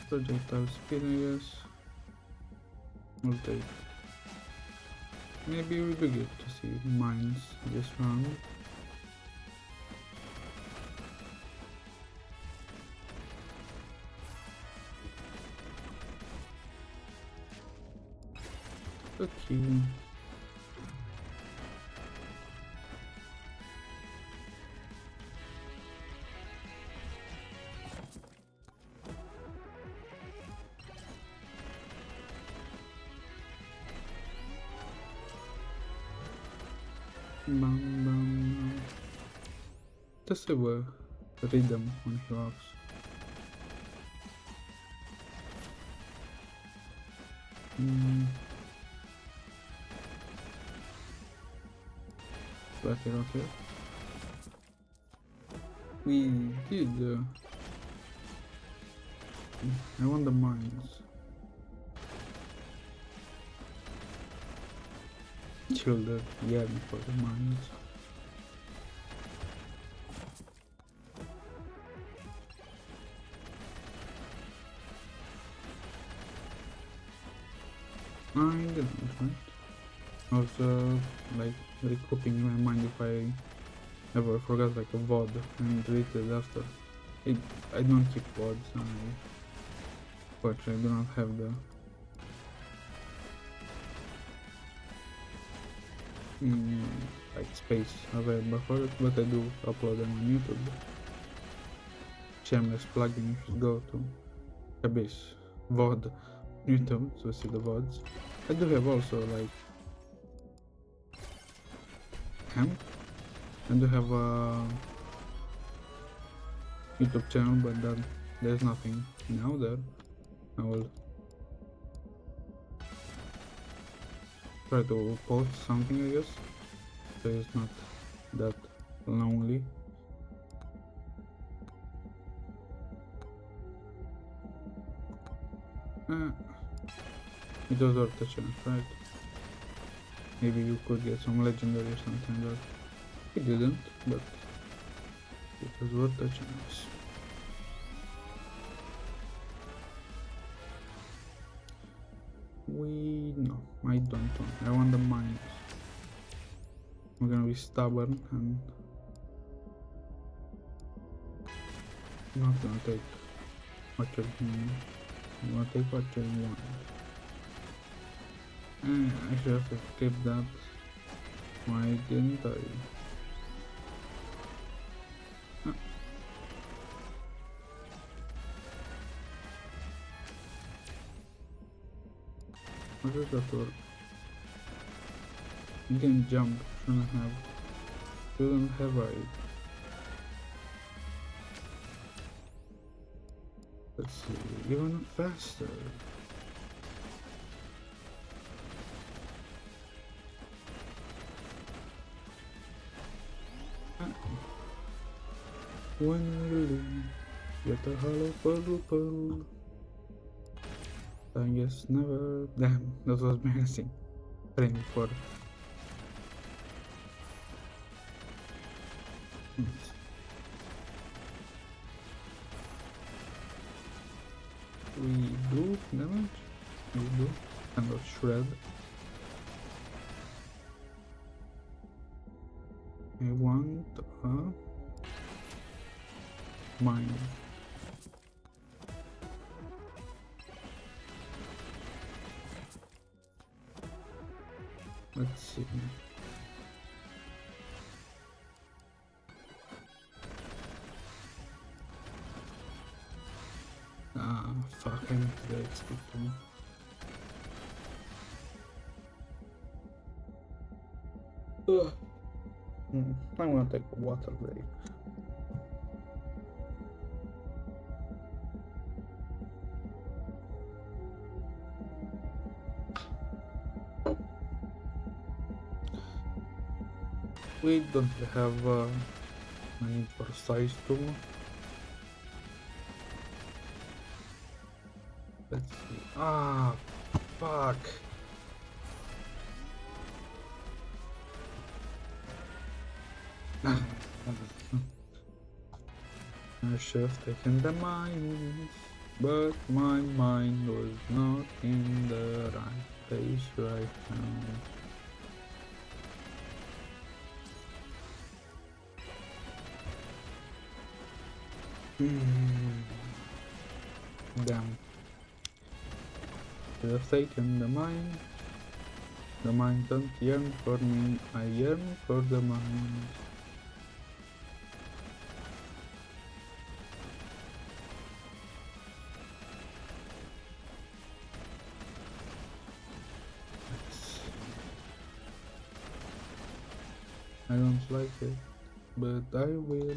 Projectile speed, I guess. We'll take. Maybe we do get to see mines this round. Okay. Bam, bam, bam. Just have a rhythm when he walks. Okay. We did. I want the mines. Shoulder, yeah, before the mines. I didn't, right? I was like recouping my mind if I ever forgot like a VOD and deleted after. I don't keep VODs, but I do not have the like space available for it, but I do upload them on YouTube. Shameless plugin, you should go to Abyss VOD YouTube to see the VODs. I do have also like I do have a YouTube channel, but there's nothing now there. I will try to post something, I guess, so it's not that lonely. It was worth a chance, right? Maybe you could get some legendary or something, but it didn't, but it was worth a chance. No, I don't want. I want the mines. I'm gonna be stubborn and not gonna take much of him. You wanna take what you want. I should have kept that. Why didn't I? Ah, how does that work? You can jump, shouldn't have I. Let's see, even faster. When you leave, get a hollow pearl. I guess never. Damn, that was menacing. Praying for. We do damage. We do. Kind of shred. I want a mine. Let's see. Ah, fuck, I need the XP too. I'm gonna take a water break. We don't have a need for size tool. Let's see. Ah, fuck. I should have taken the mines, but my mind was not in the right place right now. Damn. Should have taken the mine. The mine don't yearn for me, I yearn for the mine. I don't like it, but I will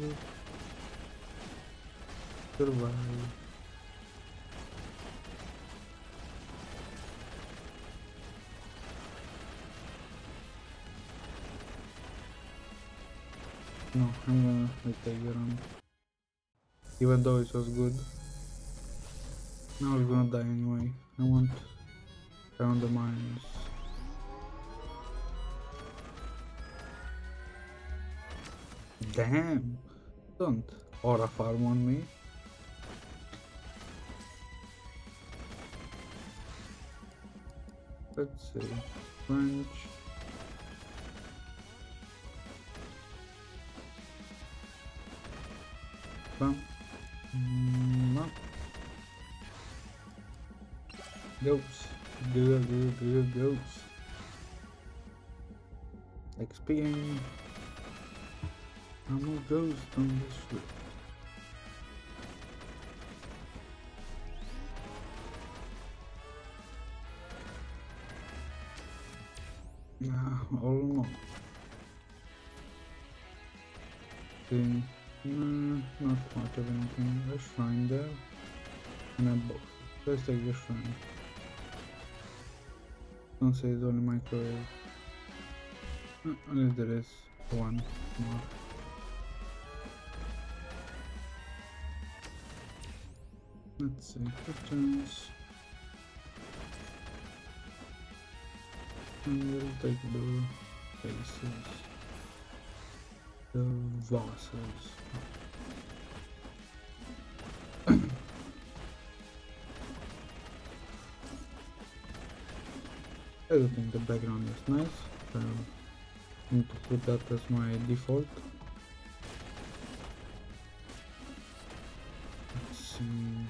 survive. No, I'm gonna retake it on. Even though it was good. Now we're gonna die anyway. I want around the mines. Damn! Don't aura farm on me. Let's see. French. Bam. No. Goats. Goats. XP. I'm a ghost on this ship. Yeah, almost. See, not much of anything. A shrine there. And a box. Let's take the shrine. Don't say it's only microwave. Unless there is one more. Let's see, kitchens. And we'll take the faces. The vases. I don't think the background is nice. I need to put that as my default. Let's see.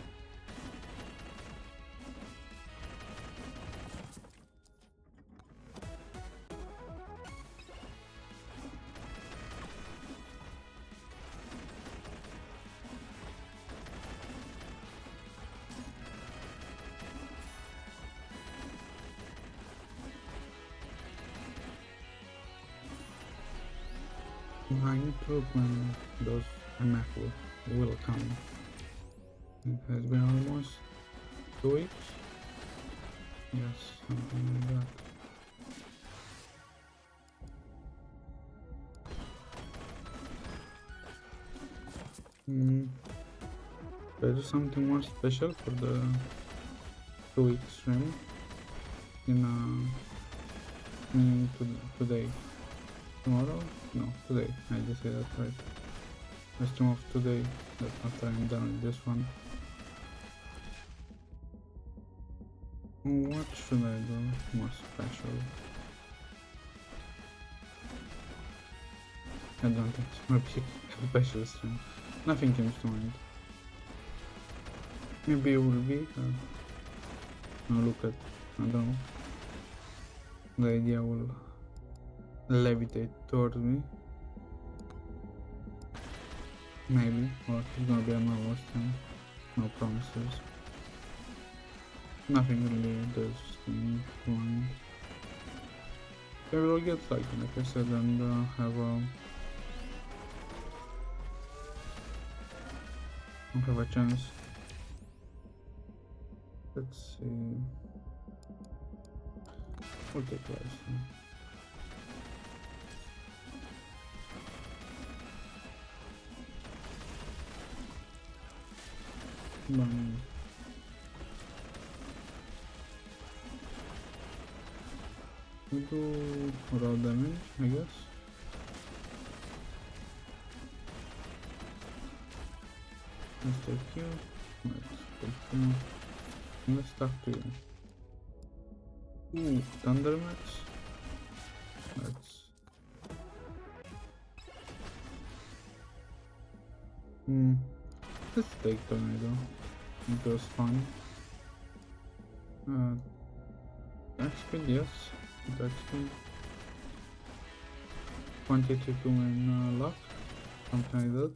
I need to look when those MF will come. It has been almost 2 weeks. Yes, something like that. There is something more special for the 2 week stream today. Tomorrow? No, today. I just said that right. The stream of today, that after I'm done with this one. What should I do more special? I don't think it's more a special stream. Nothing comes to mind. Maybe it will be. Now look at. I don't know. The idea will levitate towards me. Maybe. Or it's gonna be a normal stream. No promises. Nothing really does seem to mind. I will get like I said, and have a chance. Let's see. We'll take lives. We do raw damage, I guess. Let's take you. Let's take you. Let's talk to you. Ooh, Thunder Mats. Let's take Tornado. It was fun. Speed, yes. Attack speed. Quantity to in luck. Something like that.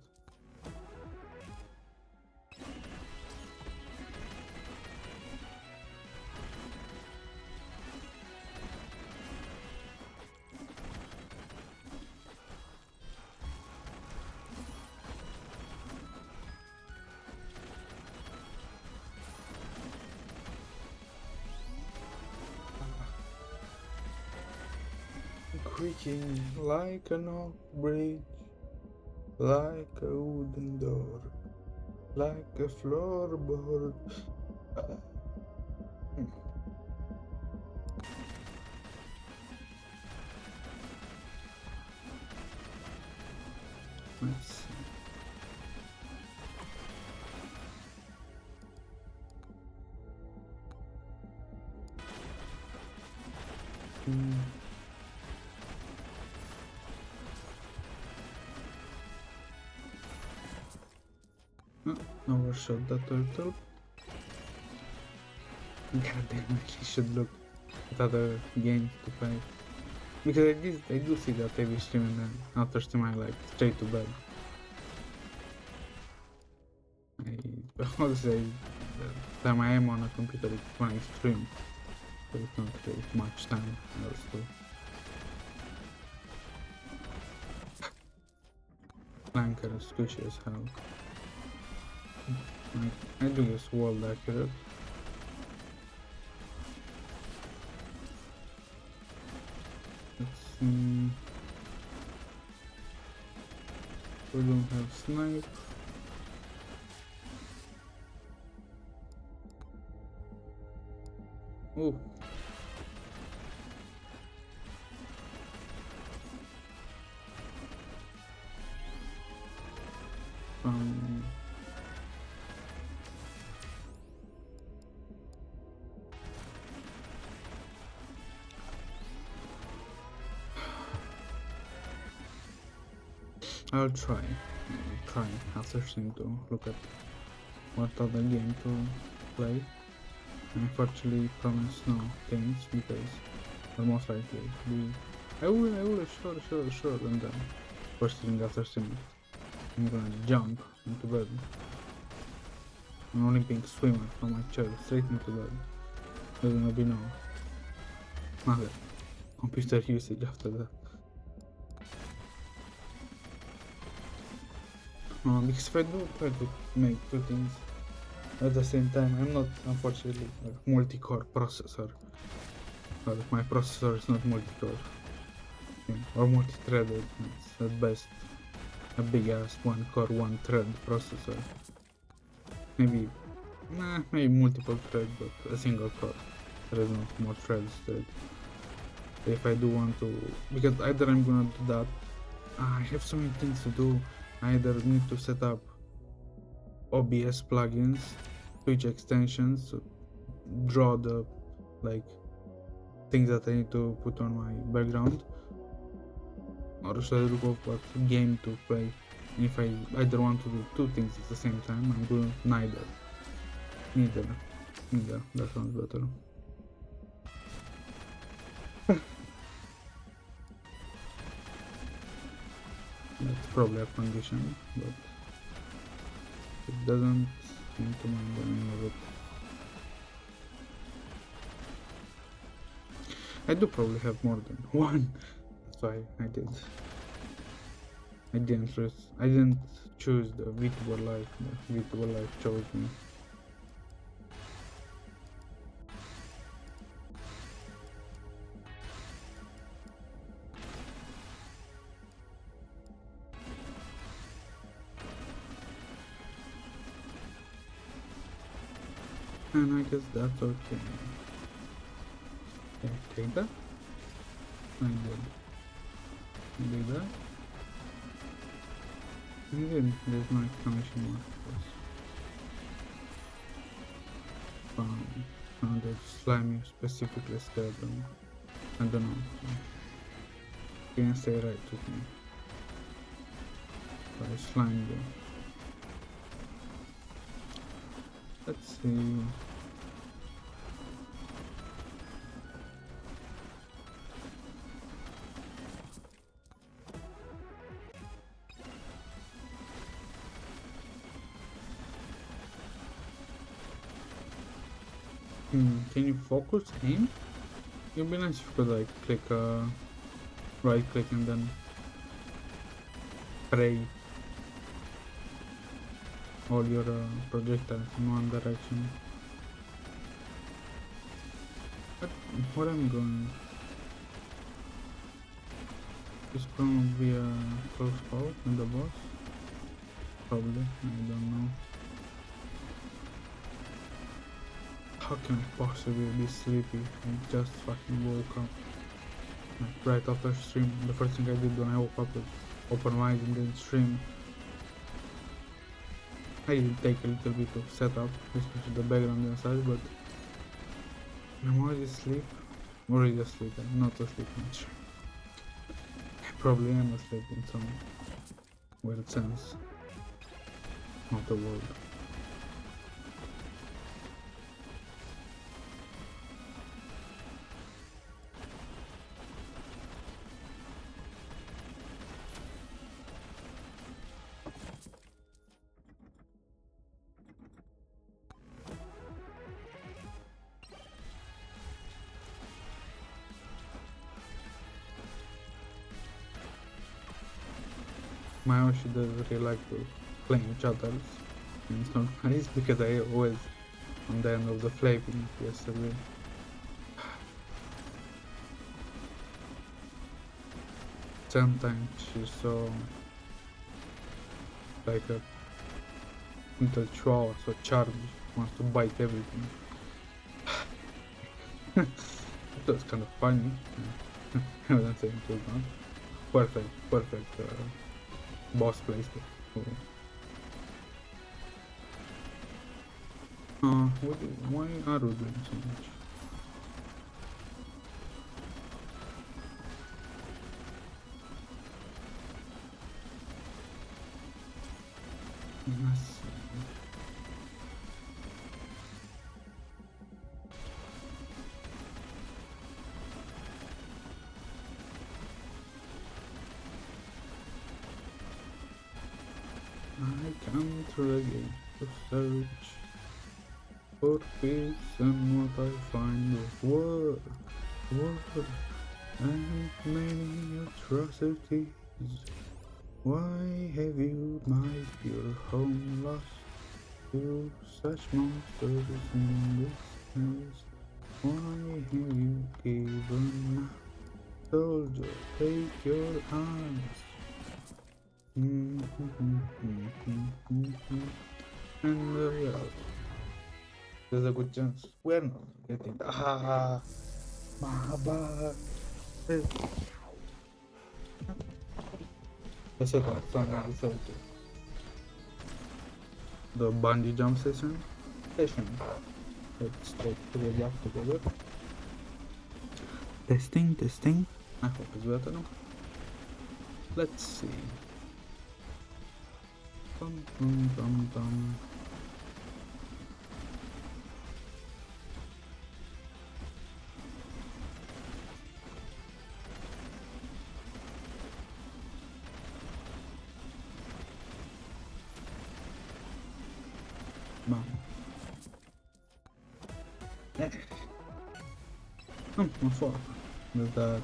Creaking like an old bridge, like a wooden door, like a floorboard. Let's see. Overshot the turtle. God damn it, I should look at other games to play. Because I do see that every stream and then after stream I like straight to bed. How to say, the time I am on a computer is when I stream. So it's not really much time else to. Flanker is squishy as hell. I do this world accurate. Let's see. We don't have snipe. Oh. I'll try after stream to look at what other game to play. I unfortunately promise no things because will most likely be I will sure and then first thing after stream I'm gonna jump into bed. An Olympic swimmer from my chair straight into bed. There's gonna be no other computer usage after that. Because if I do try to make two things at the same time, I'm not, unfortunately, a multi-core processor. Well, my processor is not multi-core. Yeah, or multi-threaded, it's at best a big ass one core, one thread processor. Maybe, maybe multiple thread, but a single core. There is not more threads to it. If I do want to, because either I'm gonna do that, I have so many things to do. I either need to set up OBS plugins, Twitch extensions, draw the like things that I need to put on my background, or should I look up what game to play? And if I either want to do two things at the same time, I'm doing neither. Neither. That sounds better. That's probably a condition, but it doesn't seem to mind any of it. I do probably have more than one. That's why I didn't choose the VTuber life, but VTuber life chose me. And I guess that's okay. Can I take that? I did. I did that. I did. There's no exclamation mark. Found that slimy specifically scared them. I don't know. Can't say right with me. But I slimed them. Let's see. Can you focus aim? It'd be nice if you could like click right click and then spray all your projectiles in one direction. But what I'm going, is probably a close call with the boss. Probably, I don't know. How can I possibly be sleepy? I just fucking woke up. Like right after stream, the first thing I did when I woke up was open my eyes and then stream. I did take a little bit of setup, especially the background inside, but I'm already asleep. Already asleep, I'm not asleep much. I probably am asleep in some weird sense of the world. My Oshi doesn't really like to play each other, and it's not nice because I always on the end of the flapping yesterday. Sometimes she's so like a little chihuahua, so charged, wants to bite everything. It was kind of funny. I wouldn't say it was not. Perfect boss placement. Why are we doing so much? Let's see. I come through again to search for peace, and what I find is war, and many atrocities. Why have you, my dear home, lost to such monsters in this house? Why have you given up? Soldier, take your arms. And there's a good chance we're not getting. My bad. That's a lot. The bungee jump session. Let's take the block together. Testing. I hope it's better now. Let's see. Dum. Bam. My fault. With that.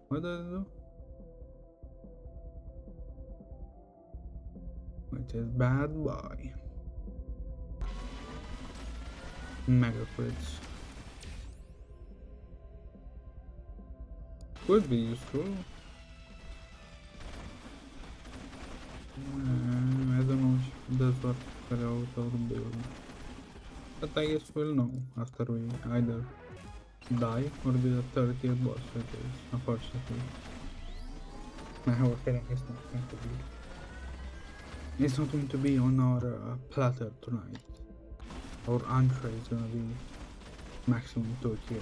What did I do? Which is bad boy. Mega crits. Could be useful. I don't know if this work out or build. But I guess we'll know after we either die or be the 30th boss, which is unfortunately. I have a feeling it's not going to be. It's not going to be on our platter tonight. Our entree is gonna be maximum 2 here.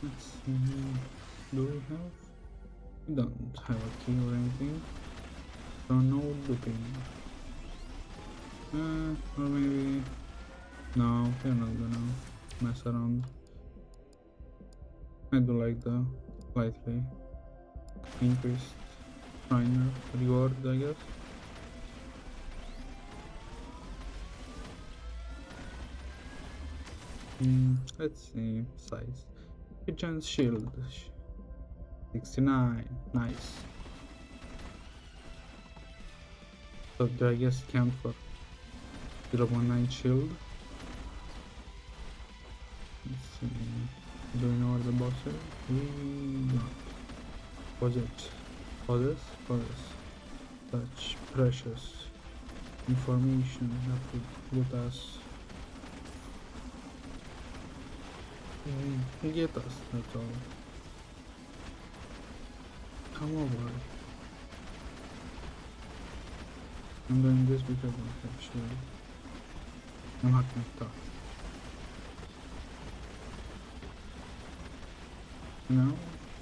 Let's see. Do we have? We don't have a key or anything. So no looping. Or maybe. No, we're not gonna mess around. I do like the slightly increased trainer reward, I guess. Let's see. Size. Kitchen shield. 69. Nice. So do I guess count for 0.9 shield? Let's see. Do we know where the boss is? We don't. What's it? For this? Such precious information that would get us. Get us, that's all. Come over. I'm doing this because I have shield. I'm not gonna talk. Now,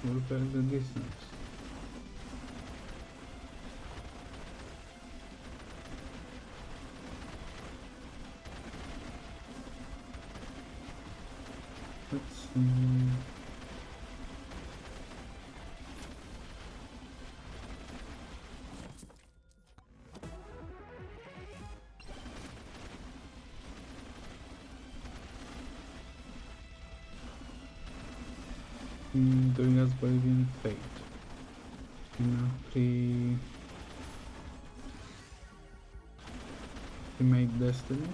we'll repair the distance. Let's see. Doing us believe in fate. Pre-made destiny.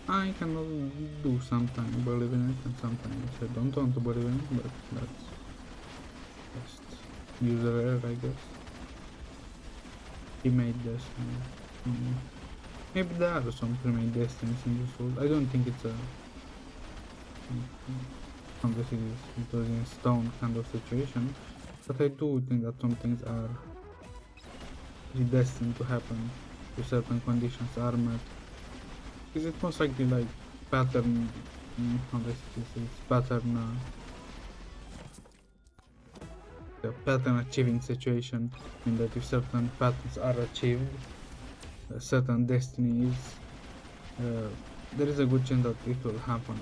I can do sometimes believe in it and sometimes I don't want to believe in it, but that's just user error, I guess. Pre-made destiny. Maybe there are some pre-made destinies in this world. I don't think it's a obviously it was in stone kind of situation, but I do think that some things are predestined to happen if certain conditions are met. Because it's most likely like pattern, the pattern achieving situation, in that if certain patterns are achieved, a certain destiny is, there is a good chance that it will happen.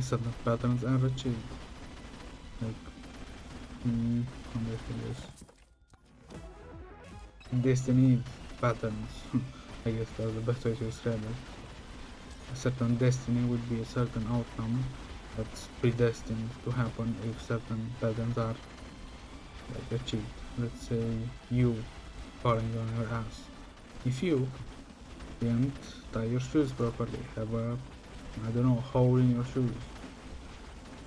Certain patterns are achieved. Like How do I say this? Destiny patterns. I guess that's the best way to describe it. A certain destiny would be a certain outcome that's predestined to happen if certain patterns are like achieved. Let's say you falling on your ass. If you didn't tie your shoes properly, have a, I don't know, hole in your shoes,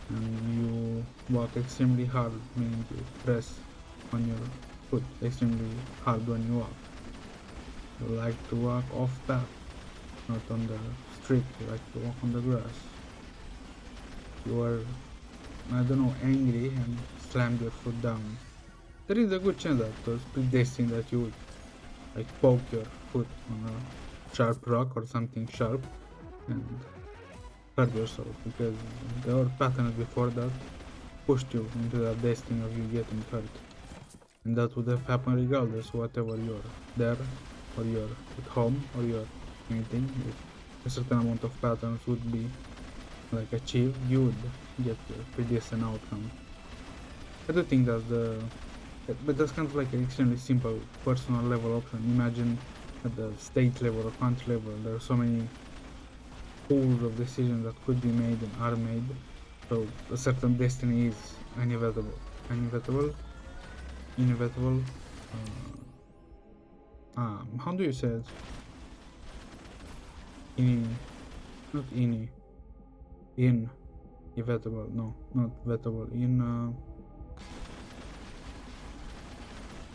and you walk extremely hard, meaning you press on your foot extremely hard when you walk. You like to walk off path, not on the street, you like to walk on the grass. You are, I don't know, angry and slammed your foot down. There is a good chance that it was predestined that you would like poke your foot on a sharp rock or something sharp and hurt yourself, because there were patterns before that pushed you into that destiny of you getting hurt, and that would have happened regardless whatever you're there or you're at home or you're anything. If a certain amount of patterns would be like achieved, you would get the predestined outcome. I do think that's but that's kind of like an extremely simple personal level option. Imagine at the state level or country level, there are so many pools of decisions that could be made and are made. So a certain destiny is inevitable. Inevitable. How do you say it? Not inevitable. No, not vetable.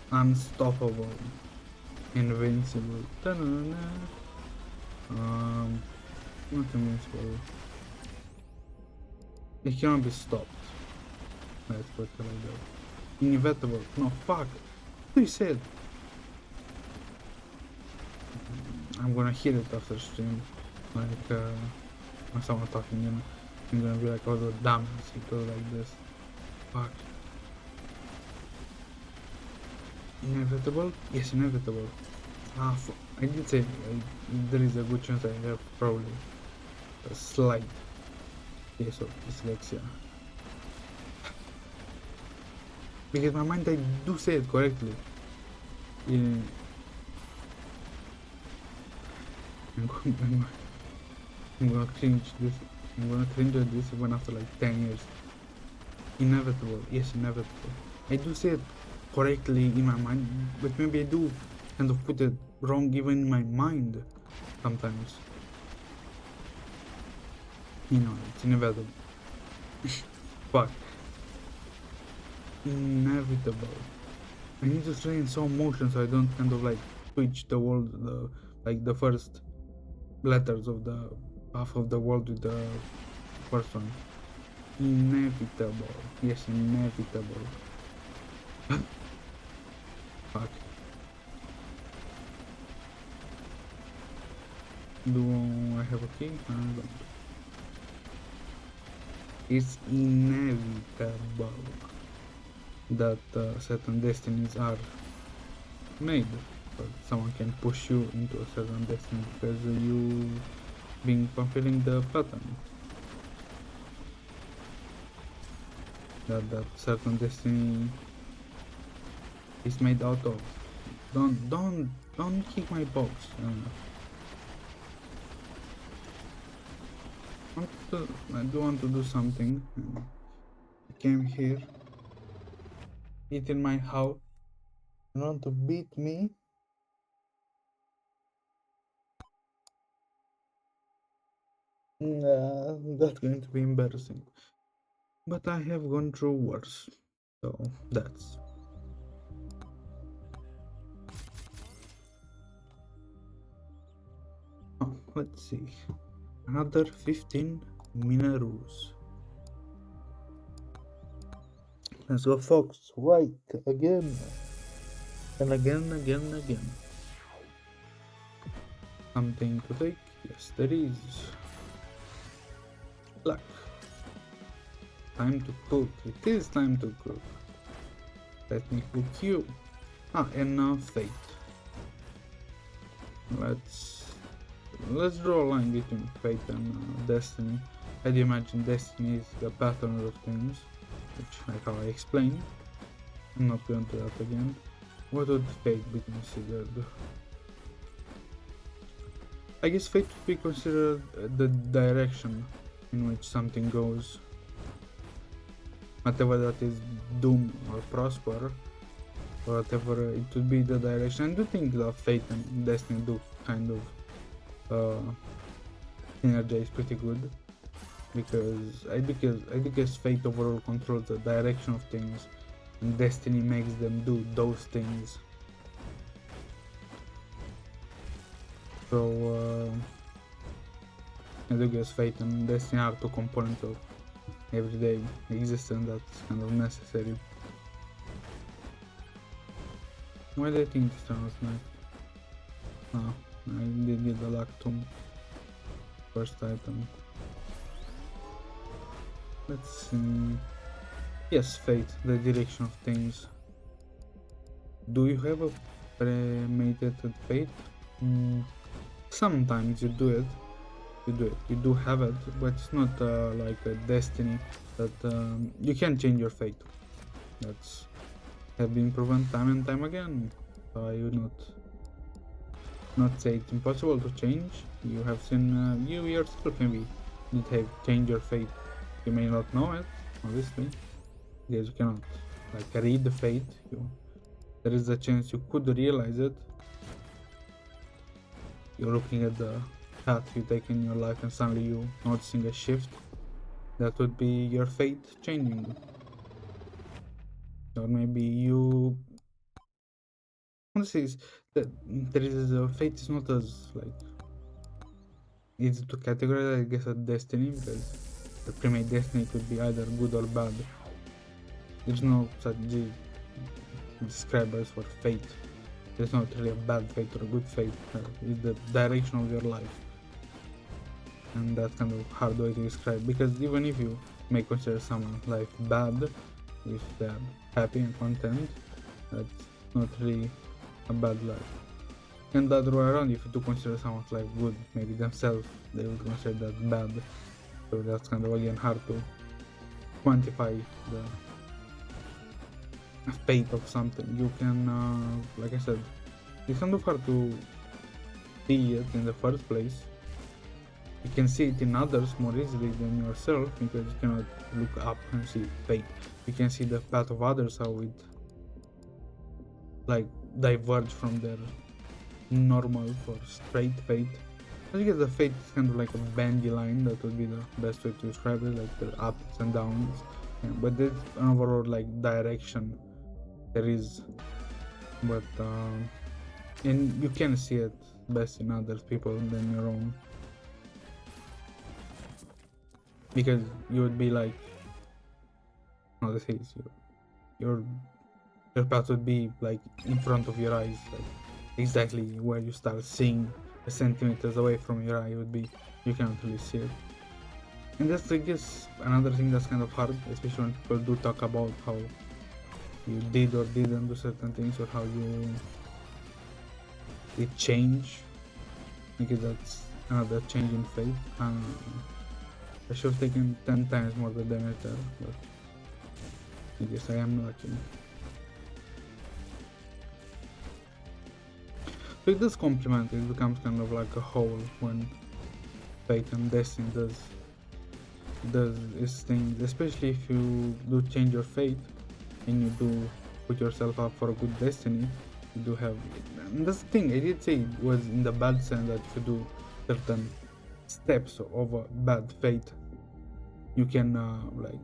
Unstoppable, invincible. Not invincible. It cannot be stopped. Let's put it like that. Inevitable. No, fuck. What you said? I'm gonna hear it after stream. Like, when someone talking, you know. I'm gonna be like, oh, the damn, it goes like this. Fuck. Inevitable? Yes, inevitable. I did say there is a good chance I have probably a slight case of dyslexia. Because my mind, I do say it correctly. I'm gonna cringe this. I'm gonna cringe at this even after like 10 years. Inevitable. Yes, inevitable. I do say it correctly in my mind, but maybe I do kind of put it wrong even in my mind sometimes. You know, it's inevitable. Fuck. Inevitable. I need to stay in slow motion so I don't kind of like switch the world, like the first letters of the half of the world with the first one. Inevitable. Yes, inevitable. Fuck. Do I have a key? I don't. It's inevitable that certain destinies are made, but someone can push you into a certain destiny because you been fulfilling the pattern that certain destiny is made out of. Don't kick my box. I do want to do something. I came here, eat in my house. You want to beat me? That's going to be embarrassing. But I have gone through worse, so that's. Oh, let's see. Another 15 Minaroos. Let's go, Fox. White again. And again. Something to take? Yes, there is. Luck. Time to cook. It is time to cook. Let me cook you. And fate. Let's draw a line between fate and destiny. I'd imagine destiny is the pattern of things, which like how I explained, I'm not going to that again. What would fate be considered? I guess fate would be considered the direction in which something goes. Whatever that is doom or prosper, or whatever it would be the direction. I do think that fate and destiny do kind of synergize pretty good. Because fate overall controls the direction of things and destiny makes them do those things. So I do guess fate and destiny are two components of everyday existence that's kind of necessary. Why do I think this turn was nice? Oh, I did get the luck tomb. First item. Let's see. Yes, fate, the direction of things. Do you have a premeditated fate? Sometimes you do it. You do have it, but it's not like a destiny that you can change your fate. That's have been proven time and time again. I would not say it's impossible to change. You have seen you yourself maybe did have changed your fate. You may not know it, obviously, because you cannot like read the fate. There is a chance you could realize it. You're looking at the path you take in your life and suddenly you noticing a shift. That would be your fate changing. Or maybe you honestly that there is a fate is not as like easy to categorize, I guess, a destiny, because the premade destiny could be either good or bad. There's no such describers for fate. There's not really a bad fate or a good fate. It's the direction of your life, and that's kind of hard way to describe, because even if you may consider someone's life bad, if they're happy and content, that's not really a bad life. And the other way around, if you do consider someone's life good, maybe themselves, they will consider that bad. So that's kind of again hard to quantify the fate of something. You can, like I said, it's kind of hard to see it in the first place. You can see it in others more easily than yourself, because you cannot look up and see fate. You can see the path of others, how it like diverge from their normal or straight fate. I guess the fate is kind of like a bendy line. That would be the best way to describe it, like the ups and downs. Yeah, but there's an overall like direction there is, but and you can see it best in other people than your own, because you would be like, no, this is your path would be like in front of your eyes, like exactly where you start seeing the centimeters away from your eye would be, you cannot really see it. And that's, I guess, another thing that's kind of hard, especially when people do talk about how you did or didn't do certain things, or how it change, because that's another change in fate. I should have taken 10 times more the damage there, but I guess I am lucky. So it does complement, it becomes kind of like a whole when fate and destiny does its thing, especially if you do change your fate and you do put yourself up for a good destiny. You do have, and that's the thing, I did say it was in the bad sense that if you do certain steps of a bad fate, you can like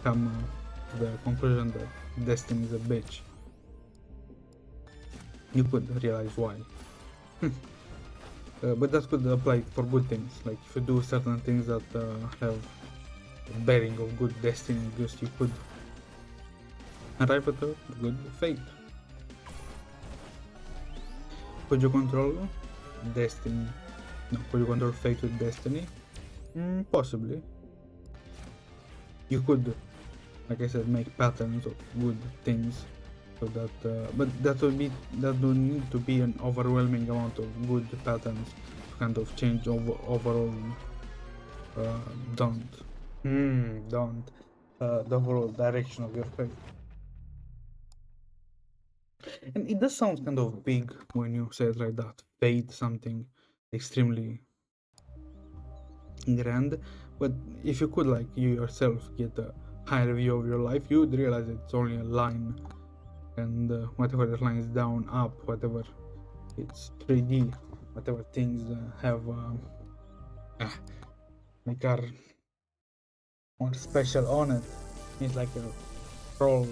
come to the conclusion that destiny is a bitch. You could realize why. But that could apply for good things, like if you do certain things that have a bearing of good destiny, just you could arrive at a good fate. Could you control destiny? No, could you control fate with destiny? Possibly. You could, like I said, make patterns of good things, so that, but that would need to be an overwhelming amount of good patterns to kind of change overall. Don't. the overall direction of your fate. And it does sound kind of big when you say it like that. Fate, something extremely grand. But if you could, like, you yourself get a higher view of your life, you would realize it's only a line. And whatever that line is down, up, whatever, it's 3D, whatever things have like are more special on it, it's like a roll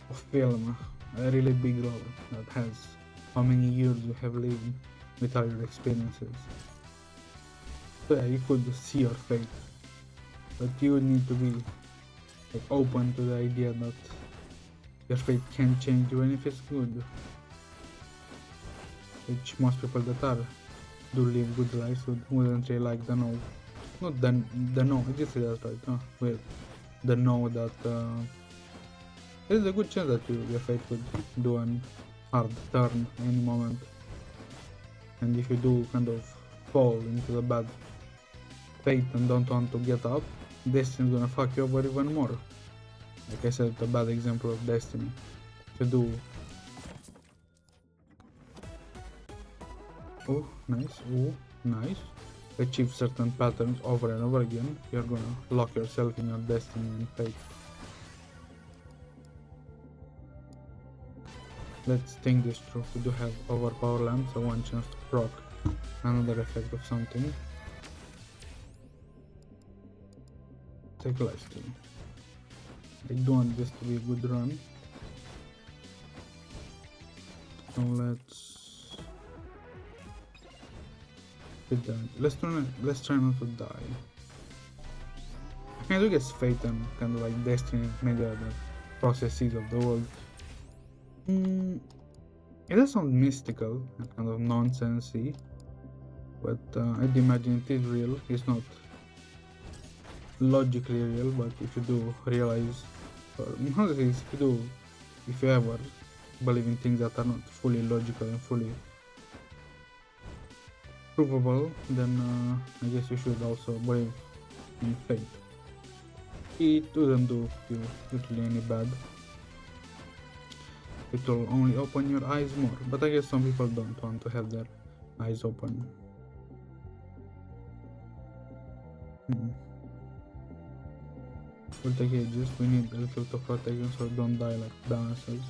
of film, a really big roll that has how many years you have lived with all your experiences. So yeah, you could see your fate, but you need to be like open to the idea that your fate can change even if it's good, which most people that are do live good lives wouldn't really like the no. Not the no, I just say that right, weird. The know that there's a good chance that your fate could do an hard turn any moment. And if you do kind of fall into the bad fate and don't want to get up, Destiny's gonna fuck you over even more. Like I said, a bad example of Destiny. If you do... Oh, nice, oh, nice. Achieve certain patterns over and over again, you're gonna lock yourself in your destiny and fate. Let's think this through. We do have overpower lamp, so one chance to proc another effect of something. Take lifesteal. I do want this to be a good run. So let's try not to die. I do guess fate and kind of like destiny, maybe the processes of the world. It does sound mystical and kind of nonsensey, but I'd imagine it is real. It's not logically real, but if you do realize, or not at least if you ever believe in things that are not fully logical and fully provable, then I guess you should also believe in fate. It wouldn't do you literally any bad. It will only open your eyes more, but I guess some people don't want to have their eyes open. We'll take ages, we need a little to protection so don't die like dinosaurs.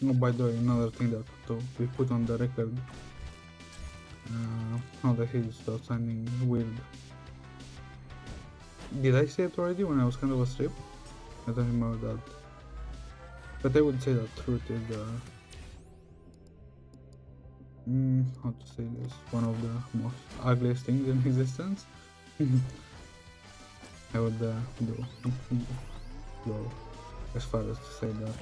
Oh, by the way, another thing that we put on the record, how the hell is still sounding weird. Did I say it already when I was kind of asleep? I don't remember that. But I would say that truth is the... how to say this? One of the most ugliest things in existence. I would go as far as to say that.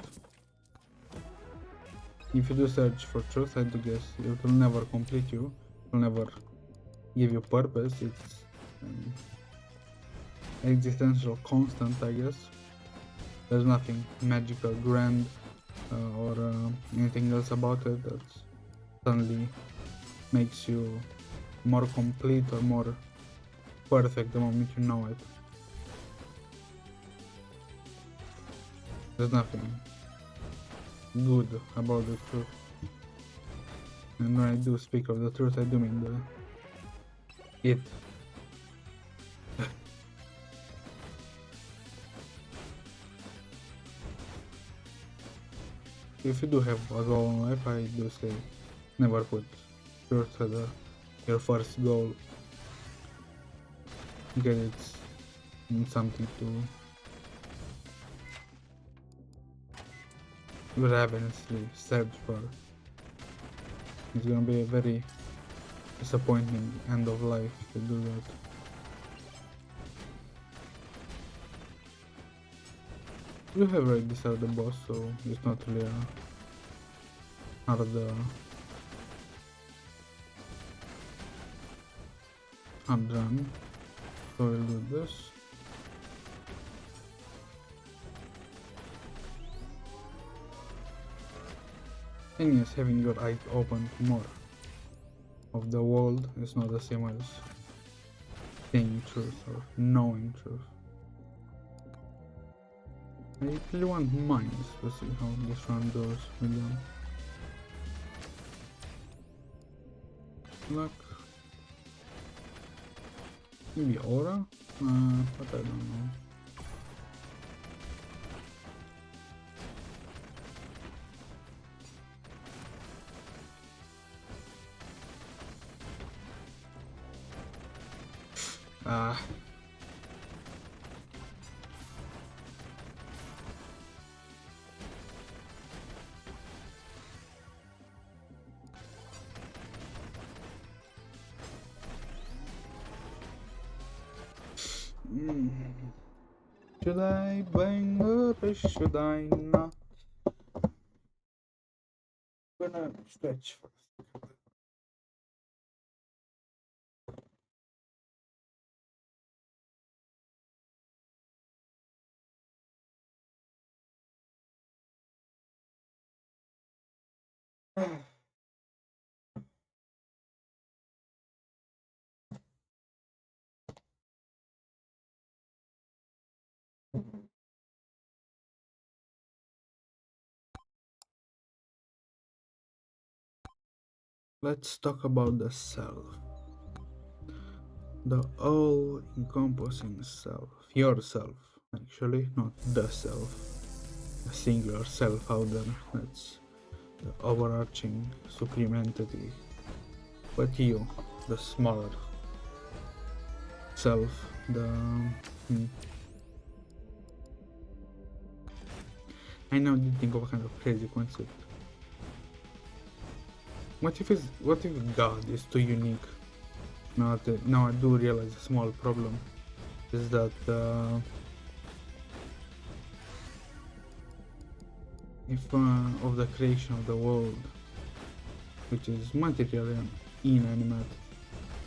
If you do search for truth, I do guess it will never complete you. It will never give you purpose. It's an existential constant, I guess. There's nothing magical, grand, or anything else about it that suddenly makes you more complete or more perfect the moment you know it. There's nothing good about the truth. And when I do speak of the truth, I do mean it. If you do have a goal in life, I do say never put truth as your first goal, because it's something to ravenously search for. It's gonna be a very disappointing end of life if you do that. You have already decided the boss, so it's not really a hard run. So we'll do this. And yes, having your eyes open to more of the world is not the same as seeing truth or knowing truth. I really want mines to see how this one goes with them. Luck. Maybe aura? But I don't know. Ah. Should I bang or should I not? I'm gonna stretch first. Let's talk about the self. The all-encompassing self. Yourself, actually, not the self. A singular self out there. That's the overarching supreme entity. But you, the smaller self, the I now did think of a kind of crazy concept. What if God is too unique? Now I do realize a small problem is that if of the creation of the world, which is material and inanimate,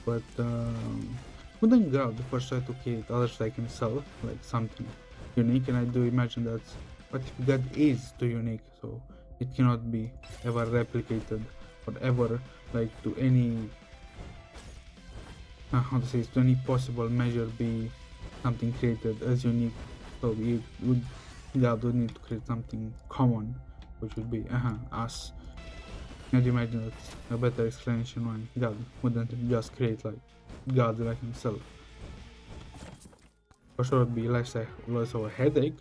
but wouldn't God first try to create others like himself, like something unique? And I do imagine that what if God is too unique, so it cannot be ever replicated or ever like to any how to say it, to any possible measure be something created as unique. So God would need to create something common, which would be us. Can you imagine that's a better explanation why God wouldn't just create like God like himself? For sure, it would be less of a headache.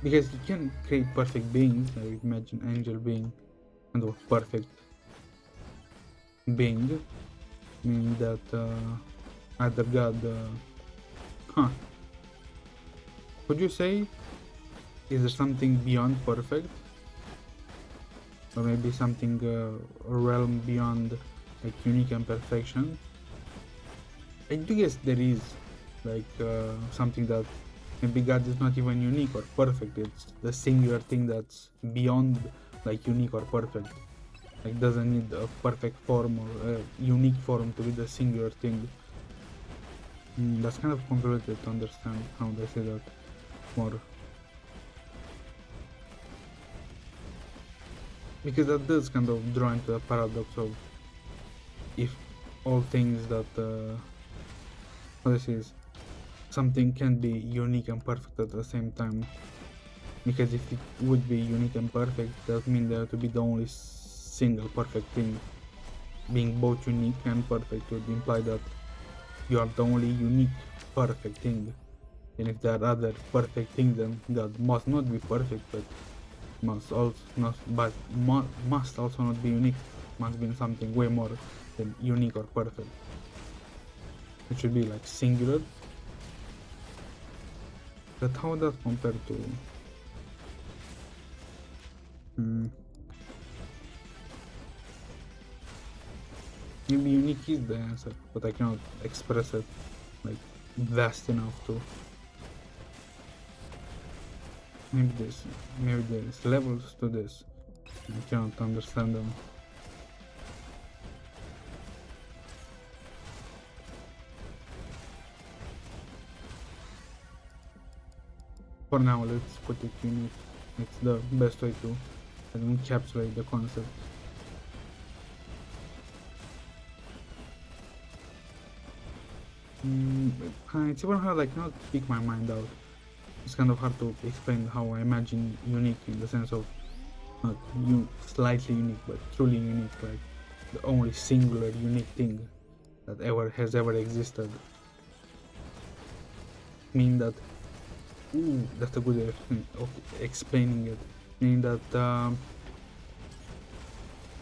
Because you can create perfect beings. I would imagine angel being kind of perfect being, meaning that either God, would you say, is there something beyond perfect? Or maybe something a realm beyond like unique and perfection? I do guess there is like something that maybe God is not even unique or perfect. It's the singular thing that's beyond like unique or perfect. Like doesn't need a perfect form or a unique form to be the singular thing. That's kind of complicated to understand how they say that more. Because that does kind of draw into the paradox of if all things that this is something can be unique and perfect at the same time. Because if it would be unique and perfect, that would mean there to be the only single perfect thing. Being both unique and perfect would imply that you are the only unique perfect thing. And if there are other perfect things, then God must not be perfect, but must also not be unique. Must be something way more than unique or perfect. It should be like singular. But how does that compare to maybe unique is the answer, but I cannot express it like vast enough to. Maybe there's levels to this. I cannot understand them. For now, let's put it unique. It's the best way to encapsulate the concept. It's even hard, like, not speak my mind out. It's kind of hard to explain how I imagine unique in the sense of not slightly unique, but truly unique, like the only singular unique thing that ever existed. Meaning that, that's a good way of explaining it. Meaning that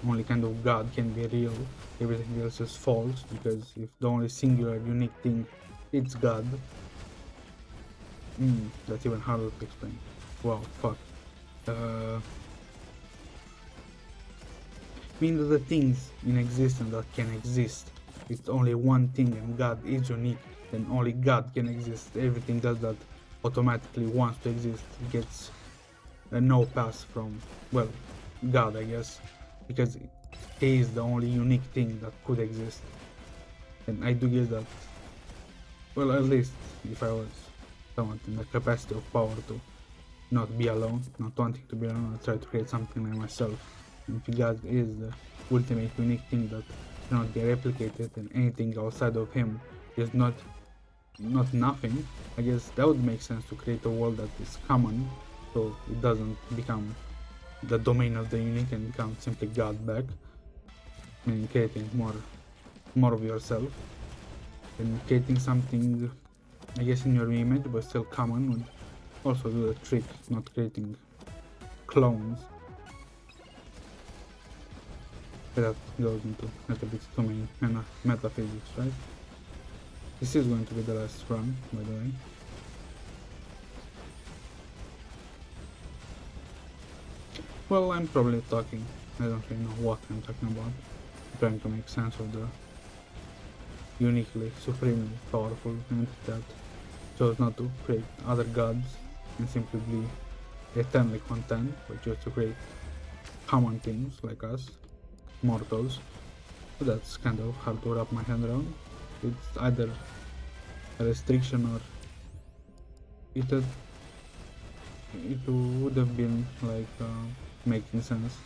only kind of God can be real, everything else is false, because if the only singular unique thing it's God, that's even harder to explain. Wow, fuck. Mean that the things in existence that can exist, it's only one thing and God is unique, then only God can exist. Everything else that automatically wants to exist gets a no pass from, well, God, I guess, because He is the only unique thing that could exist. And I do guess that, well, at least if I was someone in the capacity of power to not be alone, not wanting to be alone, I try to create something like myself. And if God is the ultimate unique thing that cannot be replicated, and anything outside of Him is not nothing, I guess that would make sense to create a world that is common, so it doesn't become the domain of the unique and becomes simply God back, meaning creating more of yourself, and creating something, I guess, in your image but still common would also do the trick, not creating clones. That goes into a little bit too many metaphysics, right? This is going to be the last run, by the way. Well, I'm probably talking, I don't really know what I'm talking about. I'm trying to make sense of the uniquely, supremely powerful entity that chose not to create other gods and simply be eternally content, but just to create common things like us, mortals. So that's kind of hard to wrap my hand around. It's either a restriction or it would have been like making sense.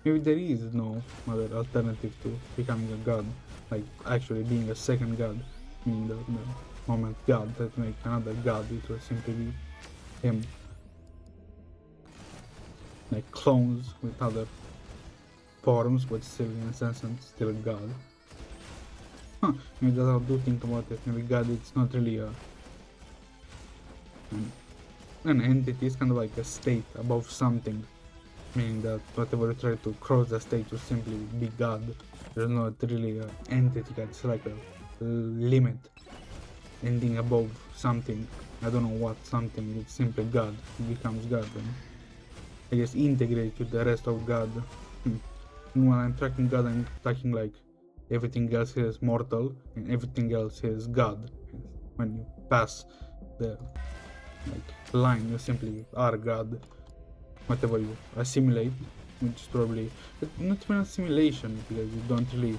Maybe there is no other alternative to becoming a god, like actually being a second god, meaning the moment god that make another god, it will simply be him. Like clones with other forms, but still in a sense still a god. Maybe that's how I do think about it. Maybe God it's not really an entity, it's kind of like a state above something. Meaning that whatever you try to cross the state to simply be God, there's not really an entity, it's like a limit. Anything above something, I don't know what something, it's simply God, it becomes God, and I guess integrate with the rest of God. And when I'm talking God, I'm talking like everything else is mortal and everything else is God. When you pass the line, you simply are God. Whatever you assimilate, which is probably not even assimilation, because you don't really,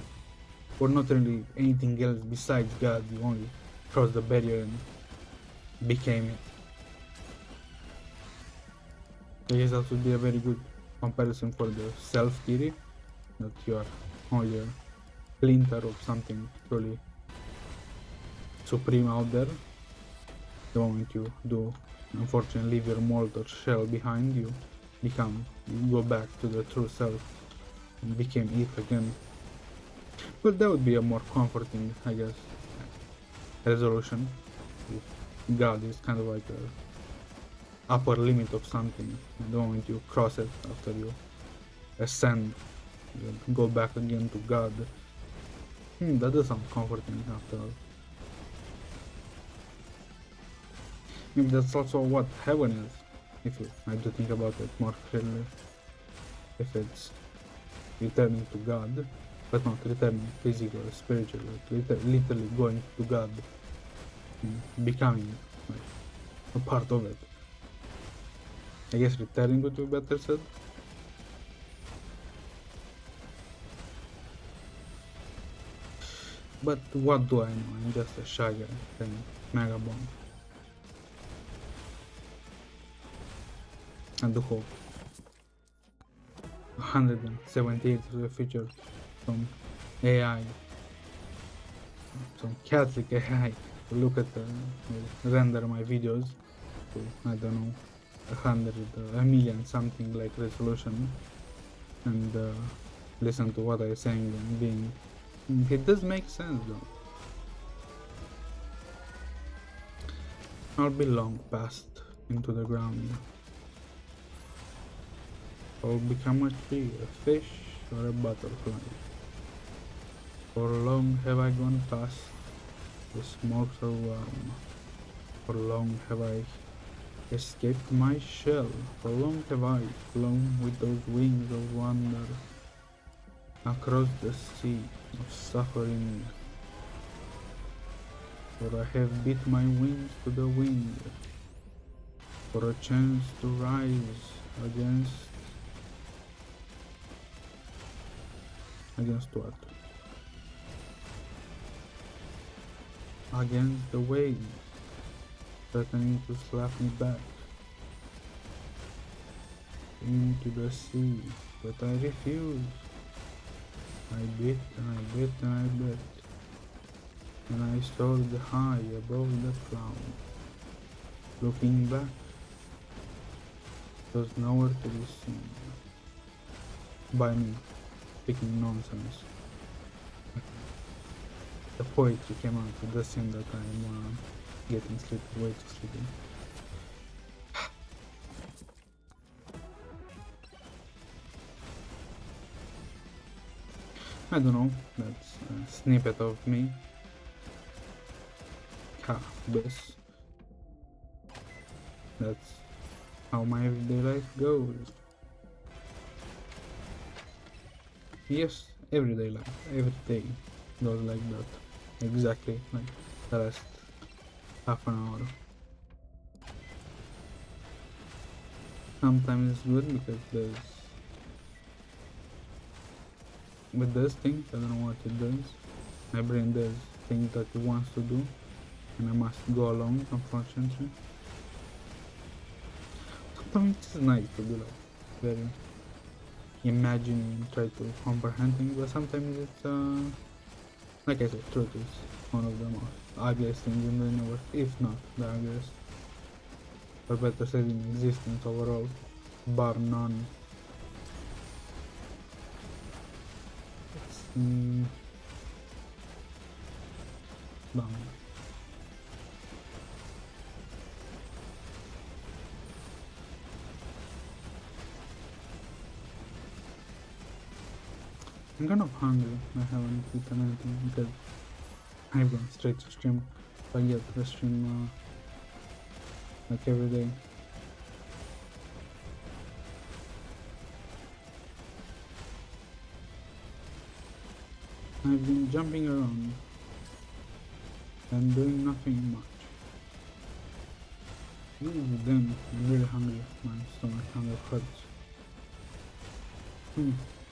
or not really anything else besides God, you only crossed the barrier and became it. I guess that would be a very good comparison for the self theory, that you are only a splinter of something truly supreme out there. The moment you do unfortunately leave your mold or shell behind, you go back to the true self and became it again. Well, that would be a more comforting, I guess, resolution. If God is kind of like a upper limit of something, and the moment you cross it after you ascend, you go back again to God. That does sound comforting after all. Maybe that's also what heaven is, if you have to think about it more clearly. If it's returning to God, but not returning physically or spiritually, literally going to God and becoming like a part of it. I guess returning would be better said. But what do I know? I'm just a shy guy playing MEGABONK. And the hope. 178 is a feature from AI. some Catholic AI to look at render my videos to, I don't know, 100, a million something like resolution, and listen to what I'm saying and being. It does make sense though. I'll be long past into the ground. I'll become a tree, a fish, or a butterfly. For long have I gone past the smokes of worm. For long have I escaped my shell. For long have I flown with those wings of wonder across the sea of suffering. For I have beat my wings to the wind, for a chance to rise against what? Against the waves, threatening to slap me back into the sea, but I refuse. I bit and I bit and I bit, and I soared high above the cloud. Looking back, there was nowhere to be seen. By me, speaking nonsense. The poetry came out. It does seem that I'm getting sleepy, way too sleepy. I don't know, that's a snippet of me. This. That's how my everyday life goes. Yes, everyday life, every day goes like that. Exactly like the last half an hour. Sometimes it's good because it does things, I don't know what it does. My brain does things that it wants to do, and I must go along, unfortunately. Sometimes it's nice to be like very imagining and try to comprehend things, but sometimes it's like I said, truth is one of the most ugliest things in the universe, if not the ugliest, or better said, in existence overall, bar none. It's dumb. I'm kind of hungry. I haven't eaten anything because I've gone straight to stream. I get to stream like every day. I've been jumping around and doing nothing much. Then I'm really hungry. My stomach kind of hurts.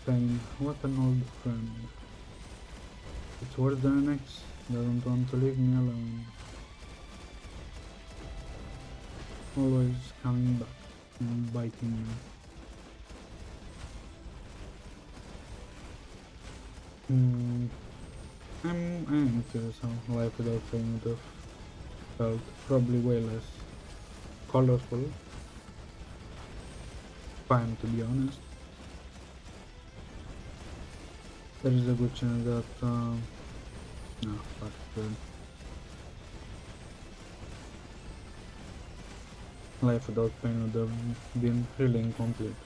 Saying, what an old friend. It's worse than an ex. Doesn't want to leave me alone. Always coming back and biting me. I'm curious how life without fame would have felt. Probably way less colorful. Fine, to be honest. There is a good chance that no, fuck it. Life without pain would have been really incomplete.